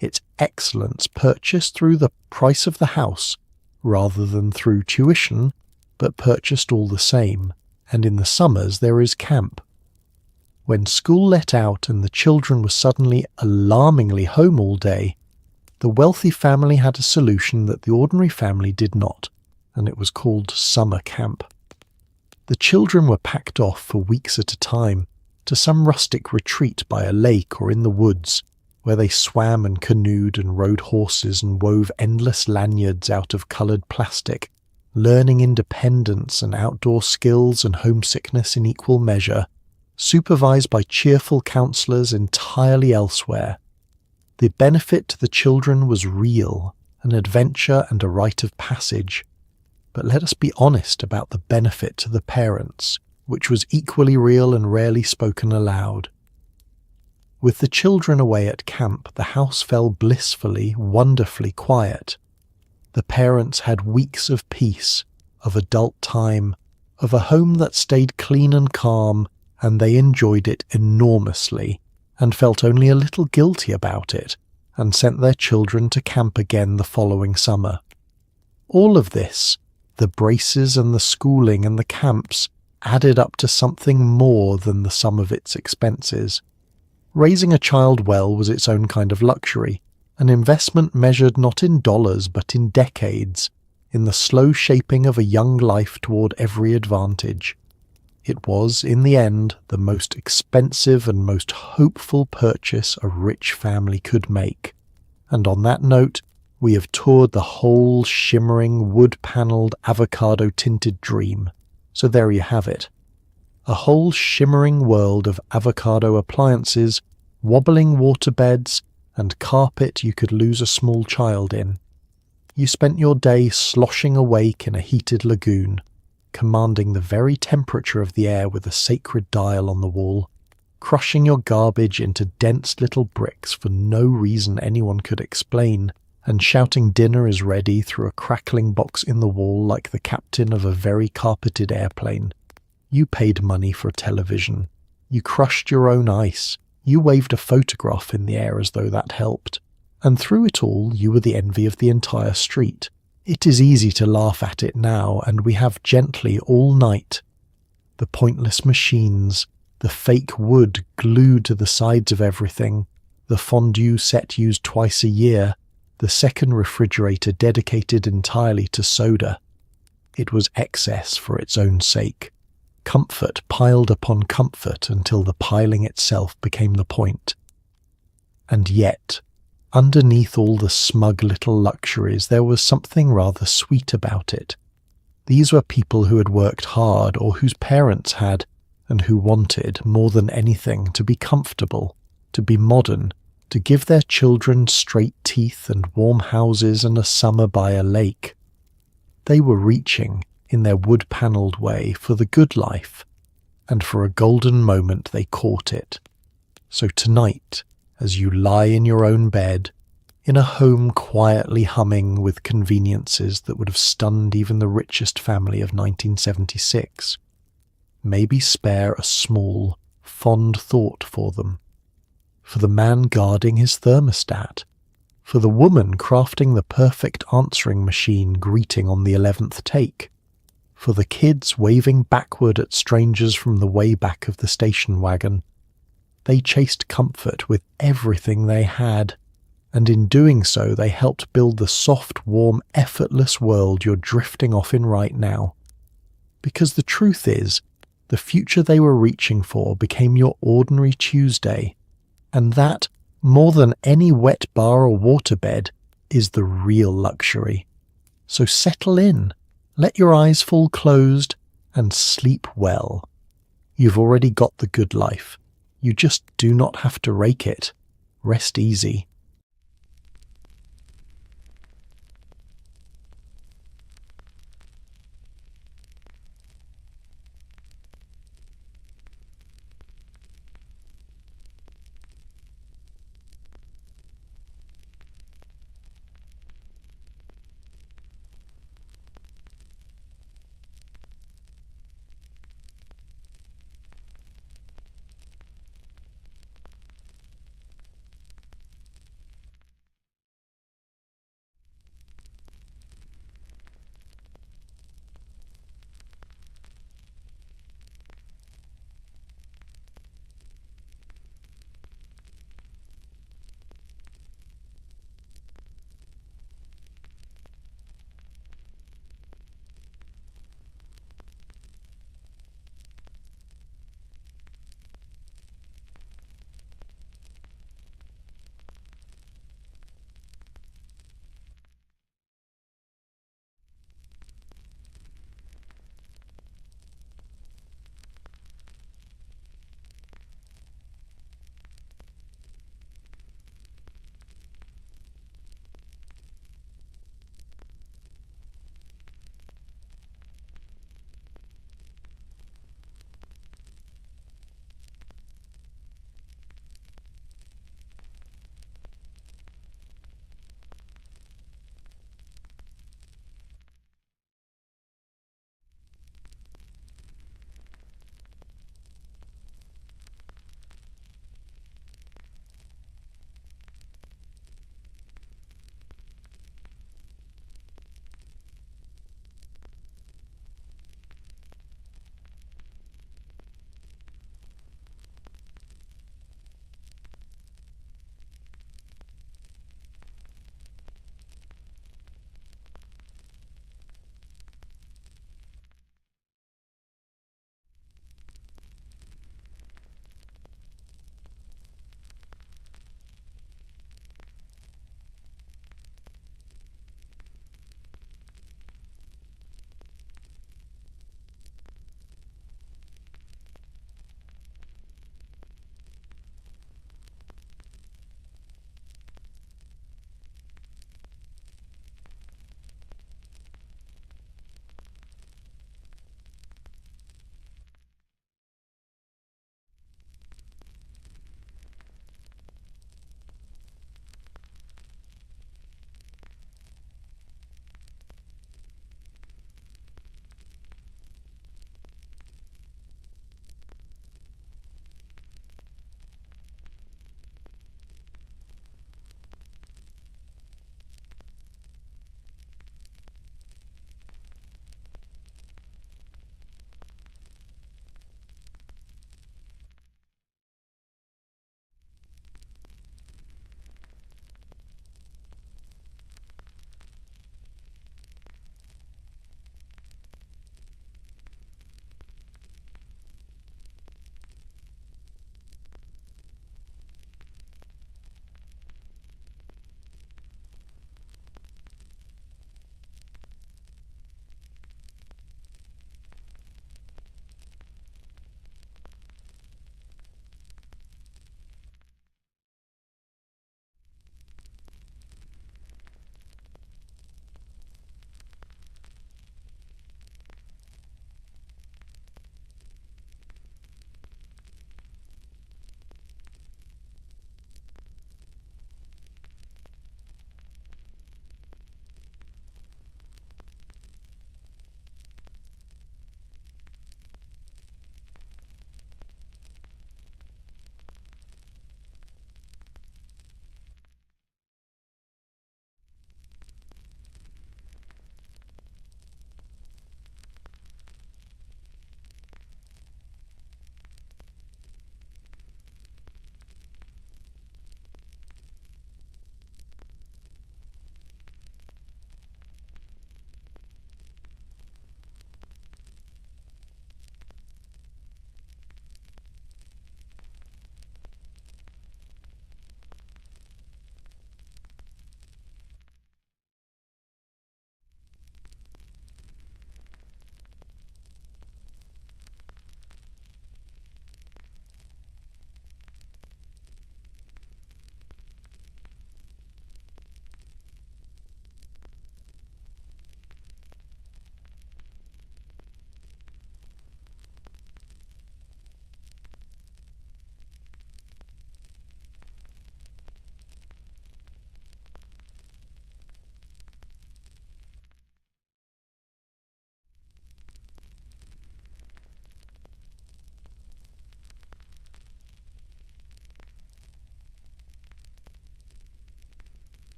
its excellence purchased through the price of the house, rather than through tuition, but purchased all the same, and in the summers there is camp. When school let out and the children were suddenly alarmingly home all day, the wealthy family had a solution that the ordinary family did not, and it was called summer camp. The children were packed off for weeks at a time to some rustic retreat by a lake or in the woods, where they swam and canoed and rode horses and wove endless lanyards out of coloured plastic, learning independence and outdoor skills and homesickness in equal measure, supervised by cheerful counsellors entirely elsewhere. The benefit to the children was real, an adventure and a rite of passage. But let us be honest about the benefit to the parents, which was equally real and rarely spoken aloud. With the children away at camp, the house fell blissfully, wonderfully quiet. The parents had weeks of peace, of adult time, of a home that stayed clean and calm, and they enjoyed it enormously, and felt only a little guilty about it, and sent their children to camp again the following summer. All of this, the braces and the schooling and the camps, added up to something more than the sum of its expenses. Raising a child well was its own kind of luxury, an investment measured not in dollars but in decades, in the slow shaping of a young life toward every advantage. It was, in the end, the most expensive and most hopeful purchase a rich family could make. And on that note, we have toured the whole shimmering, wood-panelled, avocado-tinted dream. So there you have it. A whole shimmering world of avocado appliances, wobbling waterbeds, and carpet you could lose a small child in. You spent your day sloshing awake in a heated lagoon, commanding the very temperature of the air with a sacred dial on the wall, crushing your garbage into dense little bricks for no reason anyone could explain, and shouting dinner is ready through a crackling box in the wall like the captain of a very carpeted airplane. You paid money for a television. You crushed your own ice. You waved a photograph in the air as though that helped. And through it all, you were the envy of the entire street. It is easy to laugh at it now, and we have gently all night. The pointless machines, the fake wood glued to the sides of everything, the fondue set used twice a year, the second refrigerator dedicated entirely to soda. It was excess for its own sake. Comfort piled upon comfort until the piling itself became the point. And yet, underneath all the smug little luxuries, there was something rather sweet about it. These were people who had worked hard, or whose parents had, and who wanted, more than anything, to be comfortable, to be modern, to give their children straight teeth and warm houses and a summer by a lake. They were reaching, in their wood-panelled way, for the good life, and for a golden moment they caught it. So tonight, as you lie in your own bed, in a home quietly humming with conveniences that would have stunned even the richest family of 1976, maybe spare a small, fond thought for them. For the man guarding his thermostat, for the woman crafting the perfect answering machine greeting on the 11th take, for the kids waving backward at strangers from the way back of the station wagon. They chased comfort with everything they had, and in doing so they helped build the soft, warm, effortless world you're drifting off in right now. Because the truth is, the future they were reaching for became your ordinary Tuesday, and that, more than any wet bar or waterbed, is the real luxury. So settle in, let your eyes fall closed, and sleep well. You've already got the good life. You just do not have to rake it. Rest easy.